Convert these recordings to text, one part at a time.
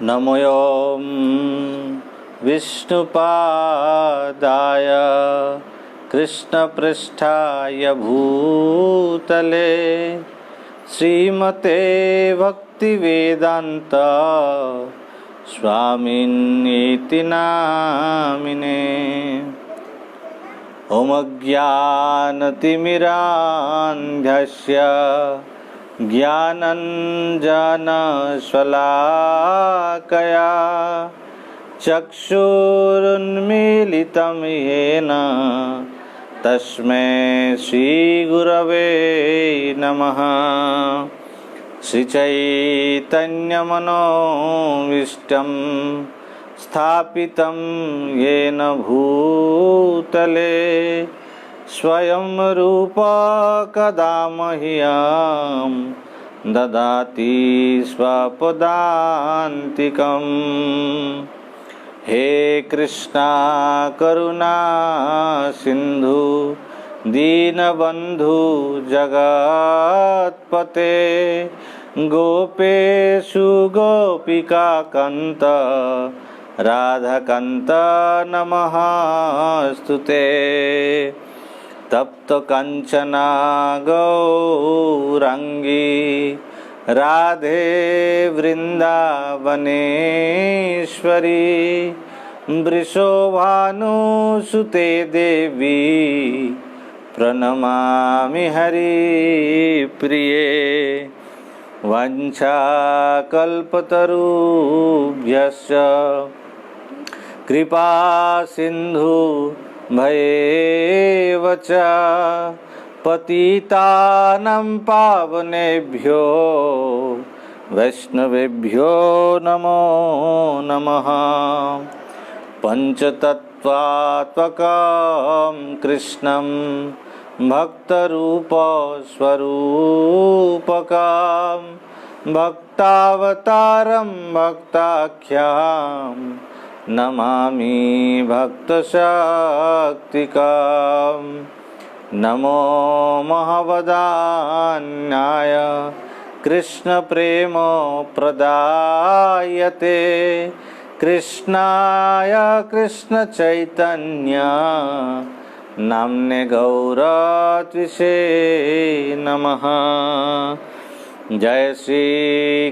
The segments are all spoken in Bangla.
नमोऽयं विष्णुपादाय कृष्णपृष्ठाय भूतले श्रीमते भक्तिवेदान्त स्वामिन्नीति नामिने। ॐ अज्ञानतिमिरान्धस्य ज्ञानञ्जनशलाकया चक्षुरुन्मीलितं येन तस्मै श्रीगुरवे नमः। श्रीचैतन्यमनोभीष्टं स्थापितं येन भूतले स्वयं रूप कदा मह्यं ददाति स्वपदान्तिकम्। हे कृष्णा करुणा सिन्धु दीनबन्धु जगत्पते गोपेषु गोपिकान्त राधाकान्त नमस्तुते। तप्त कंचना गौरांगी राधे वृंदावनेश्वरी वृषभानुसुते देवी प्रणमामि हरिप्रिये। वाञ्छाकल्पतरुभ्यश्च कृपा सिन्धु भैव च पतितानां पावनेभ्यो वैष्णवेभ्यो नमो नमः। पञ्चतत्त्वात्मकं कृष्णं भक्तरूपस्वरूपकं भक्तावतारं भक्ताख्यं नमामि भक्तशक्तिकं। नमो महावदान्याय कृष्णप्रेम प्रदायते कृष्णाय कृष्णचैतन्य नाम्ने गौरत्विषे नमः। जय श्री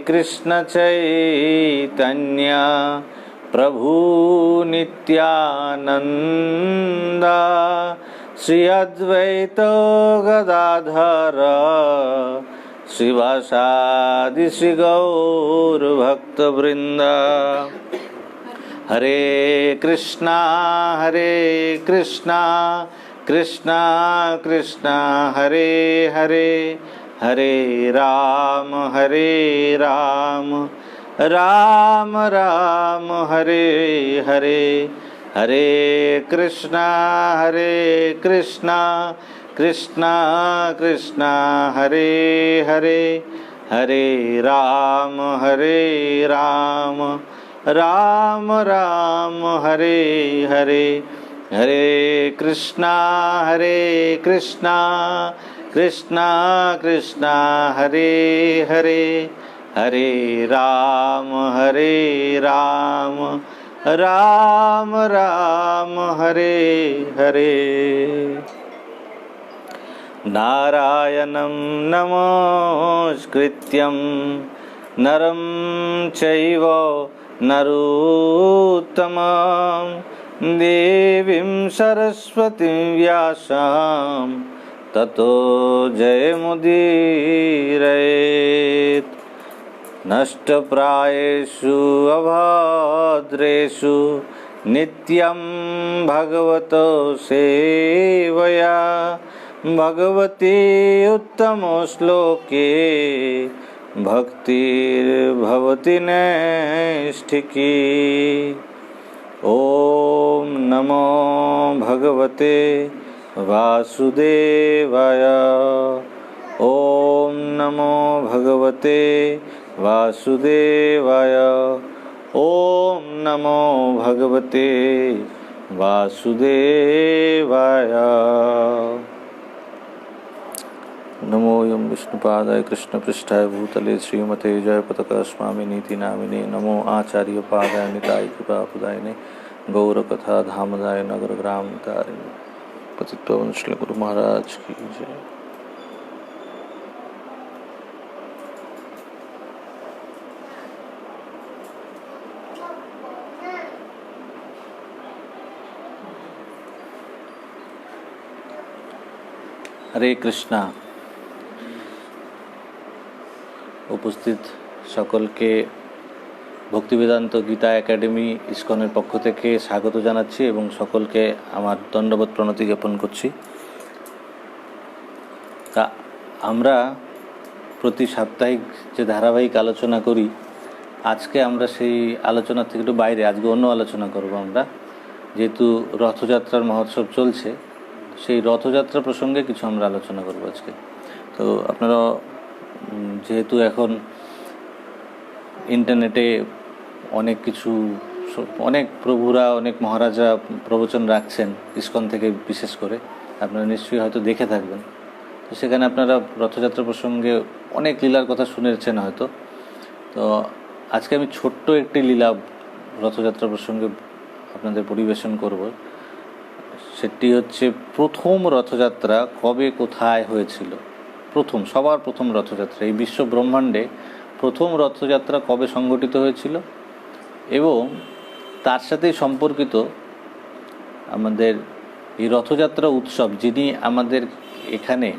कृष्ण चैतन्य प्रभु नित्यानंद श्री अद्वैत गदाधर श्रीवासादि श्री गौर भक्तवृंद। हरे कृष्णा कृष्णा कृष्णा हरे हरे हरे राम राम राम हरे हरे। हरे कृष्णा कृष्णा कृष्णा हरे हरे हरे राम राम राम हरे हरे। हरे कृष्णा कृष्णा कृष्णा हरे हरे हरे राम राम राम हरे हरे। नारायणं नमस्कृत्यं नरं चैव नरोत्तमं देवीं सरस्वतीं व्यासं ततो जयमुदीरयेत्। नष्टप्रायेषु अभद्रेषु नित्यं भगवतो सेवया भगवती उत्तमो श्लोके भक्तिर्भवति नैष्ठिकी। ॐ नमो भगवते वासुदेवाय। ॐ नमो भगवते वासुदेवाय। ॐ नमो भगवते वासुदेवाय। नमो यं विष्णुपादाय कृष्णपृष्ठाय भूतले श्रीमते जयपताकास्वामिनीति नामिने नमो आचार्यपादाय निताय कृपाप्रदायिने गौरकथा धामदाय नगरग्राम तारिणे पतितपावन श्री गुरु महाराज की जय। হরে কৃষ্ণা। উপস্থিত সকলকে ভক্তিবেদান্ত গীতা একাডেমি ইসকনের পক্ষ থেকে স্বাগত জানাচ্ছি এবং সকলকে আমার দণ্ডবোধ প্রণতি জ্ঞাপন করছি। তা আমরা প্রতি সাপ্তাহিক যে ধারাবাহিক আলোচনা করি, আজকে আমরা সেই আলোচনা থেকে একটু বাইরে, আজকে অন্য আলোচনা করব আমরা। যেহেতু রথযাত্রার মহোৎসব চলছে, সেই রথযাত্রা প্রসঙ্গে কিছু আমরা আলোচনা করব আজকে। তো আপনারা যেহেতু এখন ইন্টারনেটে অনেক কিছু, অনেক প্রভুরা, অনেক মহারাজা প্রবচন রাখছেন ইসকন থেকে বিশেষ করে, আপনারা নিশ্চয়ই হয়তো দেখে থাকবেন। তো সেখানে আপনারা রথযাত্রা প্রসঙ্গে অনেক লীলার কথা শুনেছেন হয়তো। তো আজকে আমি ছোট্ট একটি লীলা রথযাত্রা প্রসঙ্গে আপনাদের পরিবেশন করব। সেটি হচ্ছে প্রথম রথযাত্রা কবে কোথায় হয়েছিল। সবার প্রথম রথযাত্রা, এই বিশ্ব ব্রহ্মাণ্ডে প্রথম রথযাত্রা কবে সংগঠিত হয়েছিল এবং তার সাথেই সম্পর্কিত আমাদের এই রথযাত্রা উৎসব, যিনি আমাদের এখানে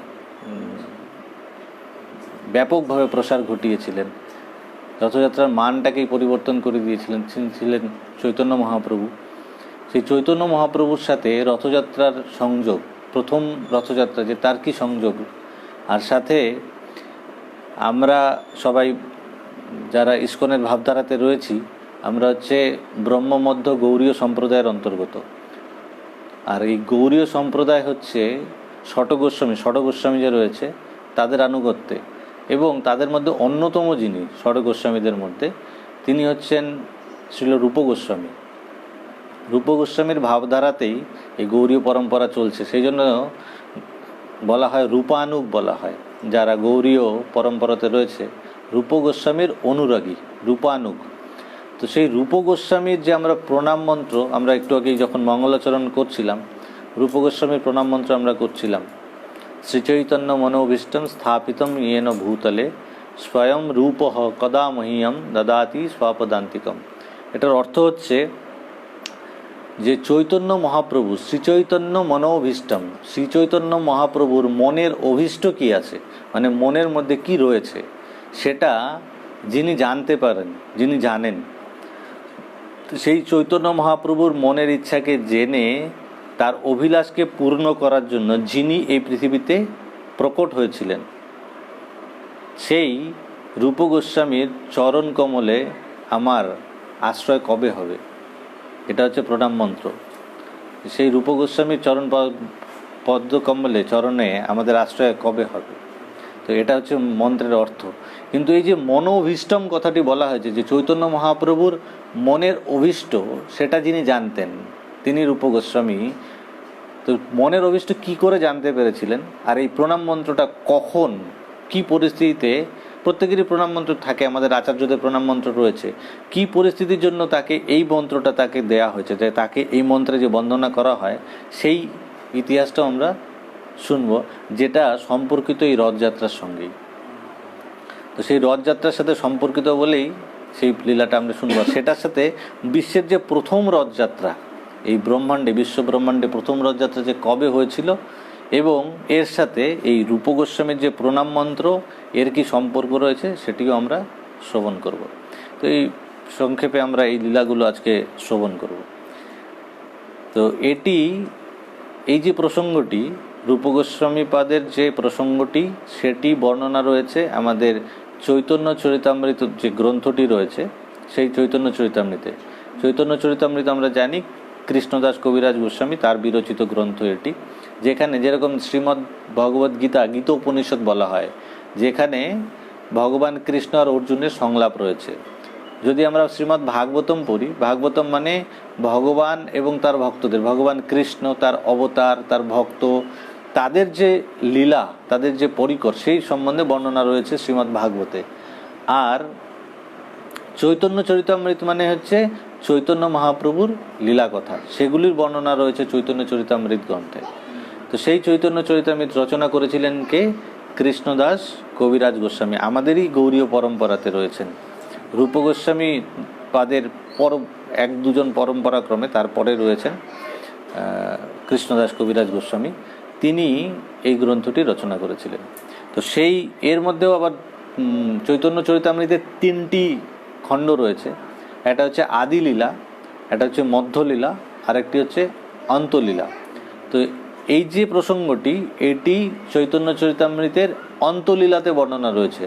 ব্যাপকভাবে প্রসার ঘটিয়েছিলেন, রথযাত্রার মানটাকেই পরিবর্তন করে দিয়েছিলেন, তিনি ছিলেন চৈতন্য মহাপ্রভু। সেই চৈতন্য মহাপ্রভুর সাথে রথযাত্রার সংযোগ, প্রথম রথযাত্রা যে তার কি সংযোগ, আর সাথে আমরা সবাই যারা ইসকনের ভাবধারাতে রয়েছি, আমরা হচ্ছে ব্রহ্মমধ্য গৌড়ীয় সম্প্রদায়ের অন্তর্গত। আর এই গৌড়ীয় সম্প্রদায় হচ্ছে ষড়গোস্বামী যে রয়েছে তাদের আনুগত্যে, এবং তাদের মধ্যে অন্যতম যিনি ষড়গোস্বামীদের মধ্যে, তিনি হচ্ছেন শ্রীল রূপ গোস্বামী। রূপ গোস্বামীর ভাবধারাতেই এই গৌড়ীয় পরম্পরা চলছে, সেই জন্য বলা হয় রূপানুগ বলা হয়। যারা গৌড়ীয় পরম্পরাতে রয়েছে রূপ গোস্বামীর অনুরাগী, রূপানুগ। তো সেই রূপ গোস্বামীর যে আমরা প্রণাম মন্ত্র, আমরা একটু আগেই যখন মঙ্গলাচরণ করছিলাম, রূপ গোস্বামীর প্রণাম মন্ত্র আমরা করছিলাম, শ্রীচৈতন্য মনোভীষ্টম স্থাপিতম ইয়েন ভূতলে স্বয়ং রূপঃ কদা মহীয়ম দদাতি স্বপদান্তিকম। এটার অর্থ হচ্ছে যে চৈতন্য মহাপ্রভু, শ্রীচৈতন্য মনোভীষ্টম, শ্রীচৈতন্য মহাপ্রভুর মনের অভীষ্ট কি আছে, মানে মনের মধ্যে কি রয়েছে, সেটা যিনি জানতে পারেন, যিনি জানেন, সেই চৈতন্য মহাপ্রভুর মনের ইচ্ছাকে জেনে তার অভিলাষকে পূর্ণ করার জন্য যিনি এই পৃথিবীতে প্রকট হয়েছিলেন, সেই রূপ গোস্বামীর চরণ কমলে আমার আশ্রয় কবে হবে, এটা হচ্ছে প্রণাম মন্ত্র। সেই রূপ গোস্বামীর চরণ পদ্মকমলে, চরণে আমাদের আশ্রয় কবে হবে, তো এটা হচ্ছে মন্ত্রের অর্থ। কিন্তু এই যে মনোভীষ্টম কথাটি বলা হয়েছে, যে চৈতন্য মহাপ্রভুর মনের অভীষ্ট, সেটা যিনি জানতেন তিনি রূপ গোস্বামী। তো মনের অভীষ্ট কি করে জানতে পেরেছিলেন, আর এই প্রণাম মন্ত্রটা কখন, কি পরিস্থিতিতে, প্রত্যেকেরই প্রণাম মন্ত্র থাকে, আমাদের আচার্যদের প্রণাম মন্ত্র রয়েছে, কি পরিস্থিতির জন্য তাকে এই মন্ত্রটা তাকে দেয়া হয়েছে, যে তাকে এই মন্ত্রে যে বন্দনা করা হয়, সেই ইতিহাসটাও আমরা শুনবো, যেটা সম্পর্কিত এই রথযাত্রার সঙ্গেই। তো সেই রথযাত্রার সাথে সম্পর্কিত বলেই সেই লীলাটা আমরা শুনবো। সেটার সাথে বিশ্বের যে প্রথম রথযাত্রা, এই ব্রহ্মাণ্ডে, বিশ্ব ব্রহ্মাণ্ডে প্রথম রথযাত্রা যে কবে হয়েছিল, এবং এর সাথে এই রূপ গোস্বামীর যে প্রণাম মন্ত্র, এর কি সম্পর্ক রয়েছে, সেটিও আমরা শ্রবণ করব। তো এই সংক্ষেপে আমরা এই লীলাগুলো আজকে শ্রবণ করব। তো এই যে প্রসঙ্গটি, রূপ গোস্বামী পাদের যে প্রসঙ্গটি, সেটি বর্ণনা রয়েছে আমাদের চৈতন্য চরিতামৃত যে গ্রন্থটি রয়েছে, সেই চৈতন্য চরিতামৃতে। চৈতন্য চরিতামৃত আমরা জানি কৃষ্ণদাস কবিরাজ গোস্বামী, তার বিরচিত গ্রন্থ এটি, যেখানে যেরকম শ্রীমদ্ ভগবদ গীতা, গীতোপনিষদ বলা হয়, যেখানে ভগবান কৃষ্ণ আর অর্জুনের সংলাপ রয়েছে। যদি আমরা শ্রীমদ্ ভাগবতম পড়ি, ভাগবতম মানে ভগবান এবং তার ভক্তদের, ভগবান কৃষ্ণ, তার অবতার, তার ভক্ত, তাদের যে লীলা, তাদের যে পরিকর, সেই সম্বন্ধে বর্ণনা রয়েছে শ্রীমদ্ ভাগবতে। আর চৈতন্য চরিতামৃত মানে হচ্ছে চৈতন্য মহাপ্রভুর লীলা কথা, সেগুলির বর্ণনা রয়েছে চৈতন্য চরিতামৃত গ্রন্থে। তো সেই চৈতন্য চরিতামৃত রচনা করেছিলেন কে? কৃষ্ণদাস কবিরাজ গোস্বামী, আমাদেরই গৌড়ীয় পরম্পরাতে রয়েছেন। রূপ গোস্বামী পাদের পর এক দুজন পরম্পরাক্রমে তারপরে রয়েছেন কৃষ্ণদাস কবিরাজ গোস্বামী, তিনি এই গ্রন্থটি রচনা করেছিলেন। তো সেই এর মধ্যেও আবার চৈতন্য চরিতামৃতের 3টি খণ্ড রয়েছে। একটা হচ্ছে আদিলীলা, একটা হচ্ছে মধ্যলীলা, আর একটি হচ্ছে অন্তলীলা। তো এই যে প্রসঙ্গটি, এটি চৈতন্য চরিতামৃতের অন্তলীলাতে বর্ণনা রয়েছে।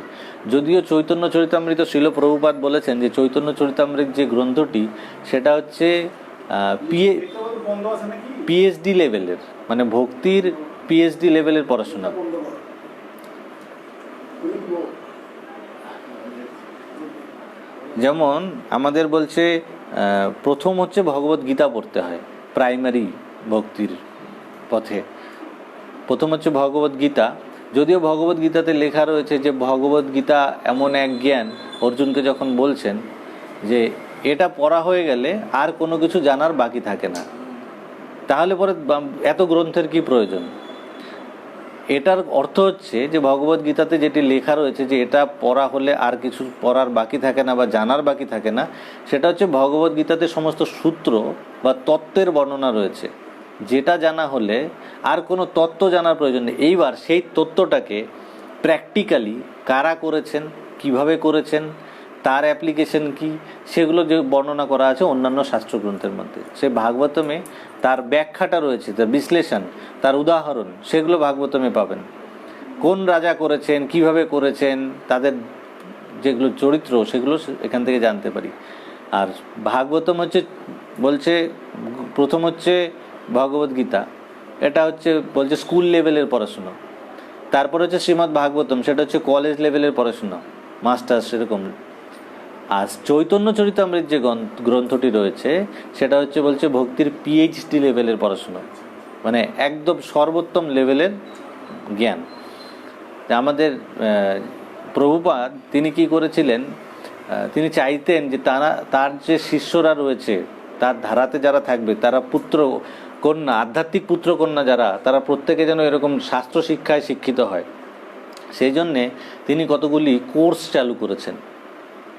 যদিও চৈতন্য চরিতামৃত শিল প্রভুপাদ বলেছেন যে চৈতন্য চরিতামৃত যে গ্রন্থটি, সেটা হচ্ছে পিএইচডি লেভেলের, মানে ভক্তির পিএইচডি লেভেলের পড়াশোনা। যেমন আমাদের বলছে প্রথম হচ্ছে ভগবত গীতা পড়তে হয় প্রাইমারি ভক্তির পথে। প্রথম হচ্ছে ভগবত গীতা। যদিও ভগবত গীতাতে লেখা রয়েছে যে ভগবত গীতা এমন এক জ্ঞান, অর্জুনকে যখন বলছেন যে এটা পড়া হয়ে গেলে আর কোনো কিছু জানার বাকি থাকে না, তাহলে পরে এত গ্রন্থের কি প্রয়োজন। এটার অর্থ হচ্ছে যে ভগবত গীতাতে যেটি লেখা রয়েছে যে এটা পড়া হলে আর কিছু পড়ার বাকি থাকে না বা জানার বাকি থাকে না, সেটা হচ্ছে ভগবত গীতাতে সমস্ত সূত্র বা তত্ত্বের বর্ণনা রয়েছে, যেটা জানা হলে আর কোনো তত্ত্ব জানার প্রয়োজন নেই। এইবার সেই তত্ত্বটাকে প্র্যাকটিক্যালি কারা করেছেন, কিভাবে করেছেন, তার অ্যাপ্লিকেশন কি, সেগুলো যে বর্ণনা করা আছে অন্যান্য শাস্ত্রগ্রন্থের মধ্যে। সে ভাগবতমে তার ব্যাখ্যাটা রয়েছে, তার বিশ্লেষণ, তার উদাহরণ, সেগুলো ভাগবতমে পাবেন। কোন রাজা করেছেন, কিভাবে করেছেন, তাদের যেগুলো চরিত্র, সেগুলো এখান থেকে জানতে পারি। আর ভাগবতম হচ্ছে বলছে প্রথম হচ্ছে ভগবত গীতা, এটা হচ্ছে বলছে স্কুল লেভেলের পড়াশুনো। তারপর হচ্ছে শ্রীমদ্ ভাগবতম, সেটা হচ্ছে কলেজ লেভেলের পড়াশুনো, মাস্টার্স সেরকম। আর চৈতন্য চরিতামৃত যে গ্রন্থটি রয়েছে, সেটা হচ্ছে বলছে ভক্তির পিএইচডি লেভেলের পড়াশুনো, মানে একদম সর্বোত্তম লেভেলের জ্ঞান। আমাদের প্রভুপাদ তিনি কি করেছিলেন, তিনি চাইতেন যে তার যে শিষ্যরা রয়েছে, তার ধারাতে যারা থাকবে, তারা পুত্র কন্যা, আধ্যাত্মিক পুত্র কন্যা যারা, তারা প্রত্যেকে যেন এরকম শাস্ত্র শিক্ষায় শিক্ষিত হয়। সেই জন্যে তিনি কতগুলি কোর্স চালু করেছেন।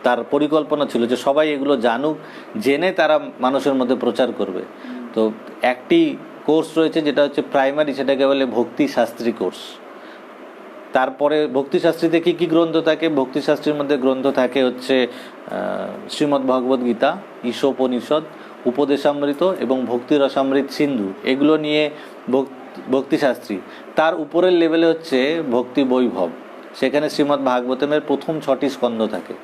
তার পরিকল্পনা ছিল যে সবাই এগুলো জানুক, জেনে তারা মানুষের মধ্যে প্রচার করবে। তো একটি কোর্স রয়েছে যেটা হচ্ছে প্রাইমারি, সেটাকে বলে ভক্তি শাস্ত্রী কোর্স। তারপরে ভক্তিশাস্ত্রীতে কী কী গ্রন্থ থাকে? ভক্তিশাস্ত্রীর মধ্যে গ্রন্থ থাকে হচ্ছে শ্রীমদ্ ভগবদ গীতা, ঈশোপনিষদ, উপদেশামৃত এবং ভক্তি রসামৃত সিন্ধু, এগুলো নিয়ে ভক্তিশাস্ত্রী। তার উপরের লেভেলে হচ্ছে ভক্তি বৈভব, সেখানে শ্রীমদ্ ভাগবতমের প্রথম 6টি স্কন্ধ থাকে।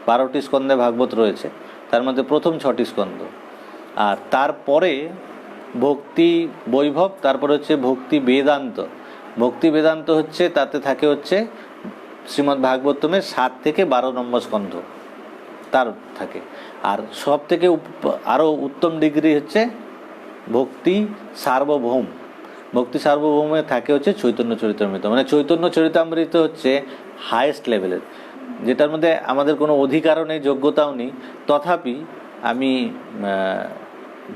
12টি স্কন্ধে ভাগবত রয়েছে, তার মধ্যে প্রথম 6টি স্কন্ধ। আর তারপরে ভক্তি বৈভব, তারপরে হচ্ছে ভক্তি বেদান্ত। ভক্তি বেদান্ত হচ্ছে তাতে থাকে হচ্ছে শ্রীমদ্ ভাগবতমের 7 থেকে 12 নম্বর স্কন্ধ তার থাকে। আর সব থেকে আরও উত্তম ডিগ্রি হচ্ছে ভক্তি সার্বভৌম। ভক্তি সার্বভৌমে থাকে হচ্ছে চৈতন্য চরিতামৃত, মানে চৈতন্য চরিতামৃত হচ্ছে হায়েস্ট লেভেলের, যেটার মধ্যে আমাদের কোনো অধিকারও নেই, যোগ্যতাও নেই। তথাপি আমি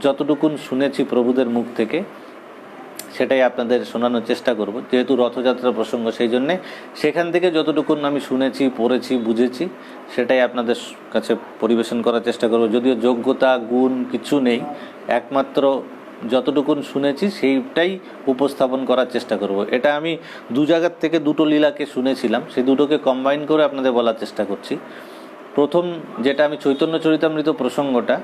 যতটুকুন শুনেছি প্রভুদের মুখ থেকে, সেটাই আপনাদের শোনানোর চেষ্টা করব। যেহেতু রথযাত্রা প্রসঙ্গ, সেই জন্যে সেখান থেকে যতটুকুন আমি শুনেছি, পড়েছি, বুঝেছি, সেটাই আপনাদের কাছে পরিবেশন করার চেষ্টা করব। যদিও যোগ্যতা গুণ কিছু নেই, একমাত্র যতটুকুন শুনেছি সেইটাই উপস্থাপন করার চেষ্টা করব। এটা আমি দু জায়গার থেকে দুটো লীলাকে শুনেছিলাম, সেই দুটোকে কম্বাইন করে আপনাদের বলার চেষ্টা করছি। প্রথম যেটা আমি চৈতন্য চরিতামৃত প্রসঙ্গটা,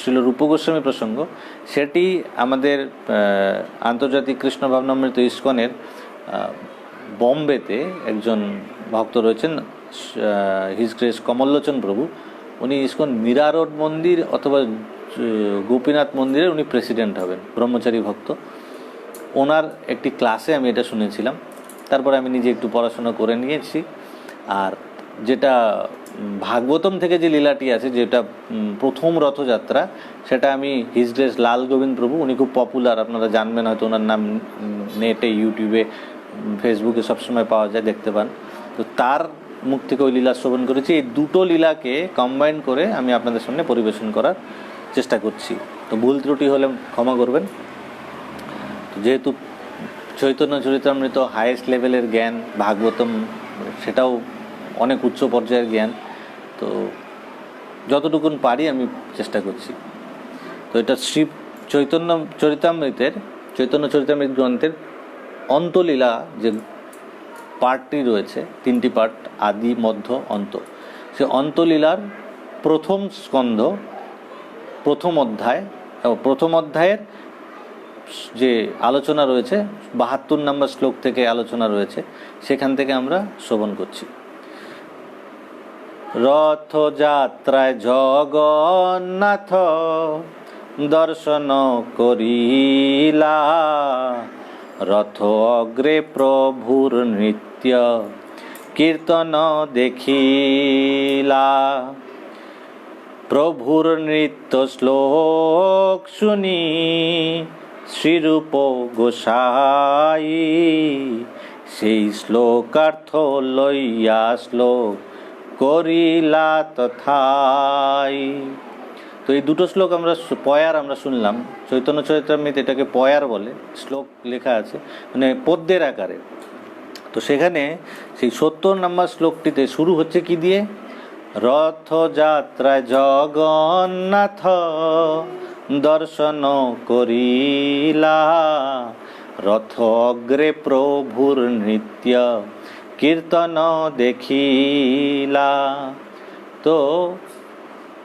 শ্রীল রূপ গোস্বামী প্রসঙ্গ, সেটি আমাদের আন্তর্জাতিক কৃষ্ণ ভাবনামৃত ইস্কনের বম্বেতে একজন ভক্ত রয়েছেন, হিজ গ্রেস কমললোচন প্রভু। উনি ইস্কন মীরা রোড মন্দির অথবা গোপীনাথ মন্দিরের উনি প্রেসিডেন্ট হবেন, ব্রহ্মচারী ভক্ত। ওনার একটি ক্লাসে আমি এটা শুনেছিলাম, তারপরে আমি নিজে একটু পড়াশোনা করে নিয়েছি। আর যেটা ভাগবতম থেকে যে লীলাটি আছে, যেটা প্রথম রথযাত্রা, সেটা আমি হিজ গ্রেস লাল গোবিন্দ প্রভু, উনি খুব পপুলার, আপনারা জানবেন হয়তো, ওনার নাম নেটে, ইউটিউবে, ফেসবুকে সবসময় পাওয়া যায়, দেখতে পান। তো তার মুখ থেকে ওই লীলা শ্রবণ করেছি। এই দুটো লীলাকে কম্বাইন করে আমি আপনাদের সামনে পরিবেশন করার চেষ্টা করছি। তো ভুল ত্রুটি হলে ক্ষমা করবেন। তো যেহেতু চৈতন্য চরিতামৃত হাইয়েস্ট লেভেলের জ্ঞান, ভাগবতম সেটাও অনেক উচ্চ পর্যায়ের জ্ঞান, তো যতটুকুন পারি আমি চেষ্টা করছি। তো এটা শ্রী চৈতন্য চরিতামৃত গ্রন্থের অন্তলীলা যে পার্টটি রয়েছে, 3টি পার্ট, আদি, মধ্য, অন্ত। সে অন্তলীলার প্রথম স্কন্ধ, প্রথম অধ্যায়ের যে আলোচনা রয়েছে, 72 নম্বর শ্লোক থেকে আলোচনা রয়েছে, সেখান থেকে আমরা শ্রবণ করছি। রথযাত্রায় জগন্নাথ দর্শন করিলা, রথ অগ্রে প্রভুর নৃত্য কীর্তন দেখিলা। প্রভুর নৃত্য শ্লোক শুনি শ্রীরূপ গোসাই, সেই শ্লোকার্থ লইয়া শ্লোক করিলা তথাই। তো এই দুটো শ্লোক পয়ার আমরা শুনলাম। চৈতন্য চরিতামৃত এটাকে পয়ার বলে, শ্লোক লেখা আছে মানে পদ্যের আকারে। তো সেখানে সেই 70 নম্বর শ্লোকটিতে শুরু হচ্ছে কি দিয়ে? রথযাত্রায় জগন্নাথ দর্শন করিলা, রথ অগ্রে প্রভুর নৃত্য কীর্তন দেখিলা। তো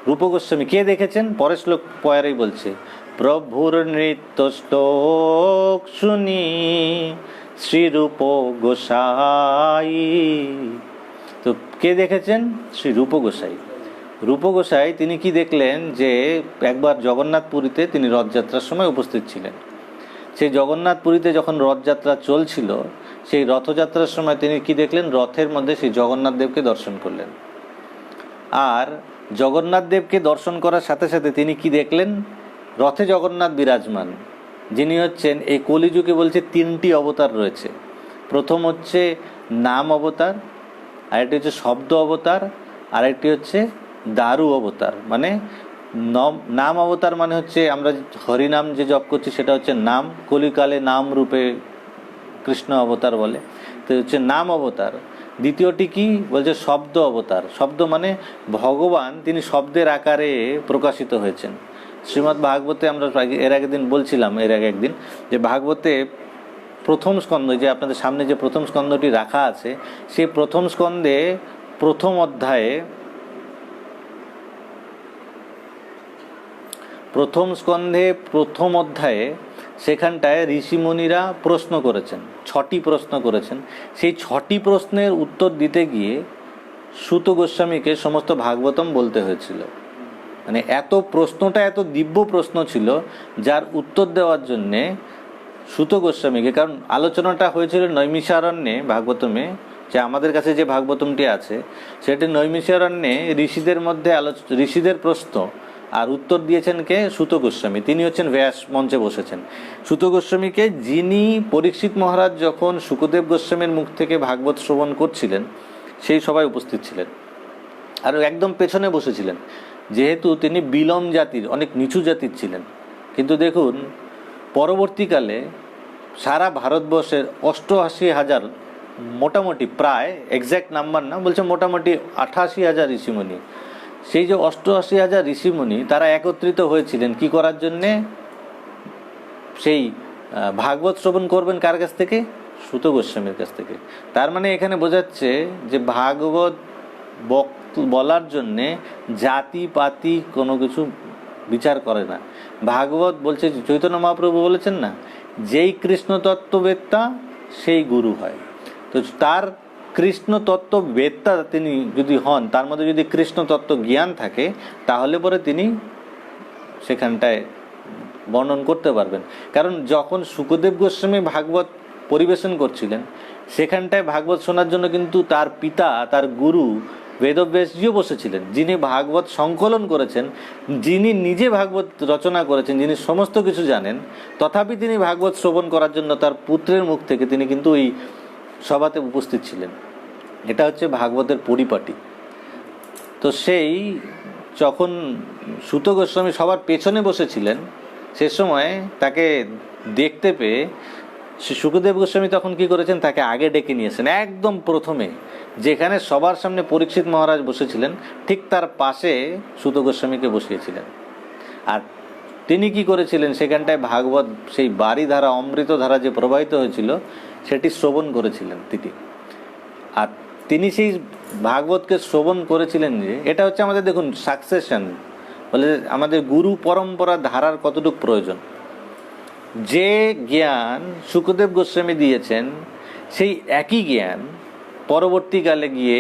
রূপ গোস্বামী কে দেখেছেন? পরের শ্লোক পয়ারেই বলছে, প্রভুর নৃত্য শ্লোক শুনি শ্রীরূপ গোসাই। তো কে দেখেছেন? শ্রী রূপ গোসাই। রূপ গোসাই তিনি কি দেখলেন? যে একবার জগন্নাথপুরীতে তিনি রথযাত্রার সময় উপস্থিত ছিলেন। সেই জগন্নাথপুরীতে যখন রথযাত্রা চলছিল, সেই রথযাত্রার সময় তিনি কি দেখলেন? রথের মধ্যে সেই জগন্নাথ দেবকে দর্শন করলেন। আর জগন্নাথ দেবকে দর্শন করার সাথে সাথে তিনি কি দেখলেন? রথে জগন্নাথ বিরাজমান, যিনি হচ্ছেন এই কলিযুগে বলছে 3টি অবতার রয়েছে। প্রথম হচ্ছে নাম অবতার, আরেকটি হচ্ছে শব্দ অবতার, আরেকটি হচ্ছে দারু অবতার। মানে নাম অবতার মানে হচ্ছে আমরা হরিনাম যে জপ করছি সেটা হচ্ছে নাম, কলিকালে নাম রূপে কৃষ্ণ অবতার বলে, তো হচ্ছে নাম অবতার। দ্বিতীয়টি কি বলছে? শব্দ অবতার। শব্দ মানে ভগবান তিনি শব্দের আকারে প্রকাশিত হয়েছেন। শ্রীমদ্ ভাগবতে আমরা এর আগে একদিন যে ভাগবতে প্রথম স্কন্ধ, যে আপনাদের সামনে যে প্রথম স্কন্ধটি রাখা আছে, সেই প্রথম স্কন্ধে প্রথম অধ্যায়ে সেখানটায় ঋষিমুনিরা প্রশ্ন করেছেন, 6টি প্রশ্ন করেছেন। সেই 6টি প্রশ্নের উত্তর দিতে গিয়ে সূত গোস্বামীকে সমস্ত ভাগবতম বলতে হয়েছিল। মানে প্রশ্নটা এত দিব্য প্রশ্ন ছিল, যার উত্তর দেওয়ার জন্যে সূত গোস্বামীকে, কারণ আলোচনাটা হয়েছিল নৈমিষারণ্যে ভাগবতমে, যে আমাদের কাছে যে ভাগবতমটি আছে সেটি নৈমিষারণ্যে ঋষিদের প্রশ্ন আর উত্তর দিয়েছেন কে? সূত গোস্বামী। তিনি হচ্ছেন ব্যাস মঞ্চে বসেছেন। সূত গোস্বামীকে, যিনি পরীক্ষিত মহারাজ যখন শুকদেব গোস্বামীর মুখ থেকে ভাগবত শ্রবণ করছিলেন, সেই সবাই উপস্থিত ছিলেন, আর একদম পেছনে বসেছিলেন, যেহেতু তিনি বিলম জাতির, অনেক নিচু জাতির ছিলেন। কিন্তু দেখুন, পরবর্তীকালে সারা ভারতবর্ষের 88,000, মোটামুটি প্রায় এক্স্যাক্ট নাম্বার না, বলছে মোটামুটি 88,000 ঋষিমুনি, সেই যে 88,000 ঋষিমুনি তারা একত্রিত হয়েছিলেন কি করার জন্যে? সেই ভাগবত শ্রবণ করবেন কার কাছ থেকে? সূত গোস্বামীর কাছ থেকে। তার মানে এখানে বোঝাচ্ছে যে ভাগবত বলার জন্যে জাতি পাতি কোনো কিছু বিচার করে না। ভাগবত বলছে, চৈতন্য মহাপ্রভু বলেছেন না, যেই কৃষ্ণ তত্ত্ববেত্তা সেই গুরু হয়। তো তার কৃষ্ণ তত্ত্ববেত্তা তিনি যদি হন, তার মধ্যে যদি কৃষ্ণ তত্ত্ব জ্ঞান থাকে, তাহলে পরে তিনি সেখানটায় বর্ণন করতে পারবেন। কারণ যখন শুকদেব গোস্বামী ভাগবত পরিবেশন করছিলেন, সেখানটায় ভাগবত শোনার জন্য কিন্তু তার পিতা, তার গুরু বেদব্যাসজিও বসেছিলেন, যিনি ভাগবত সংকলন করেছেন, যিনি নিজে ভাগবত রচনা করেছেন, যিনি সমস্ত কিছু জানেন। তথাপি তিনি ভাগবত শ্রবণ করার জন্য তার পুত্রের মুখ থেকে তিনি কিন্তু ওই সভাতে উপস্থিত ছিলেন। এটা হচ্ছে ভাগবতের পরিপাটি। তো সেই যখন সুত গোস্বামী সবার পেছনে বসেছিলেন, সে সময় তাকে দেখতে পেয়ে শুকদেব গোস্বামী তখন কি করেছেন, তাকে আগে ডেকে নিয়েছেন। একদম প্রথমে যেখানে সবার সামনে পরীক্ষিত মহারাজ বসেছিলেন, ঠিক তার পাশে সুত গোস্বামীকে বসিয়েছিলেন। আর তিনি কি করেছিলেন, সেখানটায় ভাগবত সেই বাড়ি ধারা, অমৃত ধারা যে প্রবাহিত হয়েছিল সেটি শ্রবণ করেছিলেন তিনি। আর তিনি সেই ভাগবতকে শ্রবণ করেছিলেন, যে এটা হচ্ছে আমাদের দেখুন সাকসেশন, বলে আমাদের গুরু পরম্পরা ধারার কতটুকু প্রয়োজন। যে জ্ঞান শুকদেব গোস্বামী দিয়েছেন, সেই একই জ্ঞান পরবর্তীকালে গিয়ে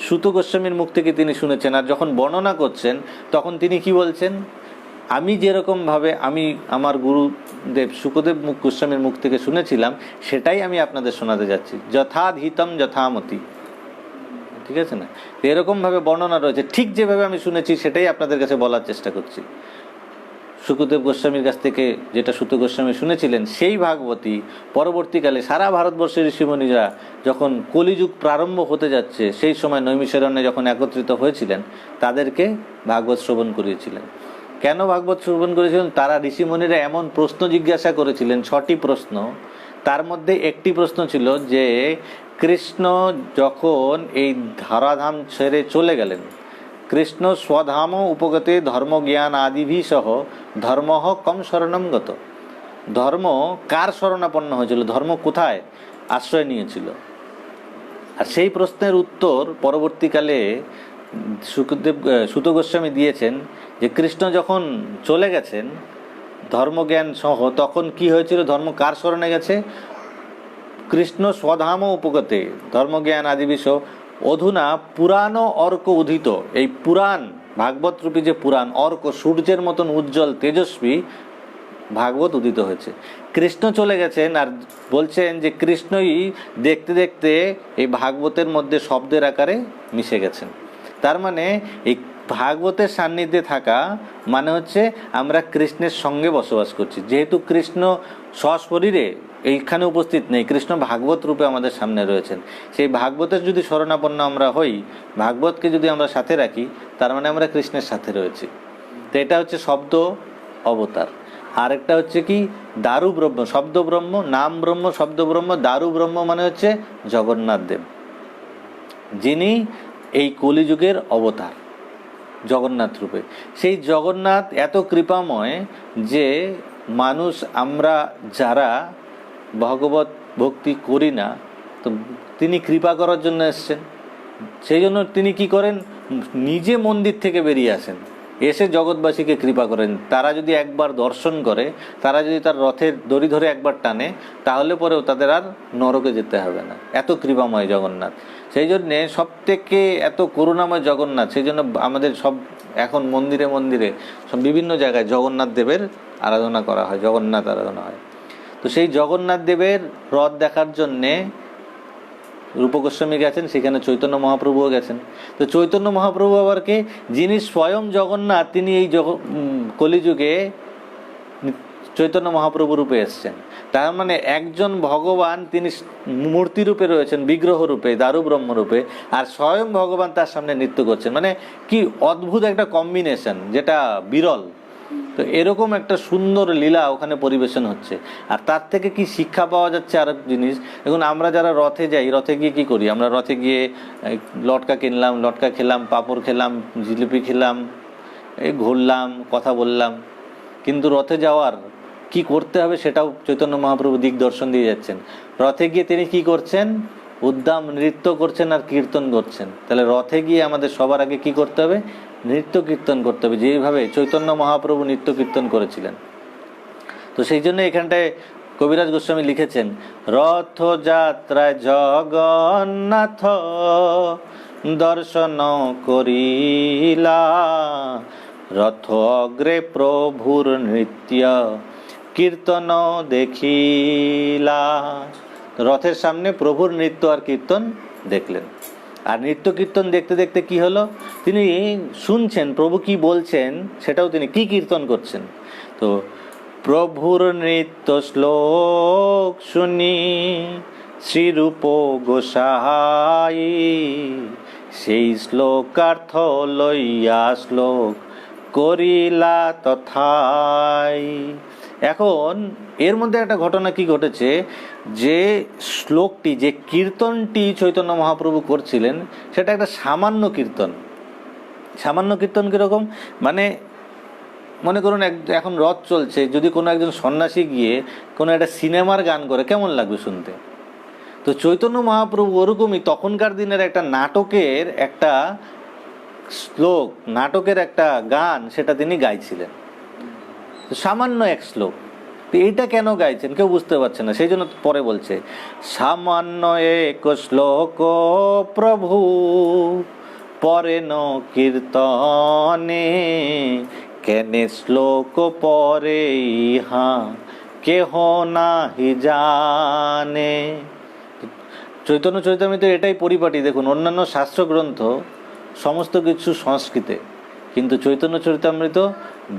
সুত গোস্বামীর মুখ থেকে তিনি শুনেছেন। আর যখন বর্ণনা করছেন তখন তিনি কি বলছেন, আমি যেরকমভাবে আমি আমার গুরুদেব শুকদেব গোস্বামীর মুখ থেকে শুনেছিলাম, সেটাই আমি আপনাদের শোনাতে যাচ্ছি। যথাধিতম যথামতি, ঠিক আছে না? এরকমভাবে বর্ণনা রয়েছে, ঠিক যেভাবে আমি শুনেছি সেটাই আপনাদের কাছে বলার চেষ্টা করছি। শুকদেব গোস্বামীর কাছ থেকে যেটা সুত গোস্বামী শুনেছিলেন, সেই ভাগবতী পরবর্তীকালে সারা ভারতবর্ষের ঋষিমুনিরা যখন কলিযুগ প্রারম্ভ হতে যাচ্ছে, সেই সময় নৈমিষারণ্যে যখন একত্রিত হয়েছিলেন, তাদেরকে ভাগবত শ্রবণ করিয়েছিলেন। কেন ভাগবত শ্রবণ করেছিলেন? তারা ঋষিমুনিরা এমন প্রশ্ন জিজ্ঞাসা করেছিলেন, 6টি প্রশ্ন। তার মধ্যে একটি প্রশ্ন ছিল যে কৃষ্ণ যখন এই ধরাধাম ছেড়ে চলে গেলেন, কৃষ্ণ স্বধাম উপগতে ধর্মজ্ঞান আদিভি সহ ধর্ম কম শরণমগত, ধর্ম কার শরণাপন্ন হয়েছিল, ধর্ম কোথায় আশ্রয় নিয়েছিল? আর সেই প্রশ্নের উত্তর পরবর্তীকালে সুত গোস্বামী দিয়েছেন যে কৃষ্ণ যখন চলে গেছেন ধর্মজ্ঞান সহ, তখন কি হয়েছিল, ধর্ম কার শরণে গেছে? কৃষ্ণ স্বধাম উপগতে ধর্মজ্ঞান আদিভি সহ অধুনা পুরাণ অর্ক উদিত। এই পুরাণ ভাগবত রূপী যে পুরাণ, অর্ক সূর্যের মতন উজ্জ্বল তেজস্বী ভাগবত উদিত হয়েছে। কৃষ্ণ চলে গেছেন, আর বলছেন যে কৃষ্ণই দেখতে দেখতে এই ভাগবতের মধ্যে শব্দের আকারে মিশে গেছেন। তার মানে এই ভাগবতের সান্নিধ্যে থাকা মানে হচ্ছে আমরা কৃষ্ণের সঙ্গে বসবাস করছি। যেহেতু কৃষ্ণ সশরীরে এইখানে উপস্থিত নেই, কৃষ্ণ ভাগবত রূপে আমাদের সামনে রয়েছেন। সেই ভাগবতের যদি শরণাপন্ন আমরা হই, ভাগবতকে যদি আমরা সাথে রাখি, তার মানে আমরা কৃষ্ণের সাথে রয়েছি। তো এটা হচ্ছে শব্দ অবতার। আরেকটা হচ্ছে কি, দারু ব্রহ্ম, শব্দ ব্রহ্ম, নাম ব্রহ্ম, শব্দ ব্রহ্ম। দারু ব্রহ্ম মানে হচ্ছে জগন্নাথ দেব, যিনি এই কলিযুগের অবতার জগন্নাথ রূপে। সেই জগন্নাথ এত কৃপাময় যে মানুষ আমরা যারা ভগবত ভক্তি করি না, তো তিনি কৃপা করার জন্য এসছেন। সেই জন্য তিনি কি করেন, নিজে মন্দির থেকে বেরিয়ে আসেন, এসে জগৎবাসীকে কৃপা করেন। তারা যদি একবার দর্শন করে, তারা যদি তার রথের দড়ি ধরে একবার টানে, তাহলে পরেও তাদের আর নরকে যেতে হবে না। এত কৃপাময় জগন্নাথ। সেই জন্যে সব থেকে এত করুণাময় জগন্নাথ। সেই জন্য আমাদের সব এখন মন্দিরে মন্দিরে সব বিভিন্ন জায়গায় জগন্নাথ দেবের আরাধনা করা হয়, জগন্নাথ আরাধনা হয়। তো সেই জগন্নাথ দেবের রথ দেখার জন্যে রূপ গোস্বামী গেছেন, সেখানে চৈতন্য মহাপ্রভুও গেছেন। তো চৈতন্য মহাপ্রভু আবার কে, যিনি স্বয়ং জগন্নাথ, তিনি এই কলিযুগে চৈতন্য মহাপ্রভু রূপে এসছেন। তার মানে একজন ভগবান তিনি মূর্তি রূপে রয়েছেন, বিগ্রহ রূপে, দারু ব্রহ্ম রূপে, আর স্বয়ং ভগবান তার সামনে নৃত্য করছেন। মানে কি অদ্ভুত একটা কম্বিনেশন, যেটা বিরল। তো এরকম একটা সুন্দর লীলা ওখানে পরিবেশন হচ্ছে। আর তার থেকে কি শিক্ষা পাওয়া যাচ্ছে আরেক জিনিস, এখন আমরা যারা রথে যাই, রথে গিয়ে কি করি, আমরা রথে গিয়ে লটকা কিনলাম, লটকা খেলাম, পাঁপড় খেলাম, জিলিপি খেলাম, এই ঘুরলাম, কথা বললাম। কিন্তু রথে যাওয়ার কি করতে হবে সেটাও চৈতন্য মহাপ্রভু দিগদর্শন দিয়ে যাচ্ছেন। রথে গিয়ে তিনি কি করছেন, উদ্দাম নৃত্য করছেন আর কীর্তন করছেন। তাহলে রথে গিয়ে আমাদের সবার আগে কি করতে হবে, নৃত্য কীর্তন করতে হবে, যেভাবে চৈতন্য মহাপ্রভু নৃত্য কীর্তন করেছিলেন। তো সেই জন্য এখানটায় কবিরাজ গোস্বামী লিখেছেন, রথযাত্রায় জগন্নাথ দর্শন করিলা, রথ অগ্রে প্রভুর নৃত্য কীর্তন দেখিলা। রথের সামনে প্রভুর নৃত্য আর কীর্তন দেখলেন। আর নৃত্য কীর্তন দেখতে দেখতে কি হলো, তিনি শুনছেন প্রভু কি বলছেন, সেটাও তিনি কি কীর্তন করছেন। তো প্রভুর নৃত্য শ্লোক শুনি শ্রীরূপ গোসাই, সেই শ্লোকার্থ লইয়া শ্লোক করিলা তথায়। এখন এর মধ্যে একটা ঘটনা কি ঘটেছে, যে শ্লোকটি, যে কীর্তনটি চৈতন্য মহাপ্রভু করছিলেন, সেটা একটা সামান্য কীর্তন। সামান্য কীর্তন কীরকম, মানে মনে করুন এখন রথ চলছে, যদি কোনো একজন সন্ন্যাসী গিয়ে কোনো একটা সিনেমার গান করে কেমন লাগবে শুনতে। তো চৈতন্য মহাপ্রভু ওরকমই তখনকার দিনের একটা নাটকের একটা শ্লোক, নাটকের একটা গান, সেটা তিনি গাইছিলেন। সামান্য এক শ্লোক। তো এইটা কেন গাইছেন কেউ বুঝতে পারছে না, সেই জন্য পরে বলছে সামান্য এক শ্লোক প্রভু পরে ন কীর্তনে, কেনে শ্লোক পরে ইহা কেহ নাহি জানে। চৈতন্য চরিতামৃত এটাই পরিপাটি। দেখুন, অন্যান্য শাস্ত্রগ্রন্থ সমস্ত কিছু সংস্কৃতে, কিন্তু চৈতন্য চরিতামৃত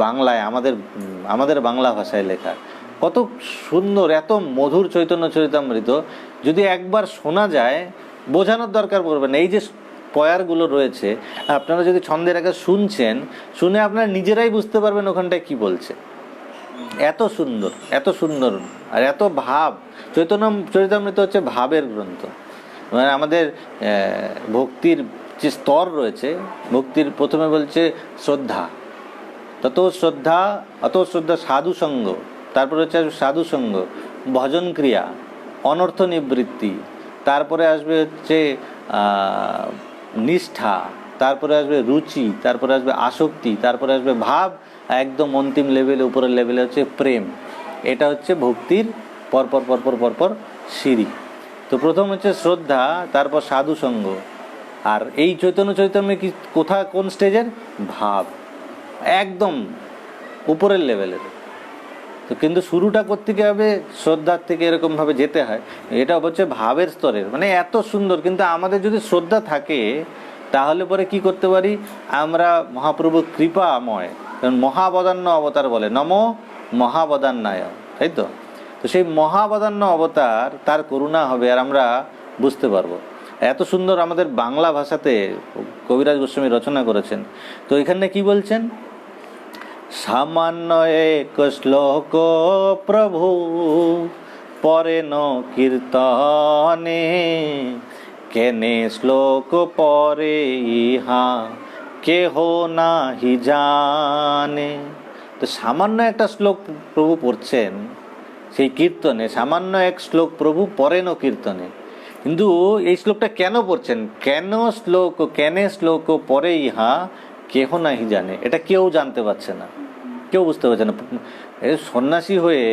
বাংলায়, আমাদের বাংলা ভাষায় লেখা। কত সুন্দর, এত মধুর চৈতন্য চরিতামৃত। যদি একবার শোনা যায়, বোঝানোর দরকার পড়বে না। এই যে পয়ারগুলো রয়েছে, আপনারা যদি ছন্দের আগে শুনছেন, শুনে আপনারা নিজেরাই বুঝতে পারবেন ওখানটায় কি বলছে। এত সুন্দর, এত সুন্দর, আর এত ভাব। চৈতন্য চরিতামৃত হচ্ছে ভাবের গ্রন্থ। মানে আমাদের ভক্তির যে স্তর রয়েছে, ভক্তির প্রথমে বলছে শ্রদ্ধা, তত শ্রদ্ধা, অত শ্রদ্ধা সাধু সঙ্গ, তারপরে হচ্ছে সাধু সঙ্গ, ভজন ক্রিয়া, অনর্থ নিবৃত্তি, তারপরে আসবে হচ্ছে নিষ্ঠা, তারপরে আসবে রুচি, তারপরে আসবে আসক্তি, তারপরে আসবে ভাব, একদম অন্তিম লেভেলে, উপরের লেভেলে হচ্ছে প্রেম। এটা হচ্ছে ভক্তির পরপর পরপর পরপর সিঁড়ি। তো প্রথম হচ্ছে শ্রদ্ধা, তারপর সাধু সঙ্গ, আর এই চৈতন্য চৈতন্য কি কোন স্টেজের? ভাব, একদম উপরের লেভেলের। তো কিন্তু শুরুটা করতে হবে শ্রদ্ধার থেকে, এরকমভাবে যেতে হয়। এটা হচ্ছে ভাবের স্তরের, মানে এত সুন্দর। কিন্তু আমাদের যদি শ্রদ্ধা থাকে, তাহলে পরে কি করতে পারি আমরা, মহাপ্রভু কৃপাময়, কারণ মহাবদান্য অবতার বলে, নমো মহাবদান্যায়, তাই তো? তো সেই মহাবদান্য অবতার, তার করুণা হবে, আর আমরা বুঝতে পারবো। এত সুন্দর আমাদের বাংলা ভাষাতে কবিরাজ গোস্বামী রচনা করেছেন। তো এখানে কি বলছেন? সামান্য এক শ্লোক প্রভু পরে ন কীর্তনে, কেনে শ্লোক পরে ইহা কেহ নাহি জানে। তো সামান্য একটা শ্লোক প্রভু পড়ছেন সেই কীর্তনে, সামান্য এক শ্লোক প্রভু পড়েন কীর্তনে। কিন্তু এই শ্লোকটা কেন পড়ছেন? কেনে শ্লোক পরে ইহা কেহ নাহি জানে, এটা কেউ জানতে পারছে না, কেউ বুঝতে পারছে না। সন্ন্যাসী হয়ে,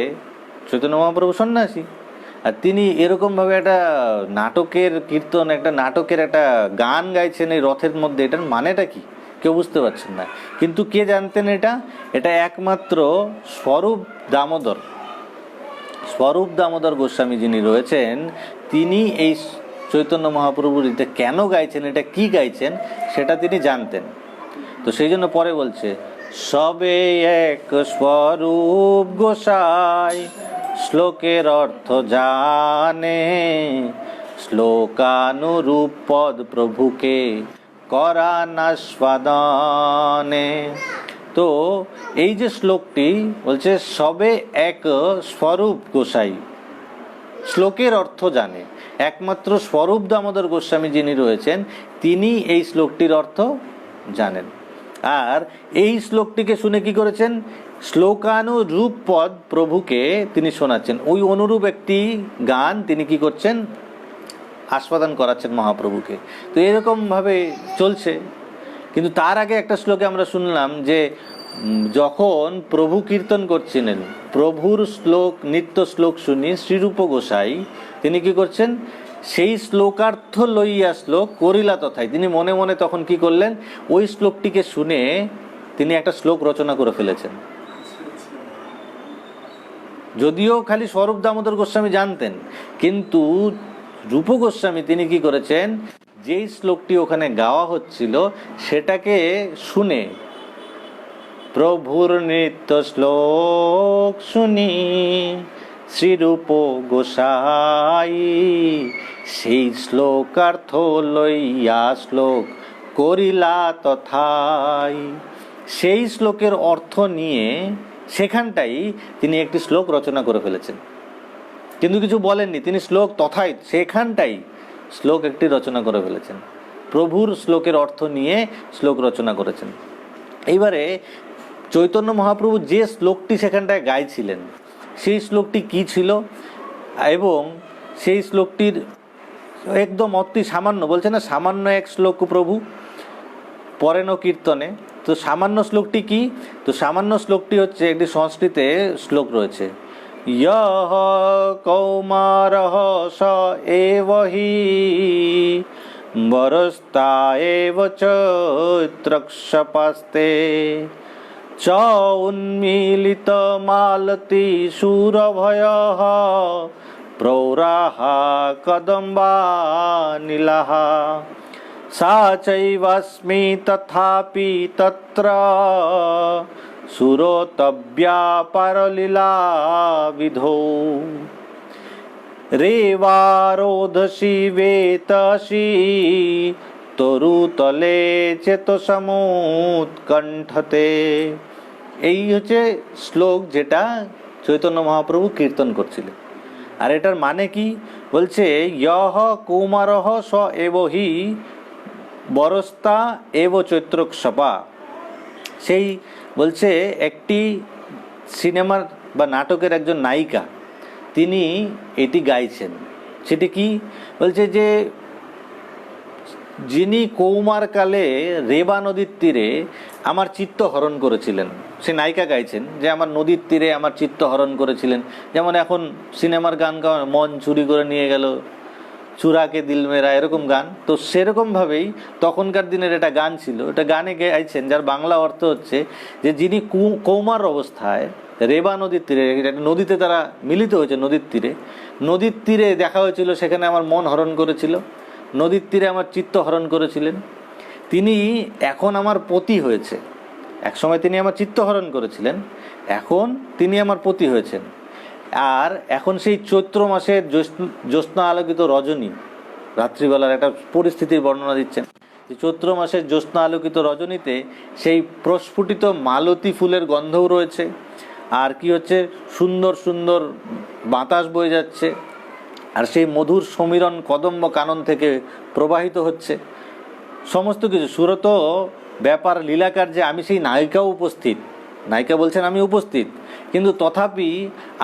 চৈতন্য মহাপ্রভু সন্ন্যাসী, আর তিনি এরকমভাবে একটা নাটকের কীর্তন, একটা নাটকের একটা গান গাইছেন এই রথের মধ্যে, এটার মানেটা কি কেউ বুঝতে পারছেন না। কিন্তু কে জানতেন এটা একমাত্র স্বরূপ দামোদর গোস্বামী যিনি রয়েছেন, তিনি এই চৈতন্য মহাপ্রভুর এটা কেন গাইছেন, এটা কি গাইছেন, সেটা তিনি জানতেন। তো সেই জন্য পরে বলছে সবে এক স্বরূপ গোসাই, শ্লোকের অর্থ জানে, শ্লোকানুরূপ পদ প্রভুকে করা নাস্বাদনে। তো এই যে শ্লোকটি বলছে সবে এক স্বরূপ গোসাই, শ্লোকের অর্থ জানে। একমাত্র স্বরূপ দামোদর গোস্বামী যিনি রয়েছেন, তিনি এই শ্লোকটির অর্থ জানেন। আর এই শ্লোকটিকে শুনে কি করেছেন? শ্লোকানুরূপ পদ প্রভুকে তিনি শোনাচ্ছেন। ওই অনুরূপ একটি গান তিনি কি করছেন? আস্বাদন করাচ্ছেন মহাপ্রভুকে। তো এরকমভাবে চলছে। কিন্তু তার আগে একটা শ্লোকে আমরা শুনলাম যে যখন প্রভু কীর্তন করছিলেন, প্রভুর নিত্য শ্লোক শুনি শ্রীরূপ গোসাই, তিনি কি করছেন? সেই শ্লোকার্থ লইয়া শ্লোক করিলা তথায়। তিনি মনে মনে তখন কি করলেন? ওই শ্লোকটিকে শুনে তিনি একটা শ্লোক রচনা করে ফেলেছেন। যদিও খালি স্বরূপ দামোদর গোস্বামী জানতেন, কিন্তু রূপ গোস্বামী তিনি কি করেছেন, যেই শ্লোকটি ওখানে গাওয়া হচ্ছিল সেটাকে শুনে, প্রভুর নৃত্য শ্লোক শুনি শ্রীরূপ গোসাই, সেই শ্লোকার্থ লইয়া শ্লোক করিলা তথাই। সেই শ্লোকের অর্থ নিয়ে সেখানটাই তিনি একটি শ্লোক রচনা করে ফেলেছেন, কিন্তু কিছু বলেননি, তিনি শ্লোক তথাই সেখানটাই শ্লোক একটি রচনা করে ফেলেছেন। প্রভুর শ্লোকের অর্থ নিয়ে শ্লোক রচনা করেছেন। এইবারে চৈতন্য মহাপ্রভু যে শ্লোকটি সেখানটায় গাইছিলেন সেই শ্লোকটি কি ছিল, এবং সেই শ্লোকটির একদম অতি সামান্য, বলছে না সামান্য এক শ্লোক প্রভু পরেন কীর্তনে, তো সামান্য শ্লোকটি কি, তো সামান্য শ্লোকটি হচ্ছে একটি সংস্কৃতে শ্লোক রয়েছে, ইয়ঃ কৌমারঃ স এব হি বরস্তা এব চৈত্রক্ষপাস্তে চ উন্মীলিত মালতি সুরভয়ঃ প্রৌরাঃ কদম্বা নীলাঃ সা চৈবাস্মি তথাপি তত্র সুরতব্যা পারলীলা বিধৌ রেবারোধসি বেতসি তরুতলে চেতসমুৎকণ্ঠতে। এই হচ্ছে শ্লোক যেটা চৈতন্য মহাপ্রভু কীর্তন করছিলেন। আর এটার মানে কি, বলছে ইয়ঃ কৌমারঃ স এব হি বরস্তা এব চৈত্রক্ষপা। সেই বলছে একটি সিনেমার বা নাটকের একজন নায়িকা তিনি এটি গাইছেন। সেটি কি বলছে, যে যিনি কৌমারকালে রেবা নদীর তীরে আমার চিত্ত হরণ করেছিলেন, সে নায়িকা গাইছেন যে আমার নদীর তীরে আমার চিত্ত হরণ করেছিলেন। যেমন এখন সিনেমার গান গাওয়া, মন চুরি করে নিয়ে গেল, চুরাকে দিল মেরা, এরকম গান। তো সেরকমভাবেই তখনকার দিনের এটা গান ছিল, এটা গানে গাইছেন, যার বাংলা অর্থ হচ্ছে যে যিনি কৌমার অবস্থায় রেবা নদীর তীরে, নদীতে তারা মিলিত হয়েছে, নদীর তীরে দেখা হয়েছিল, সেখানে আমার মন হরণ করেছিল, নদীর তীরে আমার চিত্ত হরণ করেছিলেন। তিনি এখন আমার পতি হয়েছে। একসময় তিনি আমার চিত্ত হরণ করেছিলেন, এখন তিনি আমার পতি হয়েছেন। আর এখন সেই চৈত্র মাসের জ্যোৎস্না আলোকিত রজনী, রাত্রিবেলার একটা পরিস্থিতির বর্ণনা দিচ্ছেন, যে চৈত্র মাসের জ্যোৎস্না আলোকিত রজনীতে সেই প্রস্ফুটিত মালতী ফুলের গন্ধও রয়েছে, আর কি হচ্ছে সুন্দর সুন্দর বাতাস বয়ে যাচ্ছে, আর সেই মধুর সমীরণ কদম্ব কানন থেকে প্রবাহিত হচ্ছে সমস্ত কিছু। সুরত ব্যাপার লীলাকার, যে আমি সেই নায়িকাও উপস্থিত, নায়িকা বলছেন আমি উপস্থিত, কিন্তু তথাপি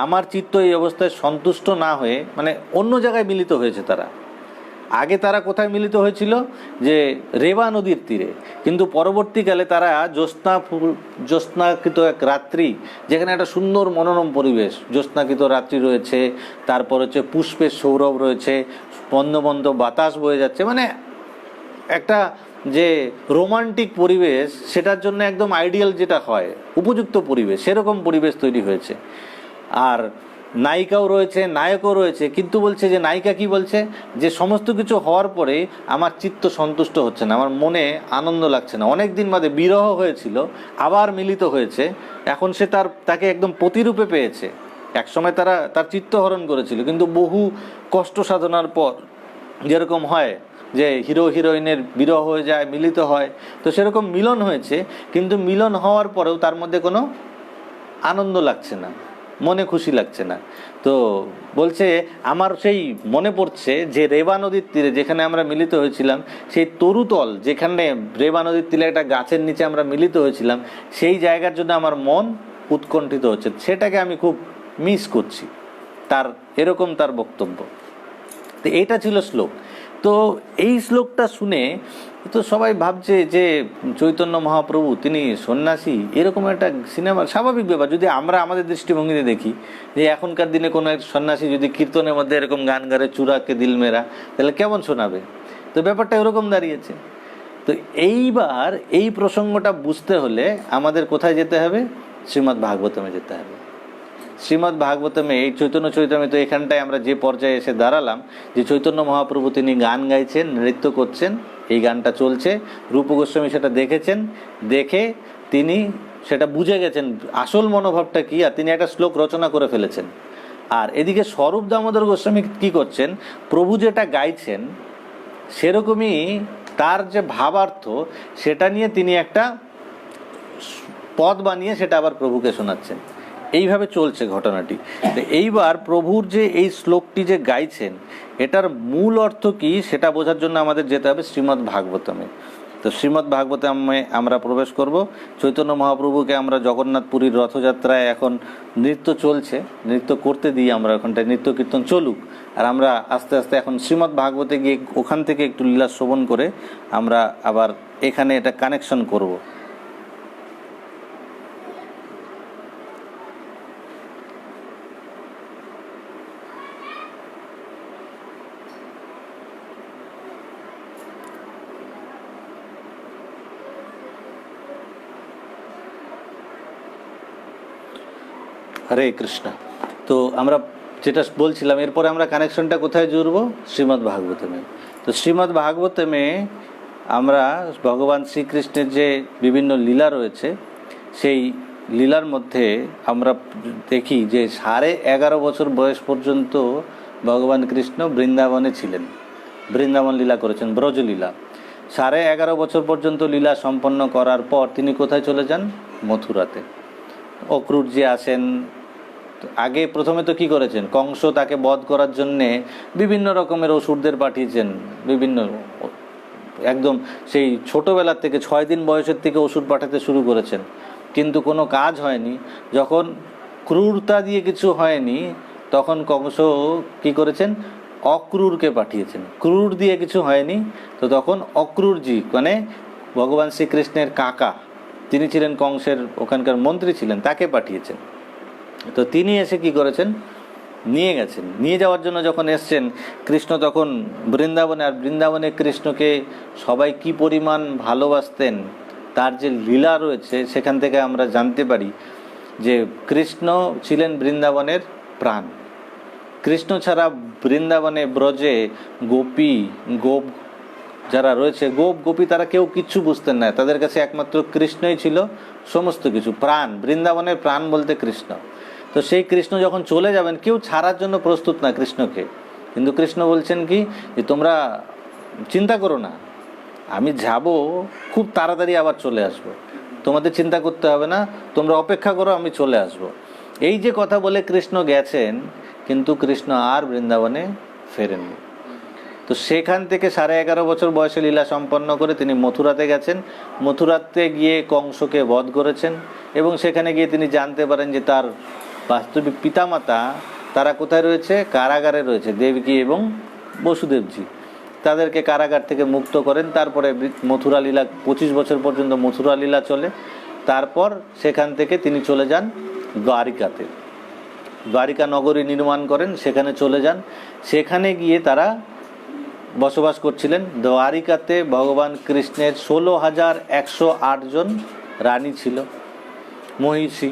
আমার চিত্ত এই অবস্থায় সন্তুষ্ট না হয়ে মানে অন্য জায়গায় মিলিত হয়েছে। তারা আগে তারা কোথায় মিলিত হয়েছিল, যে রেবা নদীর তীরে, কিন্তু পরবর্তীকালে তারা জ্যোৎস্নাকৃত এক রাত্রি, যেখানে একটা সুন্দর মনোরম পরিবেশ, জ্যোৎস্নাকৃত রাত্রি রয়েছে, তারপর হচ্ছে পুষ্পের সৌরভ রয়েছে, বন্ধ বন্ধ বাতাস বয়ে যাচ্ছে, মানে একটা যে রোমান্টিক পরিবেশ, সেটার জন্য একদম আইডিয়াল যেটা হয়, উপযুক্ত পরিবেশ, সেরকম পরিবেশ তৈরি হয়েছে। আর নায়িকাও রয়েছে, নায়কও রয়েছে, কিন্তু বলছে যে নায়িকা কি বলছে, যে সমস্ত কিছু হওয়ার পরে আমার চিত্ত সন্তুষ্ট হচ্ছে না, আমার মনে আনন্দ লাগছে না, অনেক দিন বাদে বিরহ হয়েছিল, আবার মিলিত হয়েছে, এখন সে তাকে একদম প্রতিরূপে পেয়েছে। একসময় তার চিত্ত হরণ করেছিল, কিন্তু বহু কষ্ট সাধনার পর যেরকম হয় যে হিরো হিরোইনের বিরহ হয়ে যায়, মিলিত হয়, তো সেরকম মিলন হয়েছে, কিন্তু মিলন হওয়ার পরেও তার মধ্যে কোনো আনন্দ লাগছে না, মনে খুশি লাগছে না। তো বলছে আমার সেই মনে পড়ছে যে রেবা নদীর তীরে যেখানে আমরা মিলিত হয়েছিলাম, সেই তরুতল যেখানে রেবা নদীর তীরে একটা গাছের নিচে আমরা মিলিত হয়েছিলাম, সেই জায়গার জন্য আমার মন উৎকণ্ঠিত হচ্ছে, সেটাকে আমি খুব মিস করছি। এরকম তার বক্তব্য। তো এটা ছিল শ্লোক। তো এই শ্লোকটা শুনে তো সবাই ভাবছে যে চৈতন্য মহাপ্রভু তিনি সন্ন্যাসী, এরকম একটা সিনেমা স্বাভাবিক ব্যাপার। যদি আমরা আমাদের দৃষ্টিভঙ্গিতে দেখি যে এখনকার দিনে কোনো এক সন্ন্যাসী যদি কীর্তনের মধ্যে এরকম গান গারে চূড়াকে দিল মেরা, তাহলে কেমন শোনাবে? তো ব্যাপারটা এরকম দাঁড়িয়েছে। তো এইবার এই প্রসঙ্গটা বুঝতে হলে আমাদের কোথায় যেতে হবে? শ্রীমদ্ ভাগবতমে যেতে হবে। শ্রীমদ্ ভাগবতমে এই চৈতন্য চরিতামৃত এখানটায় আমরা যে পর্যায়ে এসে দাঁড়ালাম, যে চৈতন্য মহাপ্রভু তিনি গান গাইছেন, নৃত্য করছেন, এই গানটা চলছে, রূপ গোস্বামী সেটা দেখেছেন, দেখে তিনি সেটা বুঝে গেছেন আসল মনোভাবটা কি, আর তিনি একটা শ্লোক রচনা করে ফেলেছেন। আর এদিকে স্বরূপ দামোদর গোস্বামী কি করছেন, প্রভু যেটা গাইছেন সেরকমই তার যে ভাবার্থ সেটা নিয়ে তিনি একটা পদ বানিয়ে সেটা আবার প্রভুকে শোনাচ্ছেন। এইভাবে চলছে ঘটনাটি। তো এইবার প্রভুর যে এই শ্লোকটি যে গাইছেন এটার মূল অর্থ কি সেটা বোঝার জন্য আমাদের যেতে হবে শ্রীমদ্ ভাগবতমে। তো শ্রীমদ্ ভাগবতমে আমরা প্রবেশ করব। চৈতন্য মহাপ্রভুকে আমরা জগন্নাথপুরীর রথযাত্রায় এখন নৃত্য চলছে, নৃত্য করতে দিই আমরা, ওখানটায় নৃত্য কীর্তন চলুক, আর আমরা আস্তে আস্তে এখন শ্রীমদ্ ভাগবতে গিয়ে ওখান থেকে একটু লীলা শ্রবণ করে আমরা আবার এখানে এটা কানেকশন করব। হরে কৃষ্ণ। তো আমরা যেটা বলছিলাম, এরপরে আমরা কানেকশনটা কোথায় জুড়ব? শ্রীমদ্ ভাগবতমে। তো শ্রীমদ্ ভাগবতমে আমরা ভগবান শ্রীকৃষ্ণের যে বিভিন্ন লীলা রয়েছে সেই লীলার মধ্যে আমরা দেখি যে 11.5 বছর বয়স পর্যন্ত ভগবান কৃষ্ণ বৃন্দাবনে ছিলেন, বৃন্দাবন লীলা করেছেন, ব্রজলীলা। 11.5 বছর পর্যন্ত লীলা সম্পন্ন করার পর তিনি কোথায় চলে যান? মথুরাতে। অক্রূর যে আসেন, আগে প্রথমে তো কি করেছেন, কংস তাকে বধ করার জন্যে বিভিন্ন রকমের অসুরদের পাঠিয়েছেন, বিভিন্ন একদম সেই ছোটোবেলার থেকে 6 দিন বয়সের থেকে অসুর পাঠাতে শুরু করেছেন, কিন্তু কোনো কাজ হয়নি। যখন ক্রূরতা দিয়ে কিছু হয়নি তখন কংস কি করেছেন? অক্রূরকে পাঠিয়েছেন। ক্রূর দিয়ে কিছু হয়নি তো তখন অক্রূরজি মানে ভগবান শ্রীকৃষ্ণের কাকা, তিনি ছিলেন কংসের ওখানকার মন্ত্রী ছিলেন, তাকে পাঠিয়েছেন। তো তিনি এসে কি করেছেন? নিয়ে গেছেন। নিয়ে যাওয়ার জন্য যখন এসছেন কৃষ্ণ তখন বৃন্দাবনে, আর বৃন্দাবনে কৃষ্ণকে সবাই কি পরিমাণ ভালোবাসতেন তার যে লীলা রয়েছে সেখান থেকে আমরা জানতে পারি যে কৃষ্ণ ছিলেন বৃন্দাবনের প্রাণ। কৃষ্ণ ছাড়া বৃন্দাবনে ব্রজে গোপী গোপ যারা রয়েছে, গোপ গোপী তারা কেউ কিচ্ছু বুঝতেন না, তাদের কাছে একমাত্র কৃষ্ণই ছিল সমস্ত কিছু। প্রাণ, বৃন্দাবনের প্রাণ বলতে কৃষ্ণ। তো সেই কৃষ্ণ যখন চলে যাবেন কেউ ছাড়ার জন্য প্রস্তুত না কৃষ্ণকে, কিন্তু কৃষ্ণ বলছেন কি যে তোমরা চিন্তা করো না, আমি যাব খুব তাড়াতাড়ি আবার চলে আসব, তোমাদের চিন্তা করতে হবে না, তোমরা অপেক্ষা করো, আমি চলে আসব। এই যে কথা বলে কৃষ্ণ গেছেন, কিন্তু কৃষ্ণ আর বৃন্দাবনে ফেরেননি। তো সেখান থেকে 11.5 বছর বয়সে লীলা সম্পন্ন করে তিনি মথুরাতে গেছেন। মথুরাতে গিয়ে কংসকে বধ করেছেন এবং সেখানে গিয়ে তিনি জানতে পারেন যে তার বাস্তবিক পিতামাতা তারা কোথায় রয়েছে? কারাগারে রয়েছে, দেবকী এবং বসুদেবজি। তাদেরকে কারাগার থেকে মুক্ত করেন। তারপরে মথুরা লীলা 25 বছর পর্যন্ত মথুরা লীলা চলে। তারপর সেখান থেকে তিনি চলে যান দ্বারিকাতে, দ্বারিকা নগরী নির্মাণ করেন, সেখানে চলে যান। সেখানে গিয়ে তারা বসবাস করছিলেন। দ্বারিকাতে ভগবান কৃষ্ণের 16,108 জন রানী ছিল, মহিষী।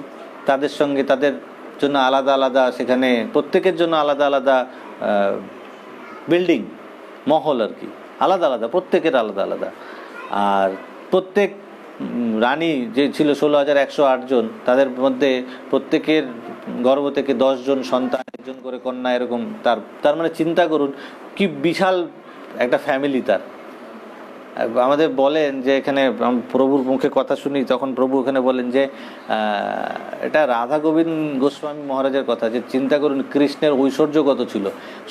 তাদের সঙ্গে তাদের জন্য আলাদা আলাদা, সেখানে প্রত্যেকের জন্য আলাদা আলাদা বিল্ডিং, মহল আর কি, আলাদা আলাদা, প্রত্যেকের আলাদা আলাদা। আর প্রত্যেক রানী যে ছিল 16,108 জন, তাদের মধ্যে প্রত্যেকের গর্ভ থেকে 10 জন সন্তান, 1 জন করে কন্যা, এরকম। তার মানে চিন্তা করুন কি বিশাল একটা ফ্যামিলি তার। আমাদের বলেন যে এখানে প্রভুর মুখে কথা শুনি, তখন প্রভু এখানে বলেন যে এটা রাধা গোবিন্দ গোস্বামী মহারাজের কথা, যে চিন্তা করুন কৃষ্ণের ঐশ্বর্য কত ছিল।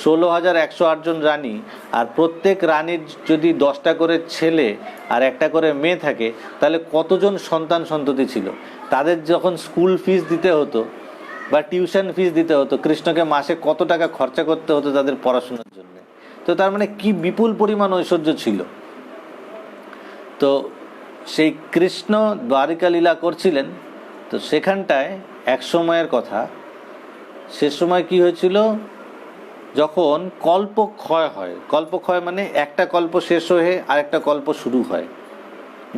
16,108 জন রানী, আর প্রত্যেক রানীর যদি 10টা করে ছেলে আর 1টা করে মেয়ে থাকে, তাহলে কতজন সন্তান সন্ততি ছিল। তাদের যখন স্কুল ফিস দিতে হতো বা টিউশন ফিস দিতে হতো, কৃষ্ণকে মাসে কত টাকা খরচা করতে হতো তাদের পড়াশোনার জন্য। তো তার মানে কি বিপুল পরিমাণ ঐশ্বর্য ছিল। তো সেই কৃষ্ণ দ্বারিকা লীলা করছিলেন। তো সেখানটায় এক সময়ের কথা, সে সময় কি হয়েছিল, যখন কল্পক্ষয় হয়। কল্পক্ষয় মানে একটা কল্প শেষ হয়ে আরেকটা কল্প শুরু হয়,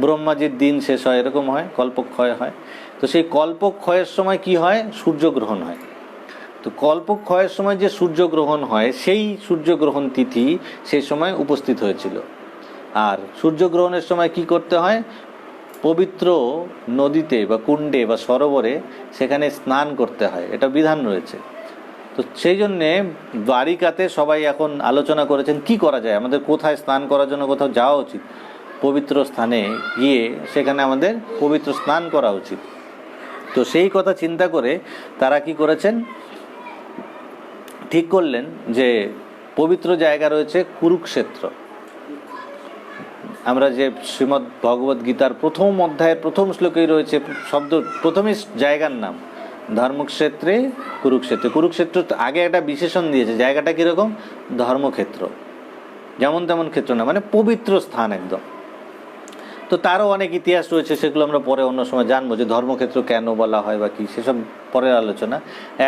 ব্রহ্মাজির দিন শেষ হয়, এরকম হয়, কল্পক্ষয় হয়। তো সেই কল্পক্ষয়ের সময় কি হয়? সূর্যগ্রহণ হয়। তো কল্পক্ষয়ের সময় যে সূর্যগ্রহণ হয় সেই সূর্যগ্রহণ তিথি সেই সময় উপস্থিত হয়েছিল। আর সূর্যগ্রহণের সময় কি করতে হয়, পবিত্র নদীতে বা কুণ্ডে বা সরোবরে সেখানে স্নান করতে হয়, এটা বিধান রয়েছে। তো সেই জন্যে দ্বারিকাতে সবাই এখন আলোচনা করেছেন কি করা যায়, আমাদের কোথায় স্নান করার জন্য কোথাও যাওয়া উচিত, পবিত্র স্থানে গিয়ে সেখানে আমাদের পবিত্র স্নান করা উচিত। তো সেই কথা চিন্তা করে তারা কি করেছেন, ঠিক করলেন যে পবিত্র জায়গা রয়েছে কুরুক্ষেত্র। আমরা যে শ্রীমদ্ ভগবদ গীতার প্রথম অধ্যায়ের প্রথম শ্লোকেই রয়েছে শব্দ, প্রথমই জায়গার নাম ধর্মক্ষেত্রে কুরুক্ষেত্রে। কুরুক্ষেত্র আগে একটা বিশেষণ দিয়েছে, জায়গাটা কীরকম, ধর্মক্ষেত্র, যেমন তেমন ক্ষেত্র না, মানে পবিত্র স্থান একদম। তো তারও অনেক ইতিহাস রয়েছে, সেগুলো আমরা পরে অন্য সময় জানবো যে ধর্মক্ষেত্র কেন বলা হয় বা কি, সেসব পরের আলোচনা।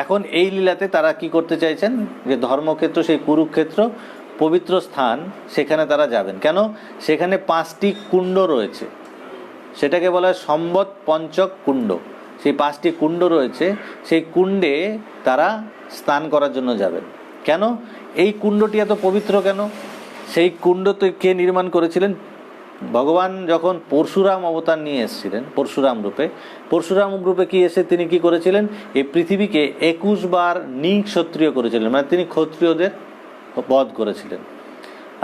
এখন এই লীলাতে তারা কি করতে চাইছেন, যে ধর্মক্ষেত্র সেই কুরুক্ষেত্র পবিত্র স্থান, সেখানে তারা যাবেন। কেন, সেখানে 5টি কুণ্ড রয়েছে, সেটাকে বলা হয় সম্বৎ পঞ্চক কুণ্ড। সেই 5টি কুণ্ড রয়েছে, সেই কুণ্ডে তারা স্নান করার জন্য যাবেন। কেন এই কুণ্ডটি এত পবিত্র কেন, সেই কুণ্ড তো কে নির্মাণ করেছিলেন, ভগবান যখন পরশুরাম অবতার নিয়ে এসেছিলেন, পরশুরাম রূপে কি এসে তিনি কি করেছিলেন, এই পৃথিবীকে 21 বার নিঃক্ষত্রিয় করেছিলেন, মানে তিনি ক্ষত্রিয়দের বধ করেছিলেন।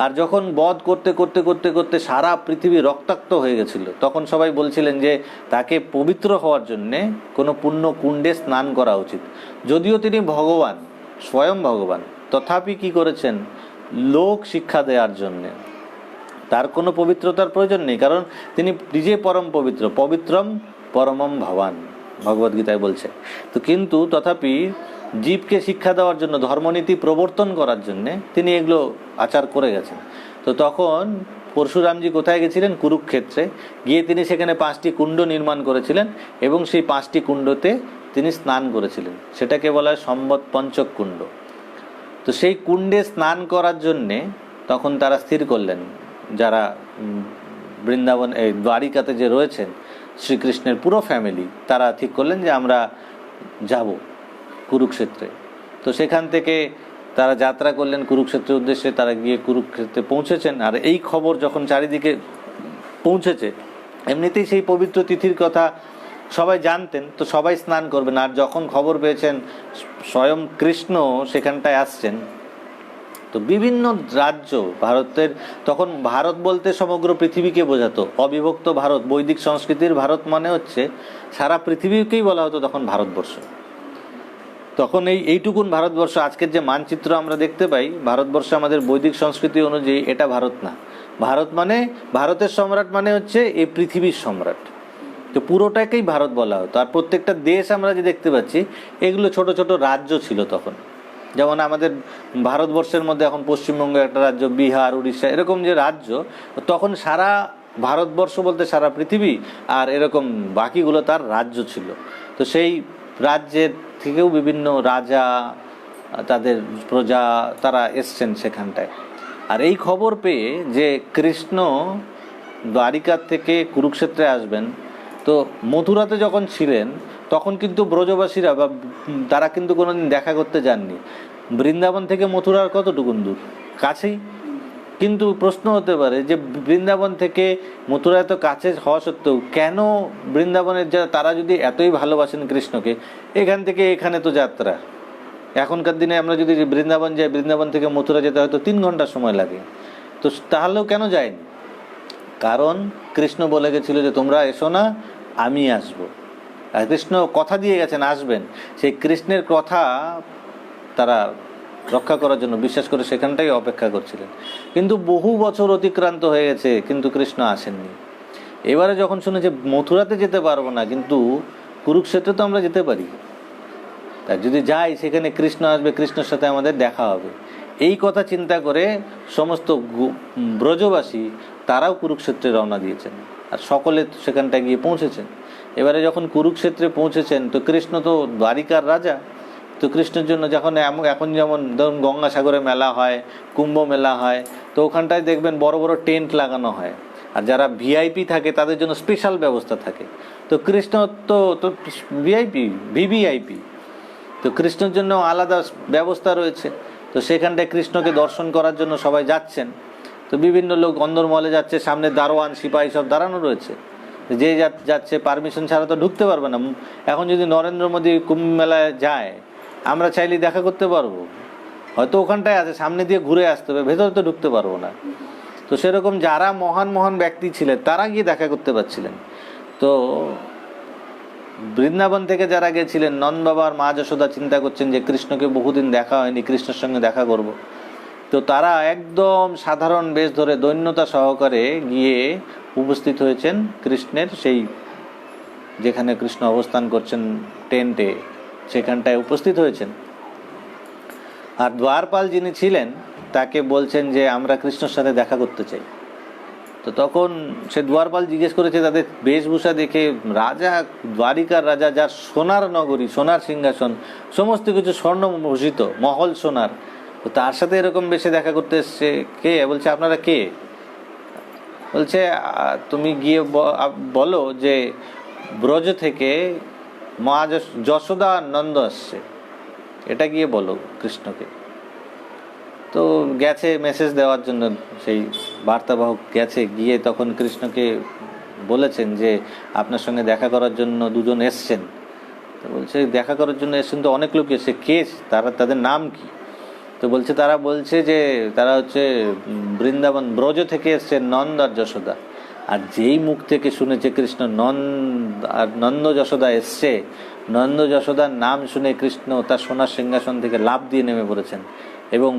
আর যখন বধ করতে করতে করতে করতে সারা পৃথিবী রক্তাক্ত হয়ে গেছিল, তখন সবাই বলছিলেন যে তাকে পবিত্র হওয়ার জন্যে কোনো পুণ্য কুণ্ডে স্নান করা উচিত। যদিও তিনি ভগবান, স্বয়ং ভগবান, তথাপি কি করেছেন, লোক শিক্ষা দেওয়ার জন্যে, তার কোনো পবিত্রতার প্রয়োজন নেই, কারণ তিনি নিজে পরম পবিত্র, পবিত্রম পরমম ভবান, ভগবদ্গীতায় বলছে। তো কিন্তু তথাপি জীবকে শিক্ষা দেওয়ার জন্য, ধর্মনীতি প্রবর্তন করার জন্যে তিনি এগুলো আচার করে গেছেন। তো তখন পরশুরামজি কোথায় গেছিলেন, কুরুক্ষেত্রে গিয়ে তিনি সেখানে 5টি কুণ্ড নির্মাণ করেছিলেন এবং সেই 5টি কুণ্ডতে তিনি স্নান করেছিলেন, সেটাকে বলা হয় সম্বৎ পঞ্চক কুণ্ড। তো সেই কুণ্ডে স্নান করার জন্যে তখন তারা স্থির করলেন, যারা বৃন্দাবন এই দ্বারিকাতে যে রয়েছেন শ্রীকৃষ্ণের পুরো ফ্যামিলি, তারা ঠিক করলেন যে আমরা যাব কুরুক্ষেত্রে। তো সেখান থেকে তারা যাত্রা করলেন কুরুক্ষেত্রের উদ্দেশ্যে, তারা গিয়ে কুরুক্ষেত্রে পৌঁছেছেন। আর এই খবর যখন চারিদিকে পৌঁছেছে, এমনিতেই সেই পবিত্র তিথির কথা সবাই জানতেন, তো সবাই স্নান করবেন। আর যখন খবর পেয়েছেন স্বয়ং কৃষ্ণ সেখানটায় আসছেন, তো বিভিন্ন রাজ্য ভারতের, তখন ভারত বলতে সমগ্র পৃথিবীকে বোঝাতো, অবিভক্ত ভারত, বৈদিক সংস্কৃতির ভারত মানে হচ্ছে সারা পৃথিবীকেই বলা হতো তখন ভারতবর্ষ। তখন এইটুকুন ভারতবর্ষ, আজকের যে মানচিত্র আমরা দেখতে পাই, ভারতবর্ষ আমাদের বৈদিক সংস্কৃতি অনুযায়ী এটা ভারত না। ভারত মানে, ভারতের সম্রাট মানে হচ্ছে এই পৃথিবীর সম্রাট। তো পুরোটাকেই ভারত বলা হতো। আর প্রত্যেকটা দেশ আমরা যে দেখতে পাচ্ছি, এগুলো ছোট ছোট রাজ্য ছিল তখন। যেমন আমাদের ভারতবর্ষের মধ্যে এখন পশ্চিমবঙ্গ একটা রাজ্য, বিহার, উড়িষ্যা, এরকম যে রাজ্য, তখন সারা ভারতবর্ষ বলতে সারা পৃথিবী, আর এরকম বাকিগুলো তার রাজ্য ছিল। তো সেই রাজ্যের থেকেও বিভিন্ন রাজা, তাদের প্রজা, তারা এসছেন সেখানটায়। আর এই খবর পেয়ে যে কৃষ্ণ দ্বারিকার থেকে কুরুক্ষেত্রে আসবেন, তো মথুরাতে যখন ছিলেন তখন কিন্তু ব্রজবাসীরা বা তারা কিন্তু কোনোদিন দেখা করতে যাননি। বৃন্দাবন থেকে মথুরার কতটুকুন দূর, কাছেই। কিন্তু প্রশ্ন হতে পারে যে বৃন্দাবন থেকে মথুরা এত কাছে হওয়া সত্ত্বেও কেন বৃন্দাবনের তারা যদি এতই ভালোবাসেন কৃষ্ণকে, এখান থেকে এখানে তো যাত্রা। এখনকার দিনে আমরা যদি বৃন্দাবন যাই, বৃন্দাবন থেকে মথুরা যেতে হয়তো 3 ঘন্টা সময় লাগে। তো তাহলেও কেন যায়নি, কারণ কৃষ্ণ বলে গেছিল যে তোমরা এসো না, আমি আসবো। আর কৃষ্ণ কথা দিয়ে গেছেন আসবেন, সেই কৃষ্ণের কথা তারা রক্ষা করার জন্য বিশ্বাস করে সেখানটাই অপেক্ষা করছিলেন। কিন্তু বহু বছর অতিক্রান্ত হয়ে গেছে, কিন্তু কৃষ্ণ আসেননি। এবারে যখন শুনে যে মথুরাতে যেতে পারবো না, কিন্তু কুরুক্ষেত্রে তো আমরা যেতে পারি, তাই যদি যাই সেখানে কৃষ্ণ আসবে, কৃষ্ণের সাথে আমাদের দেখা হবে, এই কথা চিন্তা করে সমস্ত ব্রজবাসী তারাও কুরুক্ষেত্রে রওনা দিয়েছেন। আর সকলে সেখানটায় গিয়ে পৌঁছেছেন। এবারে যখন কুরুক্ষেত্রে পৌঁছেছেন, তো কৃষ্ণ তো দ্বারিকার রাজা। তো কৃষ্ণের জন্য যখন এখন যেমন ধরুন গঙ্গাসাগরে মেলা হয়, কুম্ভ মেলা হয়, তো ওখানটায় দেখবেন বড় বড় টেন্ট লাগানো হয়। আর যারা ভিআইপি থাকে তাদের জন্য স্পেশাল ব্যবস্থা থাকে। তো কৃষ্ণ তো ভিআইপি, ভিভিআইপি। তো কৃষ্ণের জন্য আলাদা ব্যবস্থা রয়েছে। তো সেখানটায় কৃষ্ণকে দর্শন করার জন্য সবাই যাচ্ছেন। তো বিভিন্ন লোক অন্দরমহলে যাচ্ছে, সামনে দারোয়ান সিপাহী সব দাঁড়ানো রয়েছে, যে যাচ্ছে পারমিশন ছাড়া তো ঢুকতে পারবে না। এখন যদি নরেন্দ্র মোদী কুম্ভ মেলায় যায়, আমরা চাইলে দেখা করতে পারবো? হয়তো ওখানটায় আছে, সামনে দিয়ে ঘুরে আসতে হবে, ভেতরে তো ঢুকতে পারবো না। তো সেরকম যারা মহান মহান ব্যক্তি ছিলেন তারা গিয়ে দেখা করতে পারছিলেন। তো বৃন্দাবন থেকে যারা গেছিলেন, নন্দ বাবা আর মা যশোদা চিন্তা করছেন যে কৃষ্ণকে বহুদিন দেখা হয়নি, কৃষ্ণের সঙ্গে দেখা করব। তো তারা একদম সাধারণ বেশ ধরে দৈন্যতা সহকারে গিয়ে উপস্থিত হয়েছেন কৃষ্ণের সেই যেখানে কৃষ্ণ অবস্থান করছেন টেন্টে, সেখানটায় উপস্থিত হয়েছেন। আর দ্বারপাল যিনি ছিলেন তাকে বলছেন যে আমরা কৃষ্ণের সাথে দেখা করতে চাই। তো তখন সে দ্বারপাল জিজ্ঞেস করেছে তাদের বেশভূষা দেখে, রাজা, দ্বারিকার রাজা, যার সোনার নগরী, সোনার সিংহাসন, সমস্ত কিছু স্বর্ণ ভূষিত, মহল সোনার, তো তার সাথে এরকম বেশে দেখা করতে এসছে কে? বলছে আপনারা কে? বলছে তুমি গিয়ে বলো যে ব্রজ থেকে মা যশোদা নন্দ আসছে, এটা গিয়ে বলো কৃষ্ণকে। তো গেছে মেসেজ দেওয়ার জন্য, সেই বার্তাবাহক গেছে, গিয়ে তখন কৃষ্ণকে বলেছেন যে আপনার সঙ্গে দেখা করার জন্য দুজন এসছেন। তো বলছে দেখা করার জন্য এসছেন তো অনেক লোক এসছে, কে তারা, তাদের নাম কি? তো বলছে তারা বলছে যে তারা হচ্ছে বৃন্দাবন ব্রজ থেকে এসছে নন্দ আর যশোদা। আর যেই মুখ থেকে শুনেছে কৃষ্ণ নন্দ যশোদা এসছে, নন্দ যশোদার নাম শুনে কৃষ্ণ তার সোনার সিংহাসন থেকে লাফ দিয়ে নেমে পড়েছেন এবং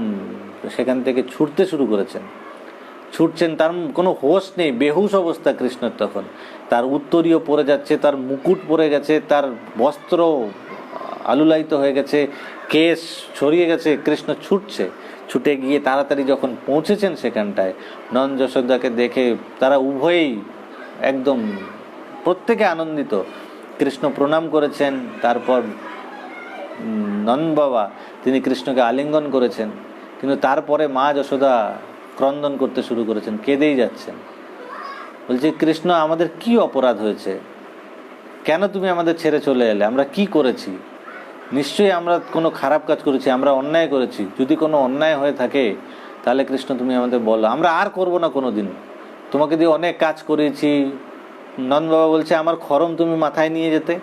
সেখান থেকে ছুটতে শুরু করেছেন। ছুটছেন, তার কোনো হোশ নেই, বেহুশ অবস্থা কৃষ্ণের তখন। তার উত্তরীয় পড়ে যাচ্ছে, তার মুকুট পড়ে গেছে, তার বস্ত্র আলুলায়িত হয়ে গেছে, কেশ ছড়িয়ে গেছে। কৃষ্ণ ছুটছে, ছুটে গিয়ে তাড়াতাড়ি যখন পৌঁছেছেন সেখানটায়, নন্দ যশোদাকে দেখে তারা উভয়েই একদম প্রত্যেকে আনন্দিত। কৃষ্ণ প্রণাম করেছেন, তারপর নন্দ বাবা তিনি কৃষ্ণকে আলিঙ্গন করেছেন। কিন্তু তারপরে মা যশোদা ক্রন্দন করতে শুরু করেছেন, কেঁদেই যাচ্ছেন। বলছে কৃষ্ণ আমাদের কি অপরাধ হয়েছে, কেন তুমি আমাদের ছেড়ে চলে এলে, আমরা কি করেছি? নিশ্চয়ই আমরা কোনো খারাপ কাজ করেছি, আমরা অন্যায় করেছি। যদি কোনো অন্যায় হয়ে থাকে তাহলে কৃষ্ণ তুমি আমাদের বলো, আমরা আর করবো না কোনো দিন, তোমাকে দিয়ে অনেক কাজ করেছি। নন্দ বাবা বলছে আমার খরম তুমি মাথায় নিয়ে যেতে,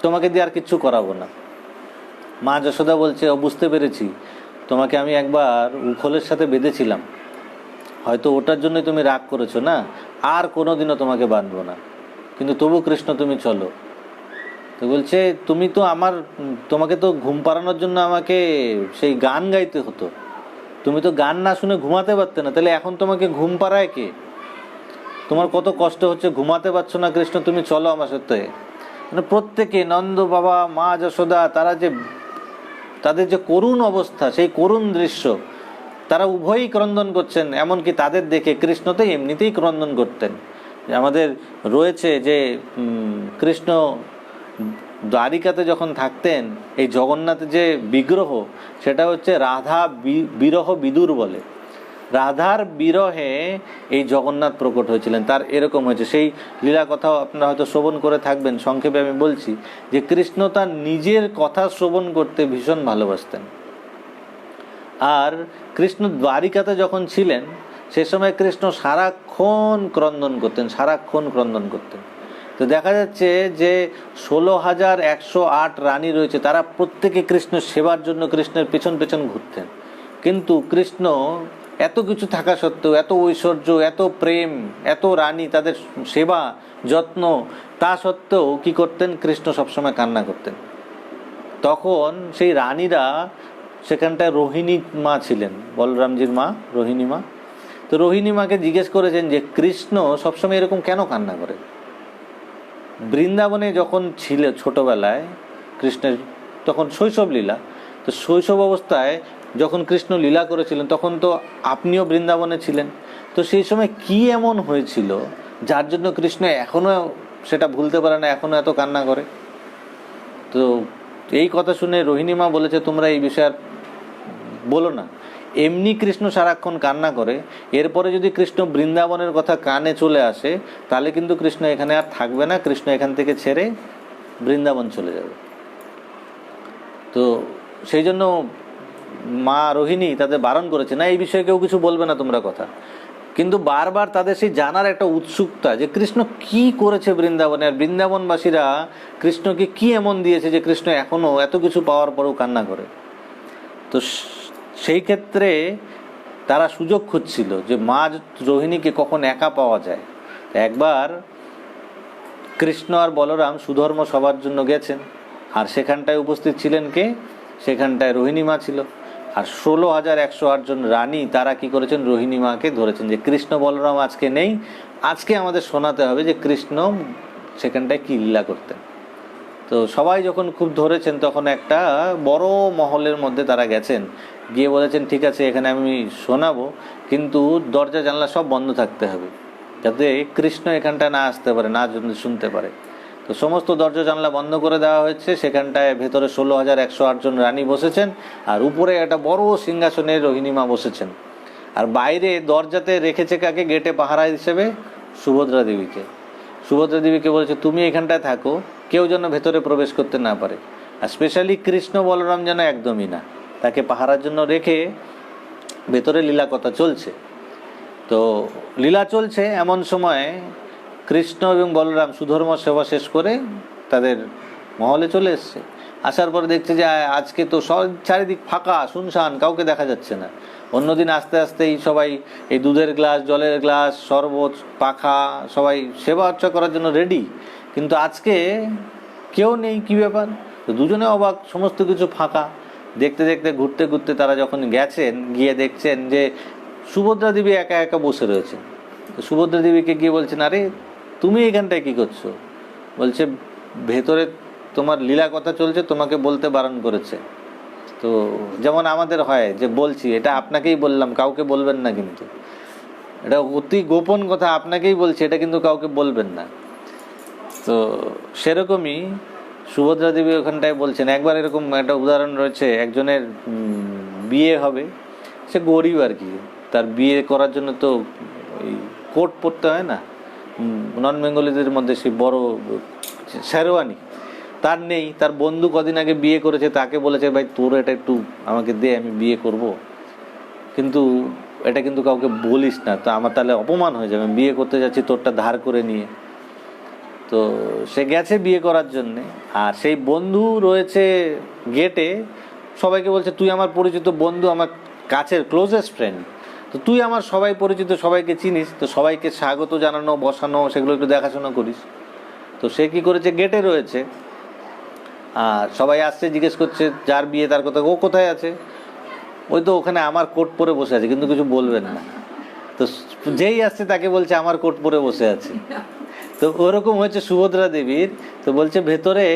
তোমাকে দিয়ে আর কিচ্ছু করাবো না। মা যশোদা বলছে ও বুঝতে পেরেছি, তোমাকে আমি একবার উখলের সাথে বেঁধেছিলাম, হয়তো ওটার জন্যই তুমি রাগ করেছো না, আর কোনোদিনও তোমাকে বাঁধবো না, কিন্তু তবু কৃষ্ণ তুমি চলো। তো বলছে তুমি তো তোমাকে তো ঘুম পাড়ানোর জন্য আমাকে সেই গান গাইতে হতো, তুমি তো গান না শুনে ঘুমাতে পারতে না, তাহলে এখন তোমাকে ঘুম পাড়ায় কে? তোমার কত কষ্ট হচ্ছে, ঘুমাতে পারছো না, কৃষ্ণ তুমি চলো আমার সাথে। মানে প্রত্যেকে, নন্দ বাবা, মা যশোদা, তাদের যে করুণ অবস্থা, সেই করুণ দৃশ্য, তারা উভয়ই ক্রন্দন করছেন। এমনকি তাদের দেখে কৃষ্ণ তো এমনিতেই ক্রন্দন করতেন। আমাদের রয়েছে যে কৃষ্ণ দ্বারিকাতে যখন থাকতেন, এই জগন্নাথের যে বিগ্রহ, সেটা হচ্ছে রাধা বিরহ বিদুর বলে। রাধার বিরহে এই জগন্নাথ প্রকট হয়েছিলেন, তার এরকম হয়েছে। সেই লীলা কথাও আপনারা হয়তো শ্রবণ করে থাকবেন। সংক্ষেপে আমি বলছি যে কৃষ্ণ তার নিজের কথা শ্রবণ করতে ভীষণ ভালোবাসতেন। আর কৃষ্ণ দ্বারিকাতে যখন ছিলেন সে সময় কৃষ্ণ সারাক্ষণ ক্রন্দন করতেন। তো দেখা যাচ্ছে যে 16,108 রানী রয়েছে, তারা প্রত্যেকে কৃষ্ণের সেবার জন্য কৃষ্ণের পেছন পেছন ঘুরতেন। কিন্তু কৃষ্ণ এত কিছু থাকা সত্ত্বেও, এত ঐশ্বর্য, এত প্রেম, এত রানী, তাদের সেবা যত্ন, তা সত্ত্বেও কি করতেন? কৃষ্ণ সবসময় কান্না করতেন। তখন সেই রানীরা সেখানটায় রোহিণী মা ছিলেন, বলরামজির মা, রোহিণী মা। তো রোহিণী মাকে জিজ্ঞেস করেছেন যে কৃষ্ণ সবসময় এরকম কেন কান্না করে? বৃন্দাবনে যখন ছিল ছোটবেলায় কৃষ্ণের, তখন শৈশব লীলা, তো শৈশব অবস্থায় যখন কৃষ্ণ লীলা করেছিলেন তখন তো আপনিও বৃন্দাবনে ছিলেন। তো সেই সময় কি এমন হয়েছিল যার জন্য কৃষ্ণ এখনো সেটা ভুলতে পারে না, এখনো এত কান্না করে? তো এই কথা শুনে রোহিণী মা বলেছে তোমরা এই বিষয়ে বলো না, এমনি কৃষ্ণ সারাক্ষণ কান্না করে, এরপরে যদি কৃষ্ণ বৃন্দাবনের কথা কানে চলে আসে তাহলে কিন্তু কৃষ্ণ এখানে আর থাকবে না, কৃষ্ণ এখান থেকে ছেড়ে বৃন্দাবন চলে যাবে। তো সেই জন্য মা রোহিণী তাদের বারণ করেছে, না এই বিষয়ে কেউ কিছু বলবে না তোমরা কথা। কিন্তু বারবার তাদের সেই জানার একটা উৎসুকতা যে কৃষ্ণ কি করেছে বৃন্দাবনে, আর বৃন্দাবনবাসীরা কৃষ্ণকে কি এমন দিয়েছে যে কৃষ্ণ এখনো এত কিছু পাওয়ার পরেও কান্না করে। তো সেই ক্ষেত্রে তারা সুযোগ খুঁজছিল যে মা রোহিণীকে কখন একা পাওয়া যায়। একবার কৃষ্ণ আর বলরাম সুধর্ম সভার জন্য গেছেন, আর সেখানটায় উপস্থিত ছিলেন কে? সেখানটায় রোহিণী মা ছিল। আর 16,108 জন রানী তারা কি করেছেন? রোহিণী মাকে ধরেছেন যে কৃষ্ণ বলরাম আজকে নেই, আজকে আমাদের শোনাতে হবে যে কৃষ্ণ সেখানটায় কি লীলা করতেন। তো সবাই যখন খুব ধরেছেন তখন একটা বড় মহলের মধ্যে তারা গেছেন, গিয়ে বলেছেন ঠিক আছে এখানে আমি শোনাবো, কিন্তু দরজা জানলা সব বন্ধ থাকতে হবে যাতে কৃষ্ণ এখানটা না আসতে পারে, না শুনতে পারে। তো সমস্ত দরজা জানলা বন্ধ করে দেওয়া হয়েছে। সেখানটায় ভেতরে 16,108 জন রানী বসেছেন, আর উপরে একটা বড় সিংহাসনে রোহিণী মা বসেছেন। আর বাইরে দরজাতে রেখেছে কাকে? গেটে পাহারা হিসেবে সুভদ্রা দেবীকে। সুভদ্রা দেবীকে বলেছে তুমি এখানটায় থাকো, কেউ যেন ভেতরে প্রবেশ করতে না পারে, আর স্পেশালি কৃষ্ণ বলরাম যেন একদমই না। তাকে পাহারার জন্য রেখে ভেতরে লীলা কথা চলছে। তো লীলা চলছে এমন সময় কৃষ্ণ এবং বলরাম সুধর্ম সেবা শেষ করে তাদের মহলে চলে এসছে। আসার পরে দেখছে যে আজকে তো সব চারিদিক ফাঁকা, শুনশান, কাউকে দেখা যাচ্ছে না। অন্যদিন আস্তে আস্তেই সবাই এই দুধের গ্লাস, জলের গ্লাস, শরবত, পাখা সবাই সেবা অর্চা করার জন্য রেডি, কিন্তু আজকে কেউ নেই, কি ব্যাপার? তো দুজনে অবাক, সমস্ত কিছু ফাঁকা। দেখতে দেখতে ঘুরতে ঘুরতে তারা যখন গেছেন, গিয়ে দেখছেন যে সুভদ্রা দেবী একা একা বসে রয়েছেন। তো সুভদ্রা দেবীকে গিয়ে বলছেন আরে তুমি এখানটায় কি করছো? বলছে ভেতরে তোমার লীলা কথা চলছে, তোমাকে বলতে বারণ করেছে। তো যেমন আমাদের হয় যে বলছি এটা আপনাকেই বললাম, কাউকে বলবেন না, কিন্তু এটা অতি গোপন কথা, আপনাকেই বলছি, এটা কিন্তু কাউকে বলবেন না। তো সেরকমই সুভদ্রা দেবী ওখানটায় বলছেন। একবার এরকম একটা উদাহরণ রয়েছে, একজনের বিয়ে হবে, সে গরিব আর কি, তার বিয়ে করার জন্য তো ওই কোট পরতে হয় না, নন বেঙ্গলিদের মধ্যে সেই বড় শেরওয়ানি তার নেই। তার বন্ধু কদিন আগে বিয়ে করেছে, তাকে বলেছে ভাই তোর এটা একটু আমাকে দে, আমি বিয়ে করব, কিন্তু এটা কিন্তু কাউকে বলিস না, তো আমার তাহলে অপমান হয়ে যাবে, আমি বিয়ে করতে যাচ্ছি তোরটা ধার করে নিয়ে। তো সে গেছে বিয়ে করার জন্যে, আর সেই বন্ধু রয়েছে গেটে, সবাইকে বলছে তুই আমার পরিচিত বন্ধু, আমার কাছের ক্লোজেস্ট ফ্রেন্ড, তো তুই আমার সবাই পরিচিত, সবাইকে চিনিস, তো সবাইকে স্বাগত জানানো, বসানো, সেগুলো একটু দেখাশোনা করিস। তো সে কি করেছে? গেটে রয়েছে, আর সবাই আসছে, জিজ্ঞেস করছে যার বিয়ে তার কথা, ও কোথায় আছে? ওই তো ওখানে আমার কোট পরে বসে আছে, কিন্তু কিছু বলবেন না। তো যেই আসছে তাকে বলছে আমার কোট পরে বসে আছে। তো ওরকম হয়েছে সুভদ্রা দেবীর। তো বলছে ভেতরে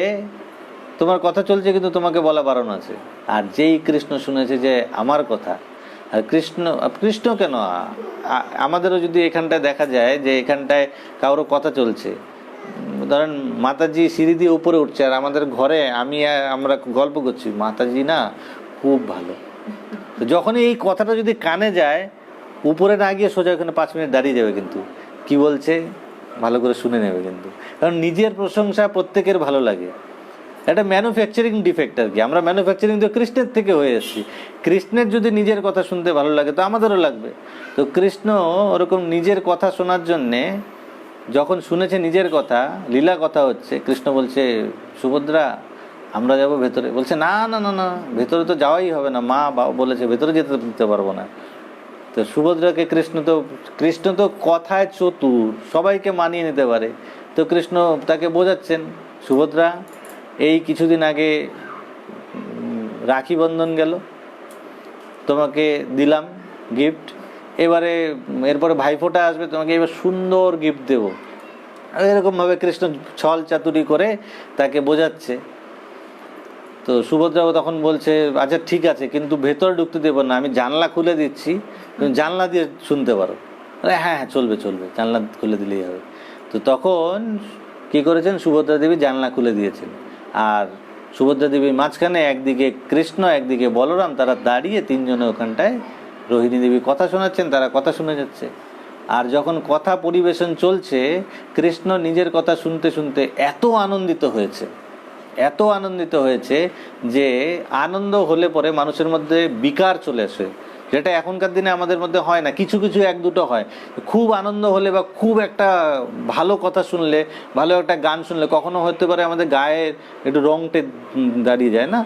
তোমার কথা চলছে, কিন্তু তোমাকে বলা বারণ আছে। আর যেই কৃষ্ণ শুনেছে যে আমার কথা, আর কৃষ্ণ কেন, আমাদেরও যদি এখানটায় দেখা যায় যে এখানটায় কারো কথা চলছে, ধরেন মাতাজি সিঁড়ি দিয়ে উপরে উঠছে, আর আমাদের ঘরে আমরা গল্প করছি, মাতাজি না খুব ভালো। তো যখনই এই কথাটা যদি কানে যায়, উপরে না গিয়ে সোজা ওখানে 5 মিনিট দাঁড়িয়ে যাবে, কিন্তু কি বলছে ভালো করে শুনে নেবে। কিন্তু কারণ নিজের প্রশংসা প্রত্যেকের ভালো লাগে, এটা ম্যানুফ্যাকচারিং ডিফেক্ট আর কি। আমরা ম্যানুফ্যাকচারিং তো কৃষ্ণের থেকে হয়ে এসেছি। কৃষ্ণের যদি নিজের কথা শুনতে ভালো লাগে তো আমাদেরও লাগবে। তো কৃষ্ণ ওরকম নিজের কথা শোনার জন্যে যখন শুনেছে নিজের কথা, লীলা কথা হচ্ছে, কৃষ্ণ বলছে সুভদ্রা আমরা যাব ভেতরে। বলছে না না না না, ভেতরে তো যাওয়াই হবে না, মা বাবা বলেছে ভেতরে যেতে দিতে পারবো না। তো সুভদ্রাকে কৃষ্ণ তো কথায় চতুর, সবাইকে মানিয়ে নিতে পারে। তো কৃষ্ণ তাকে বোঝাচ্ছেন, সুভদ্রা এই কিছুদিন আগে রাখি বন্ধন গেল, তোমাকে দিলাম গিফট, এরপরে ভাইফোঁটা আসবে, তোমাকে এবার সুন্দর গিফট দেবো। এরকমভাবে কৃষ্ণ ছল চাতুরি করে তাকে বোঝাচ্ছে। তো সুভদ্রাও তখন বলছে আচ্ছা ঠিক আছে, কিন্তু ভেতরে ঢুকতে দেবো না, আমি জানলা খুলে দিচ্ছি, তুমি জানলা দিয়ে শুনতে পারো। হ্যাঁ হ্যাঁ চলবে, জানলা খুলে দিলেই হবে। তো তখন কি করেছেন, সুভদ্রা দেবী জানলা খুলে দিয়েছেন, আর সুভদ্রা দেবীর মাঝখানে একদিকে কৃষ্ণ, একদিকে বলরাম, তারা দাঁড়িয়ে তিনজনে ওখানটায় রোহিণী দেবী কথা শোনাচ্ছেন, তারা কথা শুনে যাচ্ছে। আর যখন কথা পরিবেশন চলছে, কৃষ্ণ নিজের কথা শুনতে শুনতে এত আনন্দিত হয়েছে এত আনন্দিত হয়েছে যে আনন্দ হলে পরে মানুষের মধ্যে বিকার চলে আসে, যেটা এখনকার দিনে আমাদের মধ্যে হয় না। কিছু কিছু এক দুটো হয়। খুব আনন্দ হলে বা খুব একটা ভালো কথা শুনলে, ভালো একটা গান শুনলে কখনো হতে পারে আমাদের গায়ে একটু রংটে দাঁড়িয়ে যায় না,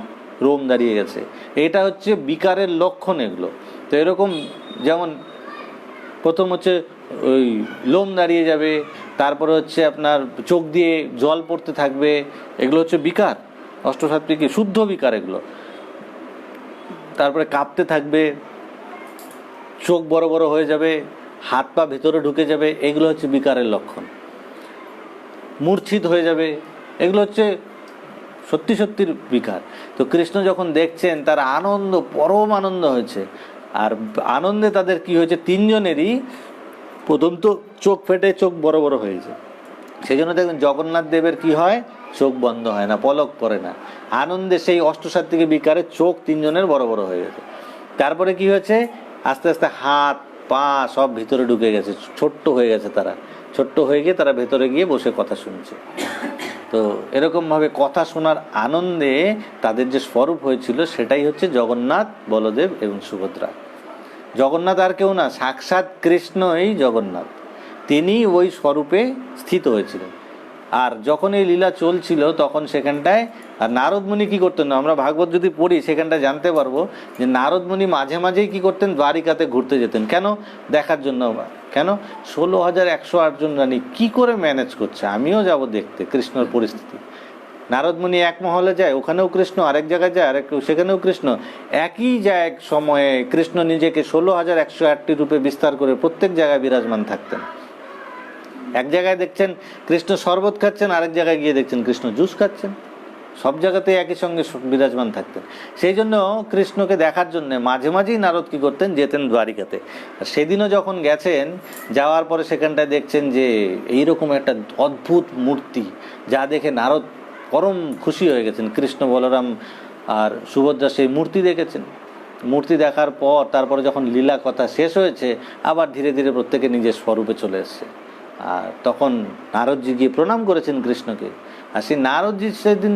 রোম দাঁড়িয়ে গেছে। এটা হচ্ছে বিকারের লক্ষণ এগুলো। তো এরকম যেমন প্রথম হচ্ছে ওই লোম দাঁড়িয়ে যাবে, তারপরে হচ্ছে আপনার চোখ দিয়ে জল পড়তে থাকবে, এগুলো হচ্ছে বিকার, অষ্টসাত্ত্বিক শুদ্ধ বিকার এগুলো। তারপরে কাঁপতে থাকবে, চোখ বড় বড় হয়ে যাবে, হাত পা ভেতরে ঢুকে যাবে, এগুলো হচ্ছে বিকারের লক্ষণ। মূর্ছিত হয়ে যাবে, এগুলো হচ্ছে সত্যি সত্যির বিকার। তো কৃষ্ণ যখন দেখছেন তার আনন্দ, পরম আনন্দ হয়েছে। আর আনন্দে তাদের কি হয়েছে, তিনজনেরই প্রথম তো চোখ ফেটে চোখ বড় বড় হয়েছে। সেই জন্য দেখবেন জগন্নাথ দেবের কি হয়, চোখ বন্ধ হয় না, পলক পড়ে না। আনন্দে সেই অষ্টসাত্ত্বিক বিকারে চোখ তিনজনের বড় বড় হয়ে গেছে। তারপরে কি হয়েছে, আস্তে আস্তে হাত পা সব ভিতরে ঢুকে গেছে, ছোট্ট হয়ে গেছে। তারা ছোট্ট হয়ে গিয়ে তারা ভেতরে গিয়ে বসে কথা শুনছে। তো এরকমভাবে কথা শোনার আনন্দে তাদের যে স্বরূপ হয়েছিল সেটাই হচ্ছে জগন্নাথ, বলদেব এবং সুভদ্রা। জগন্নাথ আর কেউ না, সাক্ষাৎ কৃষ্ণই জগন্নাথ। তিনি ওই স্বরূপে স্থিত হয়েছিলেন। আর যখন এই লীলা চলছিল তখন সেখানটায় আর নারদমুনি কি করতেন, আমরা ভাগবত যদি পড়ি সেখানটায় জানতে পারবো যে নারদমুনি মাঝে মাঝেই কি করতেন, দ্বারিকাতে ঘুরতে যেতেন। কেন? দেখার জন্য। কেন? 16,108 জন রানী কি করে ম্যানেজ করছে, আমিও যাব দেখতে কৃষ্ণর পরিস্থিতি। নারদমুনি এক মহলে যায়, ওখানেও কৃষ্ণ, আরেক জায়গায় যায় আরেক, সেখানেও কৃষ্ণ। একই জায়গায় সময়ে কৃষ্ণ নিজেকে 16,108টি রূপে বিস্তার করে প্রত্যেক জায়গায় বিরাজমান থাকতেন। এক জায়গায় দেখছেন কৃষ্ণ শরবত খাচ্ছেন, আরেক জায়গায় গিয়ে দেখছেন কৃষ্ণ জুস খাচ্ছেন। সব জায়গাতে একই সঙ্গে বিরাজমান থাকতেন। সেই জন্য কৃষ্ণকে দেখার জন্য মাঝে মাঝেই নারদ কি করতেন, যেতেন দ্বারিকাতে। আর সেদিনও যখন গেছেন, যাওয়ার পরে সেখানটায় দেখছেন যে এইরকম একটা অদ্ভুত মূর্তি, যা দেখে নারদ পরম খুশি হয়ে গেছেন। কৃষ্ণ বলরাম আর সুভদ্রা সেই মূর্তি দেখেছেন। মূর্তি দেখার পর তারপরে যখন লীলা কথা শেষ হয়েছে, আবার ধীরে ধীরে প্রত্যেকে নিজের স্বরূপে চলে এসছে। আর তখন নারদজি গিয়ে প্রণাম করেছেন কৃষ্ণকে। আর সেই নারদজি সেদিন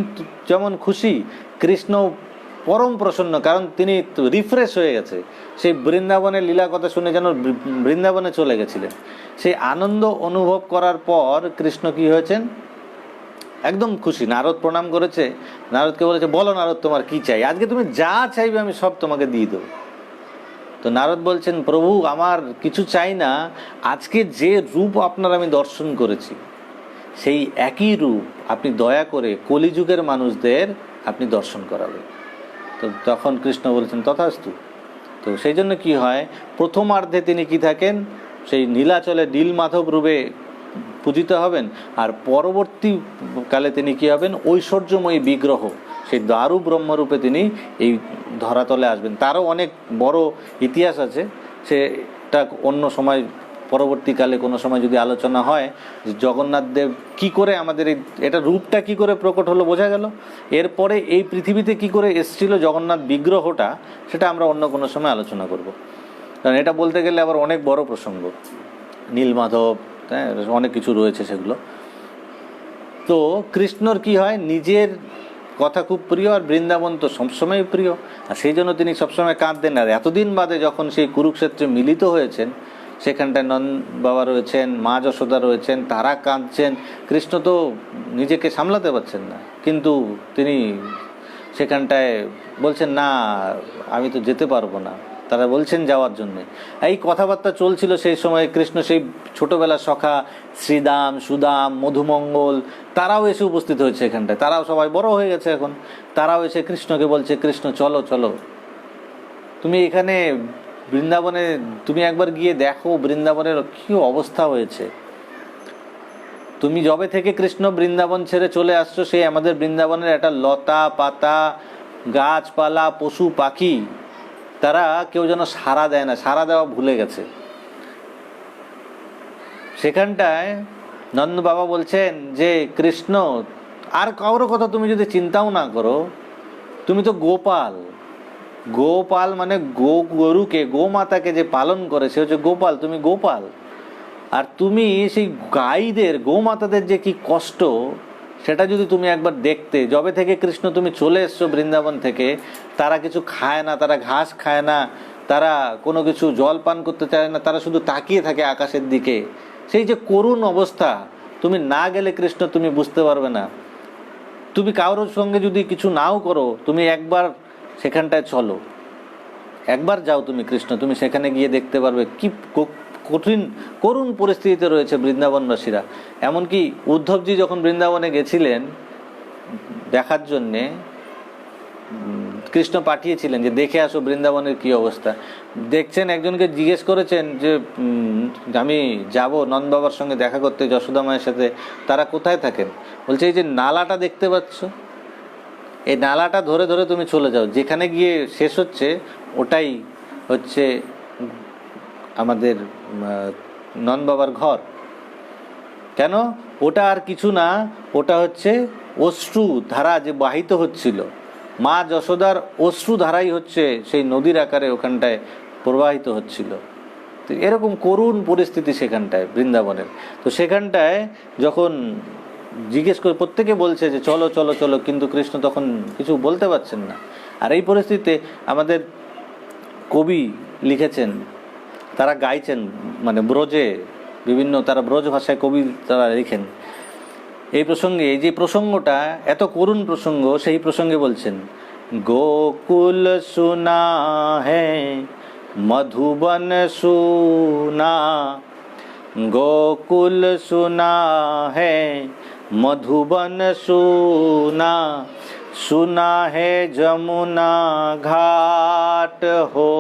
যেমন খুশি, কৃষ্ণ পরম প্রসন্ন, কারণ তিনি রিফ্রেশ হয়ে গেছে। সেই বৃন্দাবনের লীলা কথা শুনে যেন বৃন্দাবনে চলে গেছিলেন। সেই আনন্দ অনুভব করার পর কৃষ্ণ কি হয়েছেন, একদম খুশি। নারদ প্রণাম করেছে, নারদকে বলেছে, বলো নারদ তোমার কি চাই, আজকে তুমি যা চাইবে আমি সব তোমাকে দিয়ে দেবো। তো নারদ বলছেন, প্রভু আমার কিছু চাই না, আজকে যে রূপ আপনার আমি দর্শন করেছি সেই একই রূপ আপনি দয়া করে কলিযুগের মানুষদের আপনি দর্শন করাবেন। তো তখন কৃষ্ণ বলছেন, তথাস্তু। তো সেই জন্য কি হয়, প্রথমার্ধে তিনি কি থাকেন, সেই নীলাচলে নীলমাধব রূপে পূজিত হবেন। আর পরবর্তী কালে তিনি কি হবেন, ঐশ্বর্যময়ী বিগ্রহ, সেই দারু ব্রহ্মরূপে তিনি এই ধরাতলে আসবেন। তারও অনেক বড় ইতিহাস আছে, সেটা অন্য সময় পরবর্তীকালে কোনো সময় যদি আলোচনা হয় যে জগন্নাথ দেব কী করে আমাদের এটা রূপটা কি করে প্রকট হলো বোঝা গেল। এরপরে এই পৃথিবীতে কি করে এসেছিল জগন্নাথ বিগ্রহটা, সেটা আমরা অন্য কোনো সময় আলোচনা করব। কারণ এটা বলতে গেলে আবার অনেক বড় প্রসঙ্গ, নীলমাধব, হ্যাঁ, অনেক কিছু রয়েছে সেগুলো। তো কৃষ্ণর কি হয়, নিজের কথা খুব প্রিয়, আর বৃন্দাবন তো সবসময় প্রিয়, আর সেই জন্য তিনি সবসময় কাঁদতেন। আর এতদিন বাদে যখন সেই কুরুক্ষেত্রে মিলিত হয়েছেন, সেখানটায় নন্দ বাবা রয়েছেন, মা যশোদা রয়েছেন, তারা কাঁদছেন। কৃষ্ণ তো নিজেকে সামলাতে পারছেন না, কিন্তু তিনি সেখানটায় বলছেন, না আমি তো যেতে পারবো না। তারা বলছেন যাওয়ার জন্যে। এই কথাবার্তা চলছিল সেই সময়। কৃষ্ণ সেই ছোটোবেলার সখা শ্রীদাম, সুদাম, মধুমঙ্গল, তারাও এসে উপস্থিত হয়েছে এখানটায়। তারাও সবাই বড় হয়ে গেছে এখন। তারাও এসে কৃষ্ণকে বলছে, কৃষ্ণ চলো চলো, তুমি এখানে বৃন্দাবনে তুমি একবার গিয়ে দেখো বৃন্দাবনের কী অবস্থা হয়েছে। তুমি যবে থেকে কৃষ্ণ বৃন্দাবন ছেড়ে চলে আসছো, সেই আমাদের বৃন্দাবনের একটা লতা পাতা, গাছপালা, পশু পাখি, তারা কেউ যেন সাড়া দেয় না, সাড়া দেওয়া ভুলে গেছে। সেখানটায় নন্দ বাবা বলছেন যে কৃষ্ণ, আর কারোর কথা তুমি যদি চিন্তাও না করো, তুমি তো গোপাল। গোপাল মানে গরুকে, গোমাতাকে যে পালন করে সে হচ্ছে গোপাল, তুমি গোপাল। আর তুমি সেই গাইদের, গোমাতাদের যে কি কষ্ট, সেটা যদি তুমি একবার দেখতে, যবে থেকে কৃষ্ণ তুমি চলে এসছো বৃন্দাবন থেকে, তারা কিছু খায় না, তারা ঘাস খায় না, তারা কোনো কিছু জল পান করতে চায় না, তারা শুধু তাকিয়ে থাকে আকাশের দিকে। সেই যে করুণ অবস্থা, তুমি না গেলে কৃষ্ণ তুমি বুঝতে পারবে না। তুমি কারোর সঙ্গে যদি কিছু নাও করো, তুমি একবার সেখানটায় চলো, একবার যাও তুমি কৃষ্ণ, তুমি সেখানে গিয়ে দেখতে পারবে কি কঠিন করুণ পরিস্থিতিতে রয়েছে বৃন্দাবনবাসীরা। এমনকি উদ্ধবজি যখন বৃন্দাবনে গেছিলেন দেখার জন্যে, কৃষ্ণ পাঠিয়েছিলেন যে দেখে আসো বৃন্দাবনের কি অবস্থা। দেখছেন, একজনকে জিজ্ঞেস করেছেন যে আমি যাব নন্দ বাবার সঙ্গে দেখা করতে, যশোদা মায়ের সাথে, তারা কোথায় থাকেন? বলছে এই যে নালাটা দেখতে পাচ্ছ, এই নালাটা ধরে ধরে তুমি চলে যাও, যেখানে গিয়ে শেষ হচ্ছে ওটাই হচ্ছে আমাদের নন্দ বাবার ঘর। কেন? ওটা আর কিছু না, ওটা হচ্ছে অশ্রু ধারা যে বাহিত হচ্ছিল, মা যশোদার অশ্রু ধারাই হচ্ছে সেই নদীর আকারে ওখানটায় প্রবাহিত হচ্ছিল। তো এরকম করুণ পরিস্থিতি সেখানটায় বৃন্দাবনের। তো সেখানটায় যখন জিজ্ঞেস করে প্রত্যেকে বলছে যে চলো চলো চলো, কিন্তু কৃষ্ণ তখন কিছু বলতে পারছেন না। আর এই পরিস্থিতিতে আমাদের কবি লিখেছেন, তারা গাইছেন, মানে ব্রজে বিভিন্ন, তারা ব্রজ ভাষায় কবি তারা লিখেন এই প্রসঙ্গে। এই যে প্রসঙ্গটা এত করুণ প্রসঙ্গ, সেই প্রসঙ্গে বলছেন গোকুল সুনা হ্যাঁ মধুবন সুনা, गोकुल सुना है मधुबन सुना, सुना है जमुना घाट हो,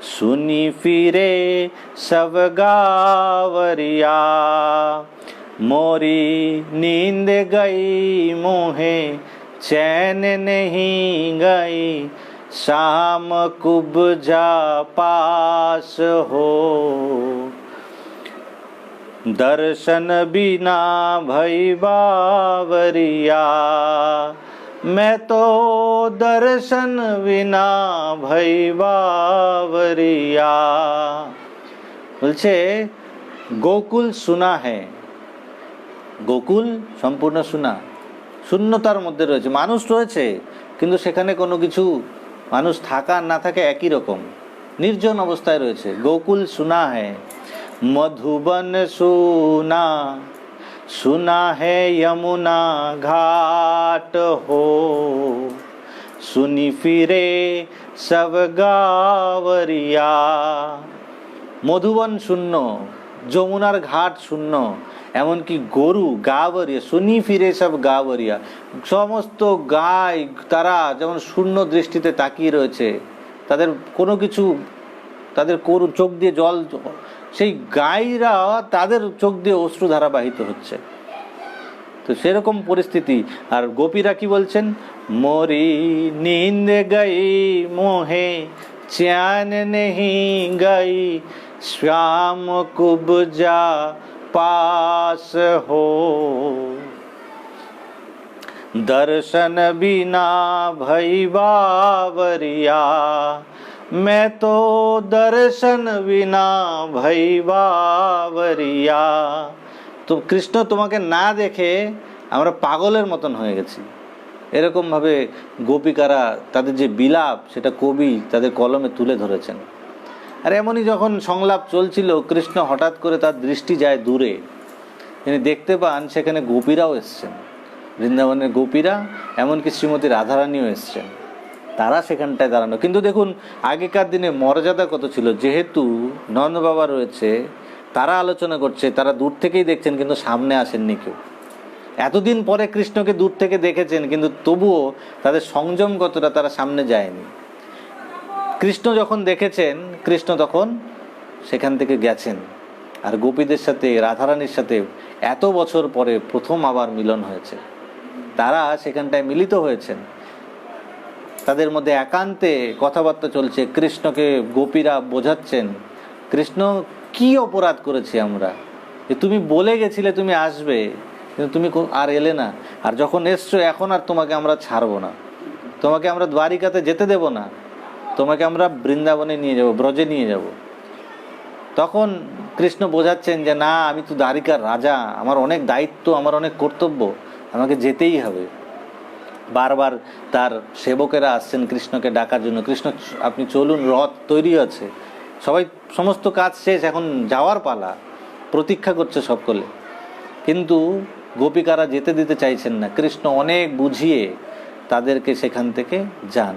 सुनी फिरे सब गावरिया, मोरी नींद गई मोहे चैन नहीं गई, शाम कुब्जा पास हो, दर्शन बिना भई बावरिया, मैं तो दर्शन बिना भई बावरिया। বলছে গোকুল সুনা হ্যাঁ, গোকুল সম্পূর্ণ সুনা, শূন্যতার মধ্যে রয়েছে, মানুষ রয়েছে কিন্তু সেখানে কোনো কিছু, মানুষ থাকা না থাকে একই রকম, নির্জন অবস্থায় রয়েছে। গোকুল সুনা হ্যাঁ मधुबन सुना, सुना है यमुना घाट हो, सुनी फिरे सब गावरिया। মধুবন শূন্য, যমুনার ঘাট শূন্য, এমনকি গরু গাওয়ারিয়া, শুনি ফিরে সব গাওয়ারিয়া, সমস্ত গাই তারা যেমন শূন্য দৃষ্টিতে তাকিয়ে রয়েছে, তাদের কোনো কিছু, তাদের করুণ চোখ দিয়ে জল, সেই গাইরা তাদের চোখ দিয়ে অশ্রুধারা বাহিত হচ্ছে। তো সেরকম পরিস্থিতি। আর গোপীরা কি বলছেন? মোরি নীন্দ গই মোহে চ্যান নেহি গই, শ্যাম কুবজা পাস হো, दर्शन बिना भई बावरिया, मैं तो दर्शन बिना भई बावरिया। তো কৃষ্ণ তোমাকে না দেখে আমরা পাগলের মতন হয়ে গেছি। এরকমভাবে গোপিকারা তাদের যে বিলাপ, সেটা কবি তাদের কলমে তুলে ধরেছেন। আর এমনই যখন সংলাপ চলছিল, কৃষ্ণ হঠাৎ করে তার দৃষ্টি যায় দূরে, তিনি দেখতে পান সেখানে গোপীরাও এসছেন, বৃন্দাবনের গোপীরা, এমনকি শ্রীমতী রাধারানীও এসছেন, তারা সেখানটায় দাঁড়ানো। কিন্তু দেখুন আগেকার দিনে মর্যাদা কত ছিল, যেহেতু নন্দ বাবা রয়েছে, তারা আলোচনা করছে, তারা দূর থেকেই দেখছেন, কিন্তু সামনে আসেননি কেউ। এতদিন পরে কৃষ্ণকে দূর থেকে দেখেছেন, কিন্তু তবুও তাদের সংযম কতটা, তারা সামনে যায়নি। কৃষ্ণ যখন দেখেছেন, কৃষ্ণ তখন সেখান থেকে গেছেন। আর গোপীদের সাথে, রাধারানীর সাথে এত বছর পরে প্রথম আবার মিলন হয়েছে, তারা সেখানটায় মিলিত হয়েছেন, তাদের মধ্যে একান্তে কথাবার্তা চলছে। কৃষ্ণকে গোপীরা বোঝাচ্ছেন, কৃষ্ণ কি অপরাধ করেছি আমরা, যে তুমি বলে গেছিলে তুমি আসবে, কিন্তু তুমি আর এলে না, আর যখন এসছো এখন আর তোমাকে আমরা ছাড়বো না, তোমাকে আমরা দ্বারিকাতে যেতে দেব না, তোমাকে আমরা বৃন্দাবনে নিয়ে যাব, ব্রজে নিয়ে যাব। তখন কৃষ্ণ বোঝাচ্ছেন যে না, আমি তো দ্বারিকার রাজা, আমার অনেক দায়িত্ব, আমার অনেক কর্তব্য, আমাকে যেতেই হবে। বারবার তার সেবকেরা আসছেন কৃষ্ণকে ডাকার জন্য, কৃষ্ণ আপনি চলুন, রথ তৈরি আছে, সবাই সমস্ত কাজ শেষ, এখন যাওয়ার পালা, প্রতীক্ষা করছে সকলে। কিন্তু গোপিকারা যেতে দিতে চাইছেন না। কৃষ্ণ অনেক বুঝিয়ে তাদেরকে সেখান থেকে যান।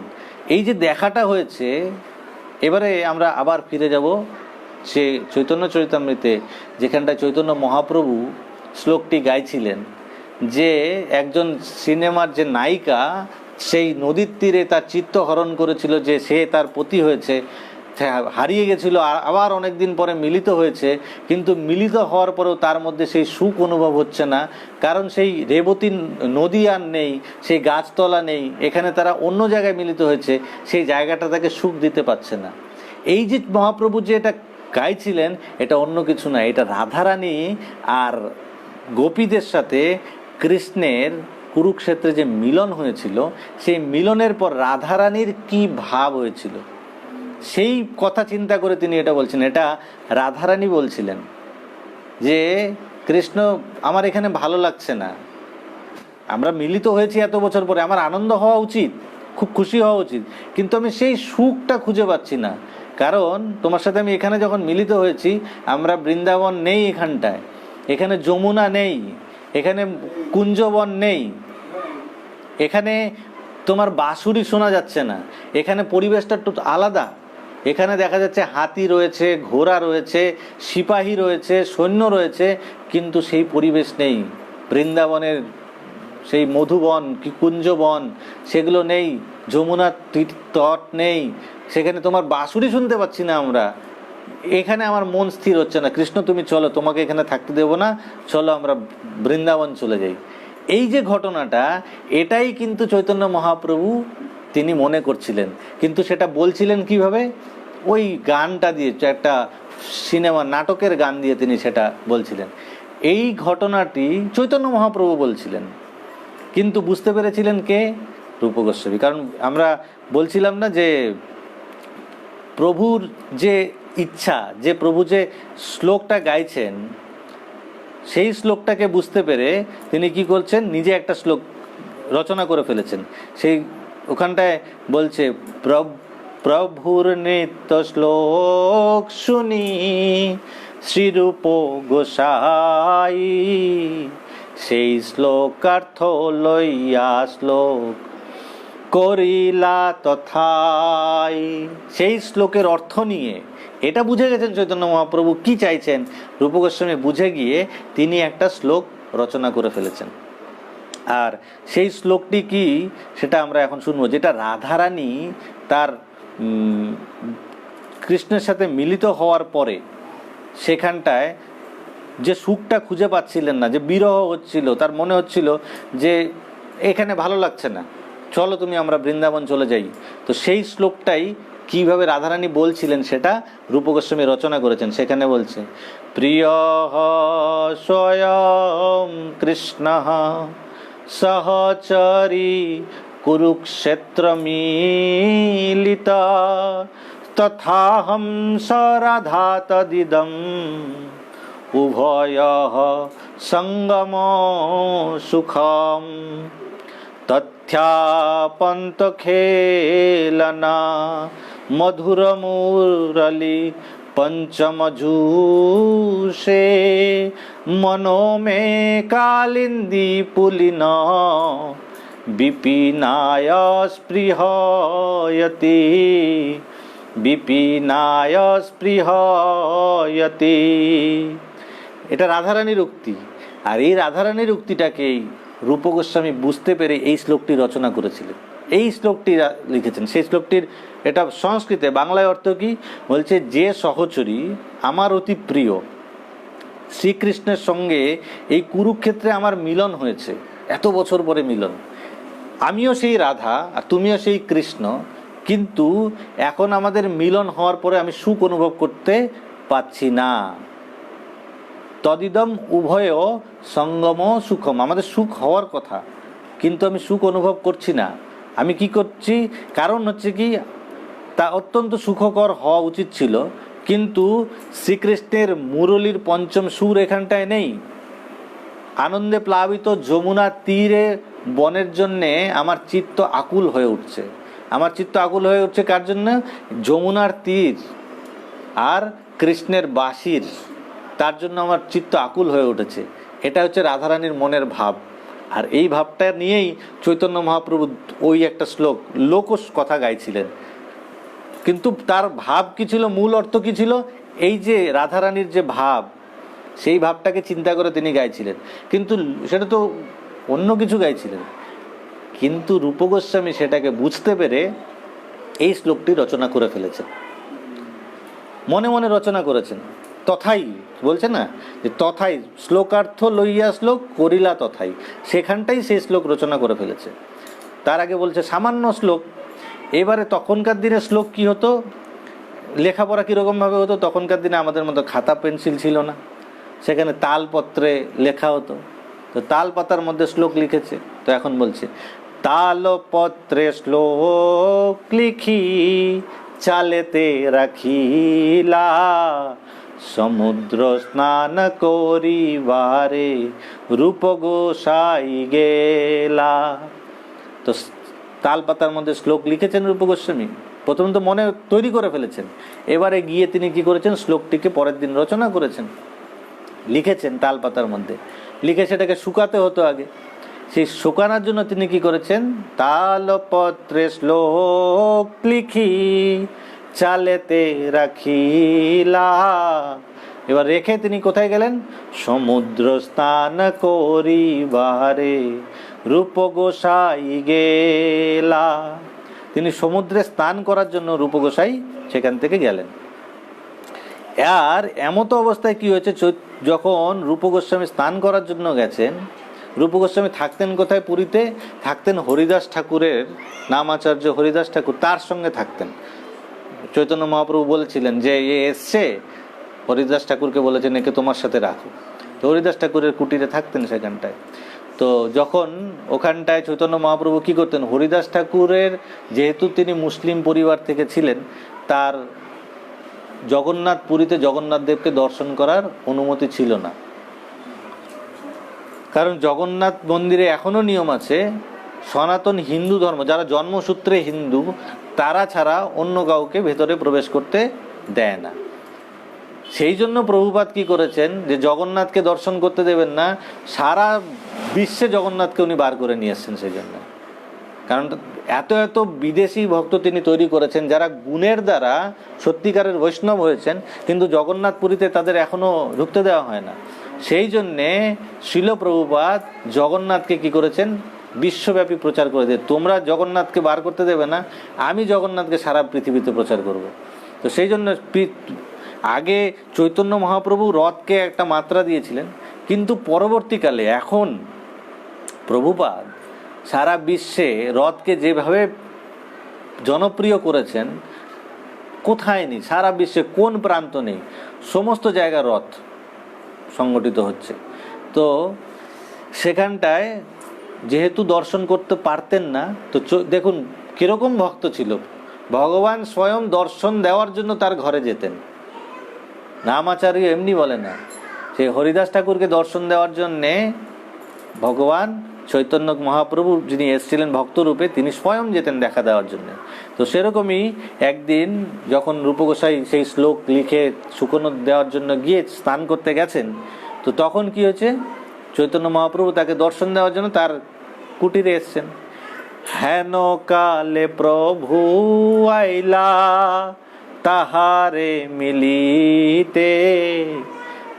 এই যে দেখাটা হয়েছে, এবারে আমরা আবার ফিরে যাব সে চৈতন্য চরিতামৃতে, যেখানটায় চৈতন্য মহাপ্রভু শ্লোকটি গাইছিলেন, যে একজন সিনেমার যে নায়িকা সেই নদীর তীরে তার চিত্ত হরণ করেছিল, যে সে তার পতি হয়েছে, হারিয়ে গেছিল, আবার অনেক দিন পরে মিলিত হয়েছে, কিন্তু মিলিত হওয়ার পরেও তার মধ্যে সেই সুখ অনুভব হচ্ছে না, কারণ সেই রেবতী নদী আর নেই, সেই গাছতলা নেই, এখানে তারা অন্য জায়গায় মিলিত হয়েছে, সেই জায়গাটা তাকে সুখ দিতে পারছে না। এই যে মহাপ্রভু যে এটা গাইছিলেন, এটা অন্য কিছু না, এটা রাধারানী আর গোপীদের সাথে কৃষ্ণের কুরুক্ষেত্রে যে মিলন হয়েছিল, সেই মিলনের পর রাধারানীর কি ভাব হয়েছিল, সেই কথা চিন্তা করে তিনি এটা বলছেন। এটা রাধারানী বলছিলেন যে কৃষ্ণ, আমার এখানে ভালো লাগছে না, আমরা মিলিত হয়েছি এত বছর পরে, আমার আনন্দ হওয়া উচিত, খুব খুশি হওয়া উচিত, কিন্তু আমি সেই সুখটা খুঁজে পাচ্ছি না, কারণ তোমার সাথে আমি এখানে যখন মিলিত হয়েছি, আমরা বৃন্দাবন নেই এখানটায়, এখানে যমুনা নেই, এখানে কুঞ্জবন নেই, এখানে তোমার বাঁশুরি শোনা যাচ্ছে না, এখানে পরিবেশটা একটু আলাদা, এখানে দেখা যাচ্ছে হাতি রয়েছে, ঘোড়া রয়েছে, সিপাহী রয়েছে, সৈন্য রয়েছে, কিন্তু সেই পরিবেশ নেই। বৃন্দাবনের সেই মধুবন কি কুঞ্জবন সেগুলো নেই, যমুনার তট নেই, সেখানে তোমার বাঁশুরি শুনতে পাচ্ছি না আমরা, এখানে আমার মন স্থির হচ্ছে না। কৃষ্ণ তুমি চলো, তোমাকে এখানে থাকতে দেবো না, চলো আমরা বৃন্দাবন চলে যাই। এই যে ঘটনাটা, এটাই কিন্তু চৈতন্য মহাপ্রভু তিনি মনে করছিলেন, কিন্তু সেটা বলছিলেন কিভাবে? ওই গানটা দিয়ে, একটা সিনেমা নাটকের গান দিয়ে তিনি সেটা বলছিলেন। এই ঘটনাটি চৈতন্য মহাপ্রভু বলছিলেন, কিন্তু বুঝতে পেরেছিলেন কে? রূপ গোস্বামী। কারণ আমরা বলছিলাম না যে প্রভুর যে ইচ্ছা, যে প্রভু যে শ্লোকটা গাইছেন, সেই শ্লোকটাকে বুঝতে পেরে তিনি কি করছেন, নিজে একটা শ্লোক রচনা করে ফেলেছেন। সেই ওখানটায় বলছে, প্রভুর নিত্য শ্লোক শুনি শ্রীরূপ গোসাই, সেই শ্লোকার্থ লইয়া শ্লোক করিলা তথাই। সেই শ্লোকের অর্থ নিয়ে এটা বুঝে গেছেন চৈতন্য মহাপ্রভু কি চাইছেন, রূপ গোস্বামী বুঝে গিয়ে তিনি একটা শ্লোক রচনা করে ফেলেছেন। আর সেই শ্লোকটি কি, সেটা আমরা এখন শুনবো, যেটা রাধারানী তার কৃষ্ণের সাথে মিলিত হওয়ার পরে সেখানটায় যে সুখটা খুঁজে পাচ্ছিলেন না, যে বিরহ হচ্ছিল, তার মনে হচ্ছিল যে এখানে ভালো লাগছে না, চলো তুমি আমরা বৃন্দাবন চলে যাই। তো সেই শ্লোকটাই কিভাবে রাধারানী বলছিলেন সেটা রূপ গোস্বামী রচনা করেছেন। সেখানে বলছে, প্রিয় স্বয়ং কৃষ্ণ সহচরী কুরুক্ষেত্র মিলিত, তথাহং সরাধা তদিদম উভয় সঙ্গম সুখম, তথ্যাপন্ত খেলনা মধুর মুরলি পঞ্চমজুষে, মনো মে কালিন্দী পুলিন বিপিনায় স্পৃহয়তি, বিপিনায় স্পৃহয়তি। এটা রাধারানীর উক্তি, আর এই রাধারানীর উক্তিটাকেই রূপ গোস্বামী বুঝতে পেরে এই শ্লোকটি রচনা করেছিলেন, এই শ্লোকটি লিখেছেন। সেই শ্লোকটির এটা সংস্কৃতে, বাংলায় অর্থ কি বলছে, যে সহচরী আমার অতি প্রিয় শ্রীকৃষ্ণের সঙ্গে এই কুরুক্ষেত্রে আমার মিলন হয়েছে, এত বছর পরে মিলন, আমিও সেই রাধা আর তুমিও সেই কৃষ্ণ, কিন্তু এখন আমাদের মিলন হওয়ার পরে আমি সুখ অনুভব করতে পাচ্ছি না। তদিদম উভয় সঙ্গম সুখম, আমাদের সুখ হওয়ার কথা, কিন্তু আমি সুখ অনুভব করছি না। আমি কি করছি? কারণ হচ্ছে কি, তা অত্যন্ত সুখকর হওয়া উচিত ছিল, কিন্তু শ্রীকৃষ্ণের মুরলীর পঞ্চম সুর এখানটায় নেই। আনন্দে প্লাবিত যমুনার তীরে বনের জন্যে আমার চিত্ত আকুল হয়ে উঠছে। আমার চিত্ত আকুল হয়ে উঠছে কার জন্য? যমুনার তীর আর কৃষ্ণের বাঁশির, তার জন্য আমার চিত্ত আকুল হয়ে উঠেছে। এটা হচ্ছে রাধারানীর মনের ভাব। আর এই ভাবটা নিয়েই চৈতন্য মহাপ্রভু ওই একটা শ্লোক লোকস কথা গাইছিলেন। কিন্তু তার ভাব কি ছিল, মূল অর্থ কি ছিল? এই যে রাধারানীর যে ভাব, সেই ভাবটাকে চিন্তা করে তিনি গাইছিলেন। কিন্তু সেটা তো অন্য কিছু গাইছিলেন। কিন্তু রূপ গোস্বামী সেটাকে বুঝতে পেরে এই শ্লোকটি রচনা করে ফেলেছেন, মনে মনে রচনা করেছেন। তথাই বলছে না যে তথাই শ্লোকার্থ লইয়া শ্লোক করিলা তথাই, সেখানটাই সেই শ্লোক রচনা করে ফেলেছে। তার আগে বলছে সামান্য শ্লোক। এবারে তখনকার দিনে শ্লোক কি হতো, লেখাপড়া কীরকমভাবে হতো? তখনকার দিনে আমাদের মতো খাতা পেন্সিল ছিল না, সেখানে তালপত্রে লেখা হতো। তো তাল পাতার মধ্যে শ্লোক লিখেছে। তো এখন বলছে তালপত্রে শ্লোক লিখি চালেতে রাখিলা, সমুদ্র স্নান করিবারে রূপ গোসাই গেলা। তো তাল পাতার মধ্যে শ্লোক লিখেছেন রূপ গোস্বামী, প্রথম তো মনে তৈরি করে ফেলেছেন। এবারে গিয়ে তিনি কি করেছেন, শ্লোকটিকে পরের দিন রচনা করেছেন, লিখেছেন তাল পাতার মধ্যে। লিখে সেটাকে শুকাতে হতো আগে, সেই শুকানোর জন্য তিনি কি করেছেন, তালপত্রে শ্লোক লিখি চালেতে রাখিলা। এবার রেখে তিনি কোথায় গেলেন? সমুদ্র স্নান করিবারে রূপ গোসাই গেলা। তিনি সমুদ্রে স্নান করার জন্য রূপ গোসাই সেখান থেকে গেলেন। আর এমতো অবস্থায় কি হয়েছে, যখন রূপ গোস্বামী স্নান করার জন্য গেছেন, রূপ গোস্বামী থাকতেন কোথায়? পুরীতে থাকতেন হরিদাস ঠাকুরের, নামাচার্য হরিদাস ঠাকুর, তার সঙ্গে থাকতেন। চৈতন্য মহাপ্রভু বলেছিলেন যে এ এসছে, হরিদাস ঠাকুরকে বলেছেন একে তোমার সাথে রাখো। তো হরিদাস ঠাকুরের কুটিরে থাকতেন সেখানটায়। তো যখন ওখানটায় চৈতন্য মহাপ্রভু কি করতেন, হরিদাস ঠাকুরের যেহেতু তিনি মুসলিম পরিবার থেকে ছিলেন, তার জগন্নাথ পুরীতে জগন্নাথ দেবকে দর্শন করার অনুমতি ছিল না। কারণ জগন্নাথ মন্দিরে এখনো নিয়ম আছে, সনাতন হিন্দু ধর্ম যারা জন্মসূত্রে হিন্দু, তারা ছাড়া অন্য কাউকে ভেতরে প্রবেশ করতে দেয় না। সেই জন্য প্রভুপাদ কি করেছেন, যে জগন্নাথকে দর্শন করতে দেবেন না, সারা বিশ্বে জগন্নাথকে উনি বার করে নিয়ে এসছেন। সেই জন্য, কারণ এত এত বিদেশি ভক্ত তিনি তৈরি করেছেন যারা গুণের দ্বারা সত্যিকারের বৈষ্ণব হয়েছেন, কিন্তু জগন্নাথ পুরীতে তাদের এখনো ঢুকতে দেওয়া হয় না। সেই জন্যে শিল প্রভুপাদ জগন্নাথকে কি করেছেন, বিশ্বব্যাপী প্রচার করে দিয়ে, তোমরা জগন্নাথকে বার করতে দেবে না, আমি জগন্নাথকে সারা পৃথিবীতে প্রচার করব। তো সেই জন্য আগে চৈতন্য মহাপ্রভু রথকে একটা মাত্রা দিয়েছিলেন, কিন্তু পরবর্তীকালে এখন প্রভুপাদ সারা বিশ্বে রথকে যেভাবে জনপ্রিয় করেছেন, কোথায় নেই, সারা বিশ্বে কোন প্রান্ত নেই, সমস্ত জায়গায় রথ সংগঠিত হচ্ছে। তো সেখানটায় যেহেতু দর্শন করতে পারতেন না, তো দেখুন কিরকম ভক্ত ছিল, ভগবান স্বয়ং দর্শন দেওয়ার জন্য তার ঘরে যেতেন। নামাচার্য এমনি বলে না, সেই হরিদাস ঠাকুরকে দর্শন দেওয়ার জন্যে ভগবান চৈতন্য মহাপ্রভু যিনি এসেছিলেন ভক্তরূপে, তিনি স্বয়ং যেতেন দেখা দেওয়ার জন্য। তো সেরকমই একদিন যখন রূপ গোসাই সেই শ্লোক লিখে শুকনো দেওয়ার জন্য গিয়ে স্নান করতে গেছেন, তো তখন কি হয়েছে, চৈতন্য মহাপ্রভু তাকে দর্শন দেওয়ার জন্য তার কুটিরে এসছেন। হেন কালে প্রভু আইলা তাহারে মিলিতে,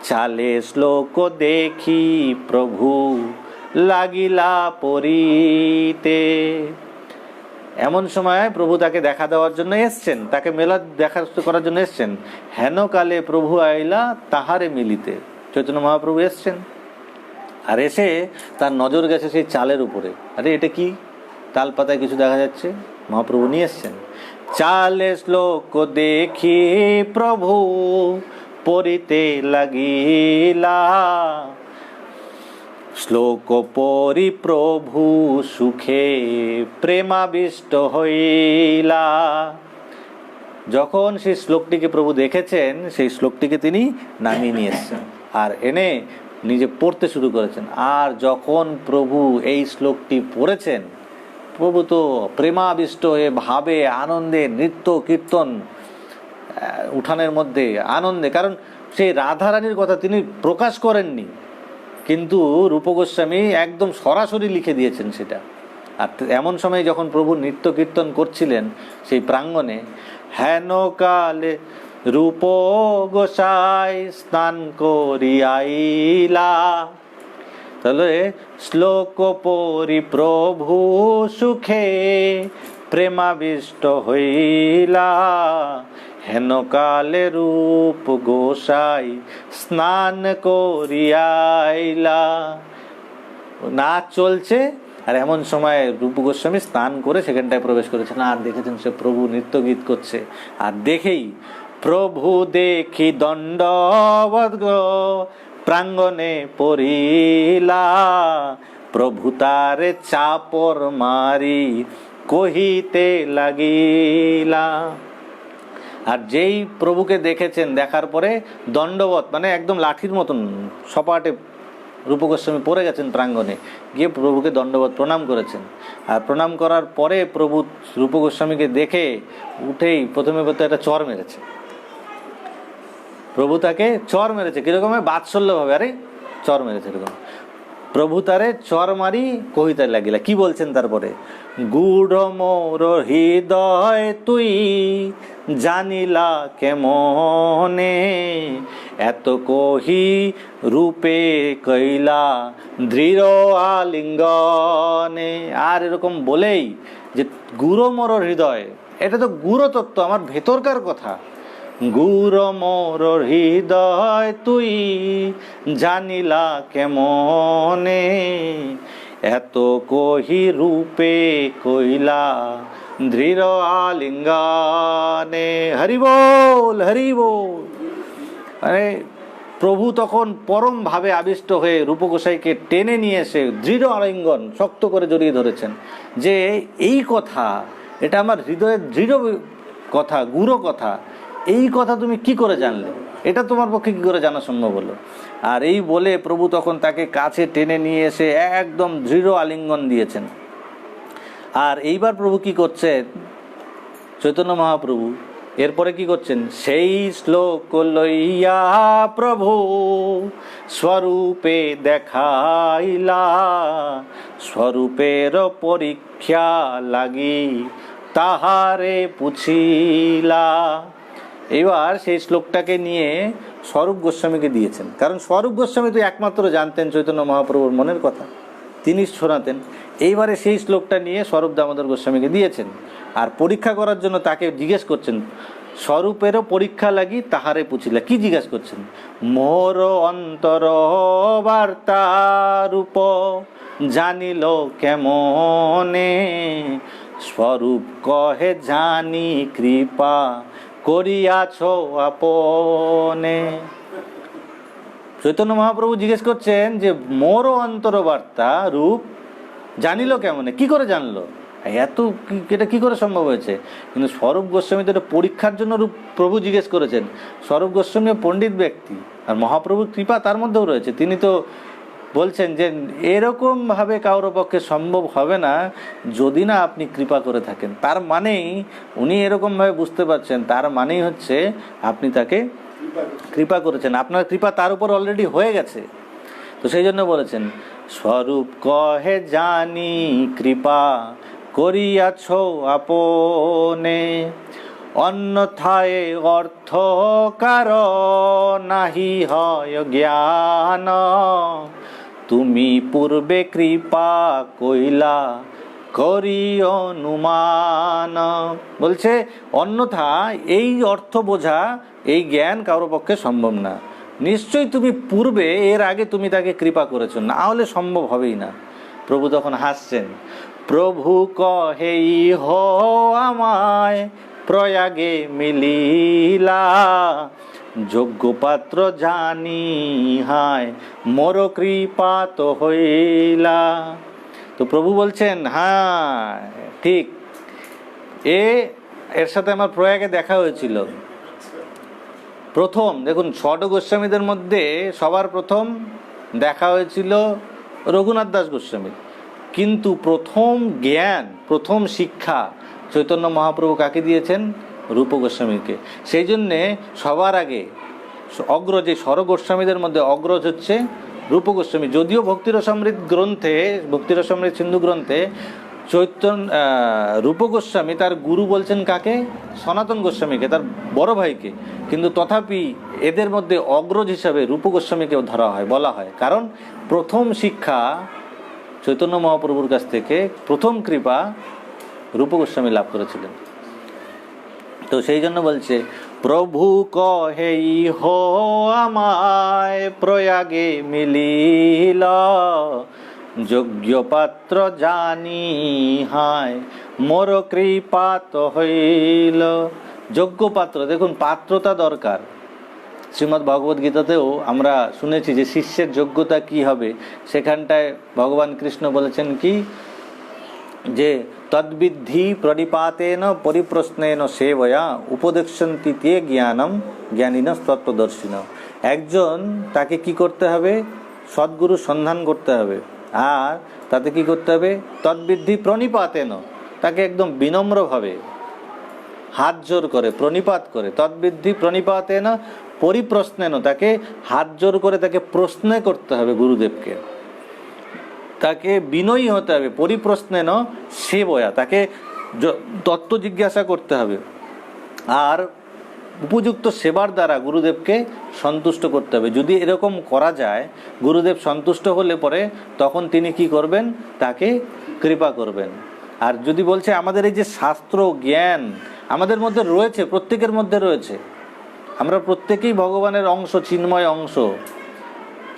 চালে শ্লোক দেখি প্রভু লাগিলা পরিতে। এমন সময় প্রভু তাকে দেখা দেওয়ার জন্য এসছেন, তাকে মেলা দেখা করার জন্য এসছেন। হেন কালে প্রভু আইলা তাহারে মিলিতে, চৈতন্য মহাপ্রভু এসছেন, আর এসে তার নজর গেছে সেই চালের উপরে। আরে এটা কি, তাল পাতায় কিছু দেখা যাচ্ছে, মহাপ্রভু নিয়ে এসছেন। চালে শ্লোক দেখি প্রভু পড়িতে লাগিলা, শ্লোক পরি প্রভু সুখে প্রেমাবিষ্ট হইলা। যখন সেই শ্লোকটিকে প্রভু দেখেছেন, সেই শ্লোকটিকে তিনি নামিয়ে নিয়ে এসেছেন আর এনে নিজে পড়তে শুরু করেছেন। আর যখন প্রভু এই শ্লোকটি পড়েছেন, প্রভু তো প্রেমাবিষ্ট হয়ে ভাবে, আনন্দে, নৃত্য কীর্তন, উঠানের মধ্যে আনন্দে, কারণ সেই রাধারানীর কথা তিনি প্রকাশ করেননি, কিন্তু রূপ গোস্বামী একদম সরাসরি লিখে দিয়েছেন সেটা। আর এমন সময় যখন প্রভু নৃত্য কীর্তন করছিলেন সেই প্রাঙ্গণে, হেন কালে রূপ গোসাই স্নান করিয়াইলা, তাহলে শ্লোক পরি প্রভু সুখে প্রেমাবিষ্ট হইলা, হেন কালে রূপ গোসাই স্নান করিয়াইলা। নাচ চলছে আর এমন সময় রূপ গোস্বামী স্নান করে সেখানটায় প্রবেশ করেছেন, আর দেখেছেন সে প্রভু নৃত্য গীত করছে। আর দেখেই প্রভু দেখি দণ্ডবৎ প্রাঙ্গণে পড়িলা, প্রভু তারে চাপর মারি কহিতে লাগিলা। আর যেই প্রভুকে দেখেছেন, দেখার পরে দণ্ডবৎ মানে একদম লাঠির মতন সপাটে রূপ গোস্বামী পড়ে গেছেন প্রাঙ্গণে, গিয়ে প্রভুকে দণ্ডবৎ প্রণাম করেছেন। আর প্রণাম করার পরে প্রভু রূপ গোস্বামীকে দেখে উঠেই প্রথমে একটা চর মেরেছে। প্রভু তাকে চর মেরেছে কিরকম, বাৎসল্যভাবে, আরে চর মেরেছে এরকম। প্রভু তারে চর মারি কহিতে লাগিলা। কি বলছেন তারপরে, গূঢ় মোর হৃদয় তুই জানিলা কেমনে, এত কহি রূপে কইলা দৃঢ় আলিঙ্গনে। আর এরকম বলেই যে গূঢ় মোর হৃদয়, এটা তো গূঢ় তত্ত্ব, আমার ভেতরকার কথা। গূঢ় মোর হৃদয় তুই জানিলা কেমনে, এত কহি রূপে কইলা দৃঢ় আলিঙ্গনে। হরি বল, হরি বল। মানে প্রভু তখন পরম ভাবে আবিষ্ট হয়ে রূপ গোসাইকে টেনে নিয়ে এসে দৃঢ় আলিঙ্গন শক্ত করে জড়িয়ে ধরেছেন, যে এই কথা, এটা আমার হৃদয়ের দৃঢ় কথা, গূঢ় কথা, এই কথা তুমি কি করে জানলে, এটা তোমার পক্ষে কি করে জানা সম্ভব হলো। আর এই বলে প্রভু তখন তাকে কাছে টেনে নিয়ে এসে একদম দৃঢ় আলিঙ্গন দিয়েছেন। আর এইবার প্রভু কি করছেন, চৈতন্য মহাপ্রভু এরপরে কি করছেন, সেই শ্লোক লইয়া প্রভু স্বরূপে দেখাইলা, স্বরূপের পরীক্ষা লাগি তাহারে পুছিলা। এবার সেই শ্লোকটাকে নিয়ে স্বরূপ গোস্বামীকে দিয়েছেন, কারণ স্বরূপ গোস্বামী তো একমাত্র জানতেন চৈতন্য মহাপ্রভুর মনের কথা, তিনি শোনাতেন। এইবারে সেই শ্লোকটা নিয়ে স্বরূপ দামোদর গোস্বামীকে দিয়েছেন, আর পরীক্ষা করার জন্য তাকে জিজ্ঞেস করছেন, স্বরূপেরও পরীক্ষা লাগি তাহারে পুছিলা। কি জিজ্ঞেস করছেন, মোর অন্তর বার্তা রূপ জানিল কেমনে, স্বরূপ কহে জানি কৃপা করিয়াছ আপনে। চৈতন্য মহাপ্রভু জিজ্ঞেস করছেন যে মোর অন্তরবার্তা রূপ জানিল কেমনে, কি করে জানলো, এত এটা কি করে সম্ভব হয়েছে। কিন্তু স্বরূপ গোস্বামী তো এটা পরীক্ষার জন্য রূপ প্রভু জিজ্ঞেস করেছেন। স্বরূপ গোস্বামী পণ্ডিত ব্যক্তি, আর মহাপ্রভুর কৃপা তার মধ্যেও রয়েছে। তিনি তো বলছেন যে এরকম ভাবে কারোর পক্ষে সম্ভব হবে না যদি না আপনি কৃপা করে থাকেন। তার মানেই উনি এরকম ভাবে বুঝতে পারছেন, তার মানেই হচ্ছে আপনি তাকে কৃপা করেছেন, আপনার কৃপা তার উপর অলরেডি হয়ে গেছে। তো সেই জন্য বলেছেন, স্বরূপ কহে জানি কৃপা করিয়াছ আপনে, অন্যথায় অর্থ কার নাহি হয় জ্ঞান, তুমি পূর্বে কৃপা কইলা করি অনুমান। বলছে অন্যথা এই অর্থ বোঝা, এই জ্ঞান কারো পক্ষে সম্ভব না। নিশ্চয়ই তুমি পূর্বে এর আগে তুমি তাকে কৃপা করেছো, না হলে সম্ভব হবেই না। প্রভু তখন হাসছেন, প্রভু কহেই হো আমায় প্রয়াগে মিলিলা, যোগ্য পাত্র জানি হায় মোর কৃপা তো হইলা। তো প্রভু বলছেন, হ্যাঁ ঠিক, এ এর সাথে আমার প্রয়াগে দেখা হয়েছিল। প্রথম দেখুন, ষট গোস্বামীদের মধ্যে সবার প্রথম দেখা হয়েছিল রঘুনাথ দাস গোস্বামী, কিন্তু প্রথম জ্ঞান, প্রথম শিক্ষা চৈতন্য মহাপ্রভু কাকে দিয়েছেন? রূপ গোস্বামীকে। সেই জন্যে সবার আগে অগ্রজ, যে ষড় গোস্বামীদের মধ্যে অগ্রজ হচ্ছে রূপ গোস্বামী। যদিও ভক্তিরসামৃত গ্রন্থে, ভক্তিরসামৃত সিন্ধু গ্রন্থে রূপ গোস্বামী তার গুরু বলছেন কাকে? সনাতন গোস্বামীকে, তার বড় ভাইকে। কিন্তু তথাপি এদের মধ্যে অগ্রজ হিসাবে রূপ গোস্বামীকেও ধরা হয়, বলা হয়, কারণ প্রথম শিক্ষা চৈতন্য মহাপ্রভুর কাছ থেকে, প্রথম কৃপা রূপ গোস্বামী লাভ করেছিলেন। তো সেই জন্য বলছে, প্রভু কহেই হো আমায় প্রয়াগে মিলিল, যোগ্য পাত্র জানি হায় মোর কৃপাত হইল। যোগ্য পাত্র, দেখুন পাত্রতা দরকার। শ্রীমদ্ ভগবদ গীতাতেও আমরা শুনেছি যে শিষ্যের যোগ্যতা কি হবে। সেখানটায় ভগবান কৃষ্ণ বলেছেন কি, যে তদ্বিদ্ধি প্রণিপাতেন পরিপ্রশ্নেন সেবয়া উপদেশন্তি তে জ্ঞানম জ্ঞানীন তত্ত্বদর্শিন। একজন, তাকে কি করতে হবে? সদ্গুরু সন্ধান করতে হবে। আর তাতে কি করতে হবে? তদ্বিদ্ধি প্রণিপাতেন, তাকে একদম বিনম্রভাবে হাত জোর করে প্রণিপাত করে, তদ্বিদ্ধি প্রণিপাতেন পরিপ্রশ্নেন, তাকে হাত জোর করে তাকে প্রশ্ন করতে হবে গুরুদেবকে, তাকে বিনয়ী হতে হবে। পরিপ্রশ্নেন সেবয়া, তাকে তত্ত্ব জিজ্ঞাসা করতে হবে। আর উপযুক্ত সেবার দ্বারা গুরুদেবকে সন্তুষ্ট করতে হবে। যদি এরকম করা যায়, গুরুদেব সন্তুষ্ট হলে পরে তখন তিনি কি করবেন? তাকে কৃপা করবেন। আর যদি বলছে আমাদের এই যে শাস্ত্র জ্ঞান আমাদের মধ্যে রয়েছে, প্রত্যেকের মধ্যে রয়েছে, আমরা প্রত্যেকেই ভগবানের অংশ, চিন্ময় অংশ।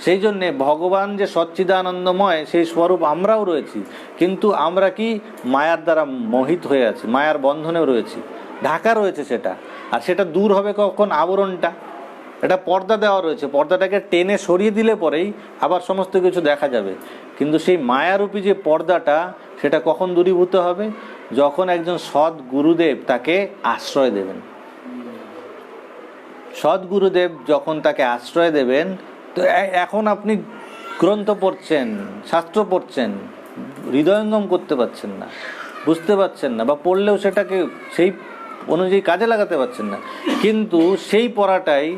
সেই জন্যে ভগবান যে সচ্চিদানন্দময়, সেই স্বরূপ আমরাও রয়েছি, কিন্তু আমরা কি মায়ার দ্বারা মোহিত হয়ে আছি, মায়ার বন্ধনেও রয়েছি, ঢাকা রয়েছে সেটা। আর সেটা দূর হবে কখন? আবরণটা, এটা পর্দা দেওয়া রয়েছে, পর্দাটাকে টেনে সরিয়ে দিলে পরেই আবার সমস্ত কিছু দেখা যাবে। কিন্তু সেই মায়ারূপী যে পর্দাটা, সেটা কখন দূরীভূত হবে? যখন একজন সৎ গুরুদেব তাকে আশ্রয় দেবেন। সৎ গুরুদেব যখন তাকে আশ্রয় দেবেন, তো এখন আপনি গ্রন্থ পড়ছেন, শাস্ত্র পড়ছেন, হৃদয়ঙ্গম করতে পারছেন না, বুঝতে পারছেন না, বা পড়লেও সেটাকে সেই অনুযায়ী কাজে লাগাতে পারছেন না। কিন্তু সেই পড়াটাই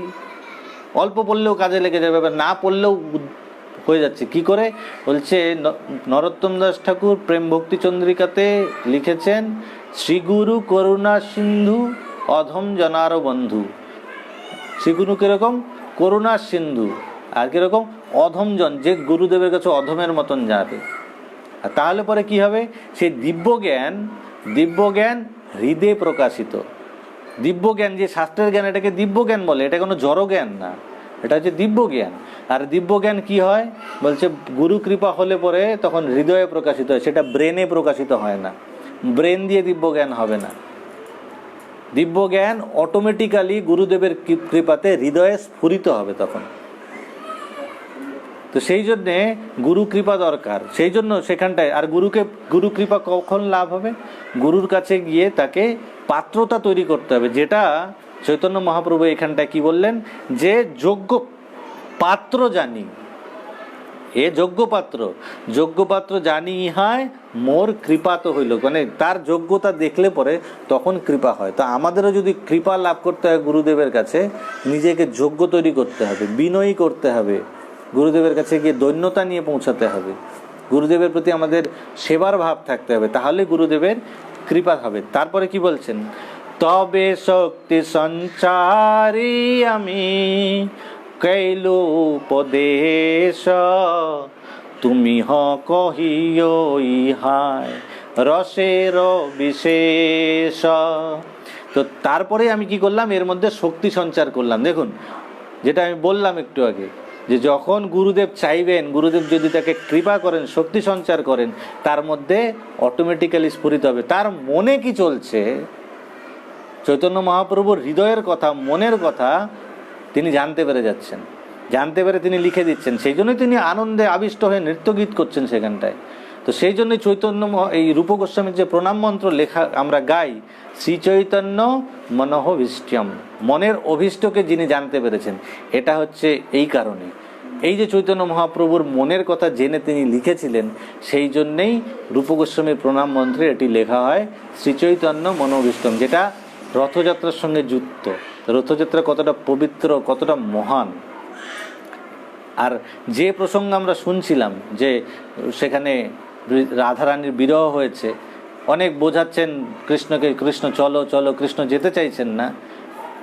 অল্প পড়লেও কাজে লেগে যাবে, বা না পড়লেও হয়ে যাচ্ছে। কি করে? বলছে নরোত্তম দাস ঠাকুর প্রেম ভক্তি চন্দ্রিকাতে লিখেছেন, শ্রীগুরু করুণা সিন্ধু অধম জনার বন্ধু। শ্রীগুরু কিরকম? করুণার সিন্ধু। আর কিরকম? অধমজন, যে গুরুদেবের কাছে অধমের মতন যাবে। আর তাহলে পরে কি হবে? সেই দিব্যজ্ঞান হৃদয়ে প্রকাশিত। দিব্যজ্ঞান, যে শাস্ত্রের জ্ঞান, এটাকে দিব্যজ্ঞান বলে, এটা কোনো জড় জ্ঞান না, এটা হচ্ছে দিব্যজ্ঞান। আর দিব্যজ্ঞান কি হয়? বলছে গুরু কৃপা হলে পরে তখন হৃদয়ে প্রকাশিত হয়, সেটা ব্রেনে প্রকাশিত হয় না। ব্রেন দিয়ে দিব্যজ্ঞান হবে না। দিব্যজ্ঞান অটোমেটিক্যালি গুরুদেবের কৃপাতে হৃদয়ে স্ফুরিত হবে তখন। তো সেই জন্যে গুরু কৃপা দরকার। সেই জন্য সেখানটায়, আর গুরু কৃপা কখন লাভ হবে? গুরুর কাছে গিয়ে তাকে পাত্রতা তৈরি করতে হবে, যেটা চৈতন্য মহাপ্রভু এখানটায় কি বললেন, যে যোগ্য পাত্র জানি, এ যোগ্য পাত্র জানি ইহায় মোর কৃপা তো হইল। মানে তার যোগ্যতা দেখলে পরে তখন কৃপা হয়। তো আমাদেরও যদি কৃপা লাভ করতে হয় গুরুদেবের কাছে, নিজেকে যোগ্য তৈরি করতে হবে, বিনয়ী করতে হবে, গুরুদেবের কাছে গিয়ে দৈন্যতা নিয়ে পৌঁছাতে হবে, গুরুদেবের প্রতি আমাদের সেবার ভাব থাকতে হবে, তাহলে গুরুদেবের কৃপা হবে। তারপরে কি বলছেন? তবে শক্তি সঞ্চারী আমি কৈলো উপদেশ, তুমি হ কহিও ইহায় রসের বিশেষ। তো তারপরে আমি কি করলাম? এর মধ্যে শক্তি সঞ্চার করলাম। দেখুন, যেটা আমি বললাম একটু আগে, যে যখন গুরুদেব চাইবেন, গুরুদেব যদি তাকে কৃপা করেন, শক্তি সঞ্চার করেন, তার মধ্যে অটোমেটিক্যালি স্ফুরিত হবে। তার মনে কি চলছে, চৈতন্য মহাপ্রভুর হৃদয়ের কথা, মনের কথা তিনি জানতে পেরে যাচ্ছেন, জানতে পেরে তিনি লিখে দিচ্ছেন। সেই জন্যই তিনি আনন্দে আবিষ্ট হয়ে নৃত্যগীত করছেন সেখানটায়। তো সেই জন্য এই রূপ গোস্বামীর যে প্রণাম মন্ত্র লেখা আমরা গাই, শ্রী চৈতন্য মনঃভীষ্ট্যম, মনের অভীষ্টকে যিনি জানতে পেরেছেন, এটা হচ্ছে এই কারণে। এই যে চৈতন্য মহাপ্রভুর মনের কথা জেনে তিনি লিখেছিলেন, সেই জন্যেই রূপ গোস্বামীর প্রণাম মন্ত্রে এটি লেখা হয় শ্রী চৈতন্য মনোভীষ্টম, যেটা রথযাত্রার সঙ্গে যুক্ত। রথযাত্রা কতটা পবিত্র, কতটা মহান। আর যে প্রসঙ্গ আমরা শুনছিলাম যে সেখানে রাধারানীর বিরহ হয়েছে, অনেক বোঝাচ্ছেন কৃষ্ণকে, কৃষ্ণ চলো চলো, কৃষ্ণ যেতে চাইছেন না।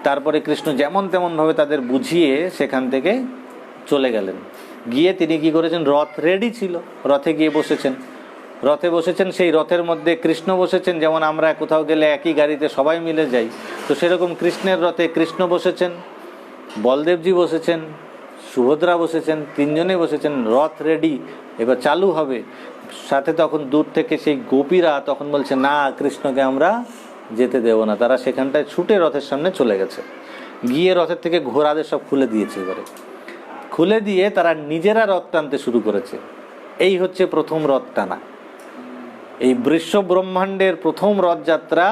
তারপরে কৃষ্ণ যেমন তেমনভাবে তাদের বুঝিয়ে সেখান থেকে চলে গেলেন। গিয়ে তিনি কি করেছেন, রথ রেডি ছিল, রথে গিয়ে বসেছেন। রথে বসেছেন, সেই রথের মধ্যে কৃষ্ণ বসেছেন। যেমন আমরা কোথাও গেলে একই গাড়িতে সবাই মিলে যাই, তো সেরকম কৃষ্ণের রথে কৃষ্ণ বসেছেন, বলদেবজি বসেছেন, সুভদ্রা বসেছেন, তিনজনে বসেছেন, রথ রেডি, এবার চালু হবে। সাথে তখন দূর থেকে সেই গোপীরা তখন বলছে, না, কৃষ্ণকে আমরা যেতে দেব না। তারা সেখানটায় ছুটে রথের সামনে চলে গেছে, গিয়ে রথের থেকে ঘোড়াদের সব খুলে দিয়েছে। এবারে খুলে দিয়ে তারা নিজেরা রথ টানতে শুরু করেছে। এই হচ্ছে প্রথম রথ টানা। এই বিশ্ব ব্রহ্মাণ্ডের প্রথম রথযাত্রা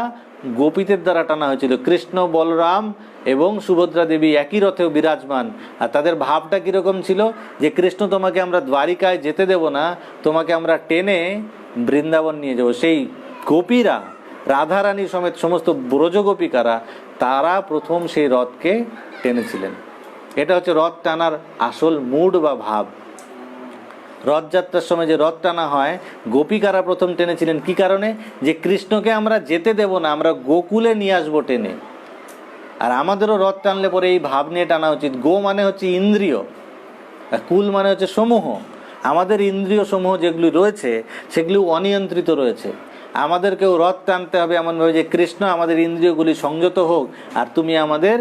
গোপীদের দ্বারা টানা হয়েছিল। কৃষ্ণ, বলরাম এবং সুভদ্রা দেবী একই রথেও বিরাজমান। আর তাদের ভাবটা কীরকম ছিল, যে কৃষ্ণ, তোমাকে আমরা দ্বারিকায় যেতে দেব না, তোমাকে আমরা টেনে বৃন্দাবন নিয়ে যাব। সেই গোপীরা, রাধারানী সমেত সমস্ত ব্রজগোপিকারা, তারা প্রথম সেই রথকে টেনেছিলেন। এটা হচ্ছে রথ টানার আসল মুড বা ভাব। রথযাত্রার সময় যে রথ টানা হয়, গোপিকারা প্রথম টেনেছিলেন। কি কারণে? যে কৃষ্ণকে আমরা যেতে দেব না, আমরা গোকুলে নিয়ে আসবো টেনে। আর আমাদেরও রথ টানলে পরে এই ভাব নিয়ে টানা উচিত। গো মানে হচ্ছে ইন্দ্রিয়, আর কুল মানে হচ্ছে সমূহ। আমাদের ইন্দ্রিয় সমূহ যেগুলি রয়েছে সেগুলি অনিয়ন্ত্রিত রয়েছে। আমাদেরকেও রথ টানতে হবে এমনভাবে যে কৃষ্ণ আমাদের ইন্দ্রিয়গুলি সংযত হোক, আর তুমি আমাদের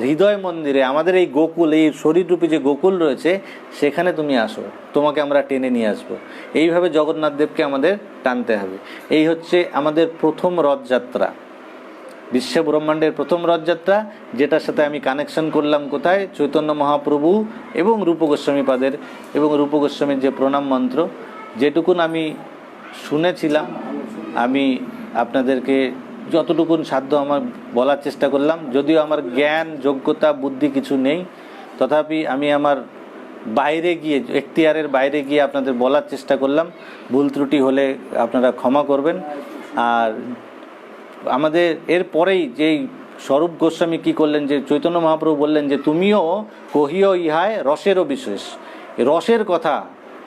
হৃদয় মন্দিরে, আমাদের এই গোকুল, এই শরীররূপী যে গোকুল রয়েছে, সেখানে তুমি আসো, তোমাকে আমরা টেনে নিয়ে আসবো। এইভাবে জগন্নাথ দেবকে আমাদের টানতে হবে। এই হচ্ছে আমাদের প্রথম রথযাত্রা, বিশ্ব ব্রহ্মাণ্ডের প্রথম রথযাত্রা, যেটার সাথে আমি কানেকশন করলাম কোথায়, চৈতন্য মহাপ্রভু এবং রূপ গোস্বামী পাদের এবং রূপ গোস্বামীর যে প্রণাম মন্ত্র, যেটুকুন আমি শুনেছিলাম, আমি আপনাদেরকে যতটুকুন সাধ্য আমার বলার চেষ্টা করলাম। যদিও আমার জ্ঞান, যোগ্যতা, বুদ্ধি কিছু নেই, তথাপি আমি আমার বাইরে গিয়ে, এখতিয়ারের বাইরে গিয়ে আপনাদের বলার চেষ্টা করলাম। ভুল ত্রুটি হলে আপনারা ক্ষমা করবেন। আর আমাদের এর পরেই যেই স্বরূপ গোস্বামী কি করলেন, যে চৈতন্য মহাপ্রভু বললেন যে তুমিও কহিও ইহায় রসেরও বিশেষ, রসের কথা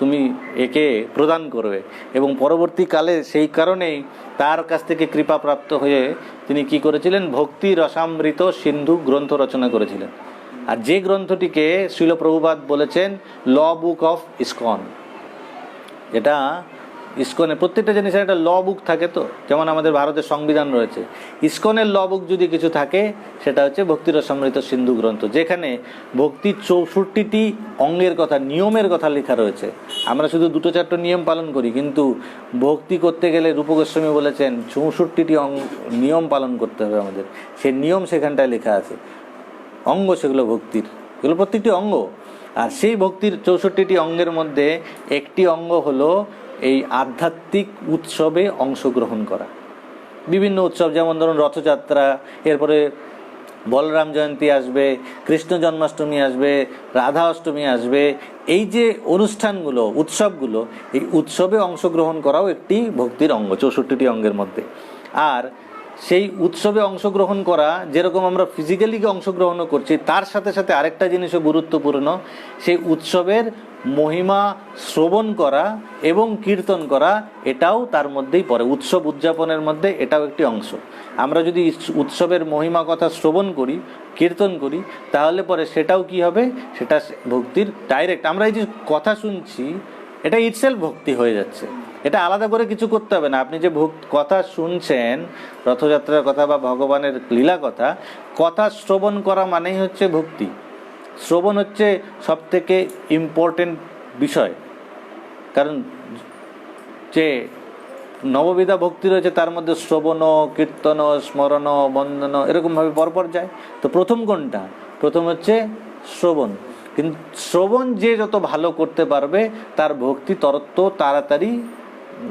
তুমি একে প্রদান করবে। এবং পরবর্তীকালে সেই কারণেই তার কাছ থেকে কৃপা প্রাপ্ত হয়ে তিনি কি করেছিলেন, ভক্তি রসামৃত সিন্ধু গ্রন্থ রচনা করেছিলেন। আর যে গ্রন্থটিকে শ্রীল প্রভুপাদ বলেছেন ল বুক অফ ইসকন। এটা ইসকনের প্রত্যেকটা জিনিসের একটা ল বুক থাকে, তো যেমন আমাদের ভারতের সংবিধান রয়েছে, ইসকনের ল বুক যদি কিছু থাকে সেটা হচ্ছে ভক্তি রসামৃত সিন্ধু গ্রন্থ, যেখানে ভক্তির 64টি অঙ্গের কথা, নিয়মের কথা লেখা রয়েছে। আমরা শুধু 2-4 নিয়ম পালন করি, কিন্তু ভক্তি করতে গেলে রূপ গোস্বামী বলেছেন 64টি নিয়ম পালন করতে হবে আমাদের। সেই নিয়ম সেখানটায় লেখা আছে, অঙ্গ সেগুলো ভক্তির, এগুলো প্রত্যেকটি অঙ্গ। আর সেই ভক্তির 64টি অঙ্গের মধ্যে একটি অঙ্গ হলো এই আধ্যাত্মিক উৎসবে অংশগ্রহণ করা। বিভিন্ন উৎসব, যেমন ধরুন রথযাত্রা, এরপরে বলরাম জয়ন্তী আসবে, কৃষ্ণ জন্মাষ্টমী আসবে, রাধা অষ্টমী আসবে। এই যে অনুষ্ঠানগুলো, উৎসবগুলো, এই উৎসবে অংশগ্রহণ করাও একটি ভক্তির অঙ্গ 64টি অঙ্গের মধ্যে। আর সেই উৎসবে অংশগ্রহণ করা, যেরকম আমরা ফিজিক্যালি অংশগ্রহণও করছি, তার সাথে সাথে আরেকটা জিনিসও গুরুত্বপূর্ণ, সেই উৎসবের মহিমা শ্রবণ করা এবং কীর্তন করা, এটাও তার মধ্যেই পড়ে। উৎসব উদযাপনের মধ্যে এটাও একটি অংশ। আমরা যদি উৎসবের মহিমা কথা শ্রবণ করি, কীর্তন করি, তাহলে পরে সেটাও কি হবে, সেটা ভক্তির ডাইরেক্ট। আমরা এই যে কথা শুনছি, এটা ইটসেলফ ভক্তি হয়ে যাচ্ছে। এটা আলাদা করে কিছু করতে হবে না। আপনি যে কথা শুনছেন, রথযাত্রার কথা বা ভগবানের লীলা কথা, কথা শ্রবণ করা মানেই হচ্ছে ভক্তি। শ্রবণ হচ্ছে সব থেকে ইম্পর্টেন্ট বিষয়, কারণ যে নববিধা ভক্তি রয়েছে তার মধ্যে শ্রবণ, কীর্তন, স্মরণ, বন্দন এরকমভাবে পরপর যায়। তো প্রথম কোনটা? প্রথম হচ্ছে শ্রবণ। কিন্তু শ্রবণ যে যত ভালো করতে পারবে, তার ভক্তি তত তাড়াতাড়ি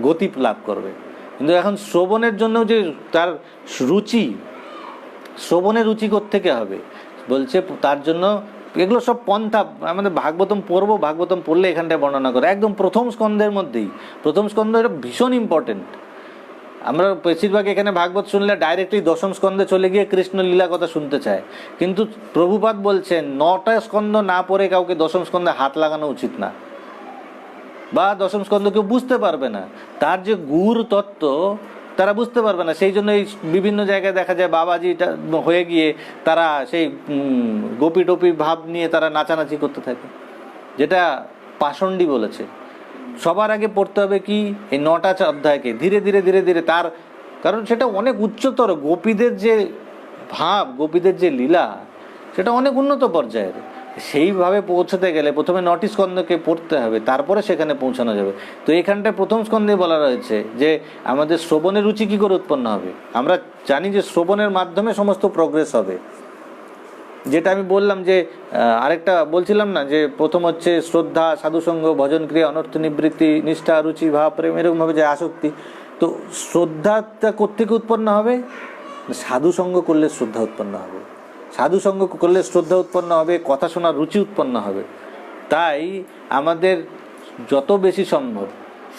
গতি লাভ করবে। কিন্তু এখন শ্রবণের জন্য যে তার রুচি, শ্রবণের রুচি কোত্থেকে হবে বলছে, তার জন্য এগুলো সব পন্থা আমাদের ভাগবতম পড়বো, ভাগবতম পড়লে এখানটায় বর্ণনা করে একদম প্রথম স্কন্ধের মধ্যেই। প্রথম স্কন্ধ এটা ভীষণ ইম্পর্টেন্ট। আমরা বেশিরভাগ এখানে ভাগবত শুনলে ডাইরেক্টলি দশম স্কন্ধে চলে গিয়ে কৃষ্ণ লীলা কথা শুনতে চায়, কিন্তু প্রভুপাদ বলছেন 9টা স্কন্ধ না পড়ে কাউকে দশম স্কন্ধে হাত লাগানো উচিত না, বা দশম স্কন্ধ কেউ বুঝতে পারবে না, তার যে গুর তত্ত্ব তারা বুঝতে পারবে না। সেই জন্য এই বিভিন্ন জায়গায় দেখা যায় বাবাজিটা হয়ে গিয়ে তারা সেই গোপী টোপি ভাব নিয়ে তারা নাচানাচি করতে থাকে, যেটা পাষণ্ডী বলেছে। সবার আগে পড়তে হবে কি এই 9টা অধ্যায়কে ধীরে ধীরে ধীরে ধীরে, তার কারণ সেটা অনেক উচ্চতর, গোপীদের যে ভাব, গোপীদের যে লীলা, সেটা অনেক উন্নত পর্যায়ের। সেইভাবে পৌঁছতে গেলে প্রথমে 9টি স্কন্ধকে পড়তে হবে, তারপরে সেখানে পৌঁছানো যাবে। তো এখানটায় প্রথম স্কন্ধে বলা রয়েছে যে আমাদের শ্রবণের রুচি কী করে উৎপন্ন হবে। আমরা জানি যে শ্রবণের মাধ্যমে সমস্ত প্রোগ্রেস হবে, যেটা আমি বললাম যে আরেকটা বলছিলাম না, যে প্রথম হচ্ছে শ্রদ্ধা, সাধুসঙ্গ, ভজন ক্রিয়া, অনর্থ নিবৃত্তি, নিষ্ঠা, রুচি, ভাব, প্রেম, এরকমভাবে যে আসক্তি। তো শ্রদ্ধাটা কোত্থেকে উৎপন্ন হবে? সাধুসঙ্গ করলে শ্রদ্ধা উৎপন্ন হবে, সাধুসঙ্গ করলে শ্রদ্ধা উৎপন্ন হবে, কথা শোনার রুচি উৎপন্ন হবে। তাই আমাদের যত বেশি সম্ভব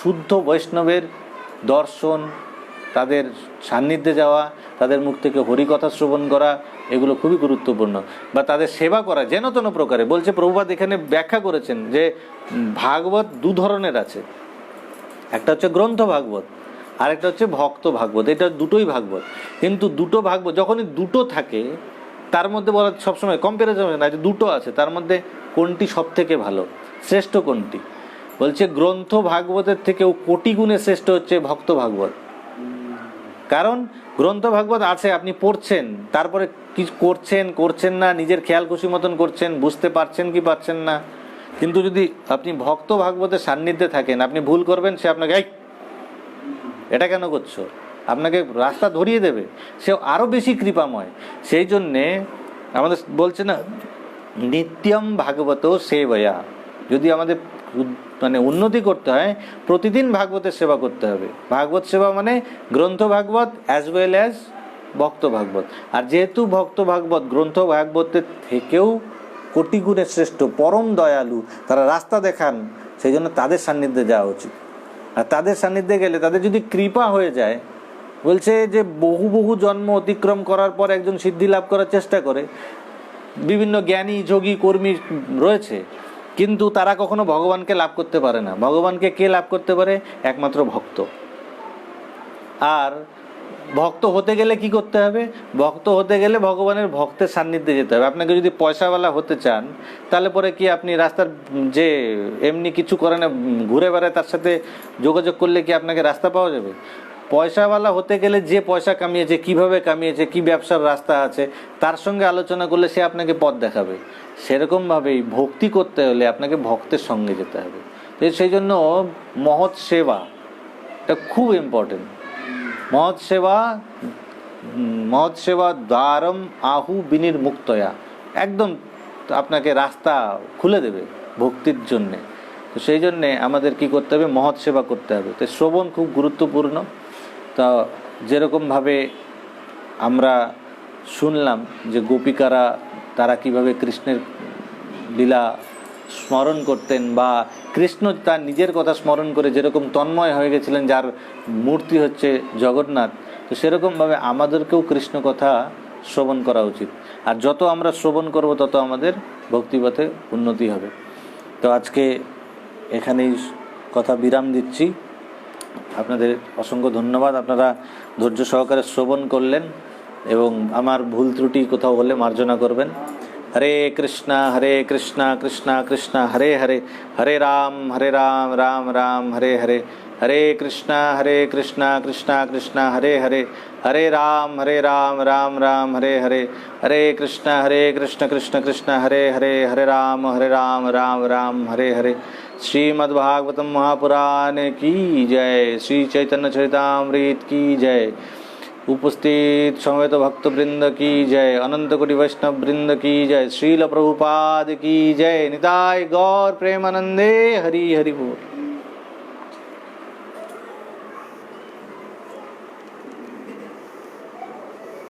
শুদ্ধ বৈষ্ণবের দর্শন, তাদের সান্নিধ্যে যাওয়া, তাদের মুখ থেকে হরিকথা শ্রবণ করা, এগুলো খুবই গুরুত্বপূর্ণ। বা তাদের সেবা করা যেন তেন প্রকারে। বলছে প্রভুপাদ এখানে ব্যাখ্যা করেছেন যে ভাগবত 2 ধরনের আছে, একটা হচ্ছে গ্রন্থ ভাগবত, আরেকটা হচ্ছে ভক্ত ভাগবত। এটা দুটোই ভাগবত, কিন্তু দুটো ভাগবত যখনই দুটো থাকে তার মধ্যে বলা সবসময় কম্পারিজন না, যে দুটো আছে তার মধ্যে কোনটি সব থেকে ভালো, শ্রেষ্ঠ কোনটি। বলছে গ্রন্থ ভাগবতের থেকেও কোটি গুণে শ্রেষ্ঠ হচ্ছে ভক্ত ভাগবত। কারণ গ্রন্থ ভাগবত আছে, আপনি পড়ছেন, তারপরে কি করছেন না, নিজের খেয়াল খুশি মতন করছেন, বুঝতে পারছেন কি পারছেন না। কিন্তু যদি আপনি ভক্ত ভাগবতের সান্নিধ্যে থাকেন, আপনি ভুল করবেন, সে আপনাকে এই এটা কেন করছো, আপনাকে রাস্তা ধরিয়ে দেবে, সে আরও বেশি কৃপাময়। সেই জন্যে আমাদের বলছে না নিত্যম ভাগবত সেবয়া, যদি আমাদের মানে উন্নতি করতে হয় প্রতিদিন ভাগবতের সেবা করতে হবে। ভাগবত সেবা মানে গ্রন্থ ভাগবত অ্যাজ ওয়েল অ্যাজ ভক্ত ভাগবত। আর যেহেতু ভক্ত ভাগবত গ্রন্থ ভাগবতের থেকেও কোটি গুণে শ্রেষ্ঠ, পরম দয়ালু, তারা রাস্তা দেখান, সেই জন্য তাদের সান্নিধ্যে যাওয়া উচিত। আর তাদের সান্নিধ্যে গেলে তাদের যদি কৃপা হয়ে যায়, বলছে যে বহু বহু জন্ম অতিক্রম করার পর একজন সিদ্ধি লাভ করার চেষ্টা করে, বিভিন্ন জ্ঞানী যোগী কর্মী রয়েছে, কিন্তু তারা কখনো ভগবানকে লাভ করতে পারে না। ভগবানকে কে লাভ করতে পারে? একমাত্র ভক্ত। আর ভক্ত হতে গেলে কি করতে হবে? ভক্ত হতে গেলে ভগবানের ভক্তের সান্নিধ্যে যেতে হবে। আপনাকে যদি পয়সাওয়ালা হতে চান, তাহলে পরে কি আপনি রাস্তার যে এমনি কিছু করে না ঘুরে বেড়ায় তার সাথে যোগাযোগ করলে কি আপনাকে রাস্তা পাওয়া যাবে? পয়সাওয়ালা হতে গেলে যে পয়সা কামিয়েছে, কিভাবে কামিয়েছে, কি ব্যবসার রাস্তা আছে, তার সঙ্গে আলোচনা করলে সে আপনাকে পথ দেখাবে। সেরকমভাবেই ভক্তি করতে হলে আপনাকে ভক্তের সঙ্গে যেতে হবে। সেই জন্য মহৎ সেবা এটা খুব ইম্পর্টেন্ট। মহৎ সেবা দ্বারম আহু বিনির্মুক্তয়া, একদম আপনাকে রাস্তা খুলে দেবে ভক্তির জন্যে। তো সেই জন্যে আমাদের কি করতে হবে? মহৎ সেবা করতে হবে। তো শ্রবণ খুব গুরুত্বপূর্ণ। তা যেরকমভাবে আমরা শুনলাম যে গোপিকারা তারা কিভাবে কৃষ্ণের লীলা স্মরণ করতেন, বা কৃষ্ণ তার নিজের কথা স্মরণ করে যেরকম তন্ময় হয়ে গেছিলেন, যার মূর্তি হচ্ছে জগন্নাথ, তো সেরকমভাবে আমাদেরকেও কৃষ্ণ কথা শ্রবণ করা উচিত। আর যত আমরা শ্রবণ করব তত আমাদের ভক্তিপথে উন্নতি হবে। তো আজকে এখানেই কথা বিরাম দিচ্ছি। আপনাদের অসংখ্য ধন্যবাদ, আপনারা ধৈর্য সহকারে শ্রবণ করলেন, এবং আমার ভুল ত্রুটি কোথাও হলে মার্জনা করবেন। হরে কৃষ্ণা কৃষ্ণা কৃষ্ণা হরে হরে, হরে রাম রাম রাম হরে হরে, হরে কৃষ্ণা কৃষ্ণা কৃষ্ণা হরে হরে, হরে রাম রাম রাম হরে হরে, হরে কৃষ্ণ কৃষ্ণ হরে হরে, হরে রাম রাম राम हरे हरे। श्रीमद्भागवतम महापुराण की जय, श्री चैतन्य चरितामृत की जय, उपस्थित समवेत भक्त वृंद की जय, अनंत कोटि वैष्णव वृंद की जय, श्रील प्रभुपाद की जय। निताय गौर प्रेमानंदे, हरि हरि बोल।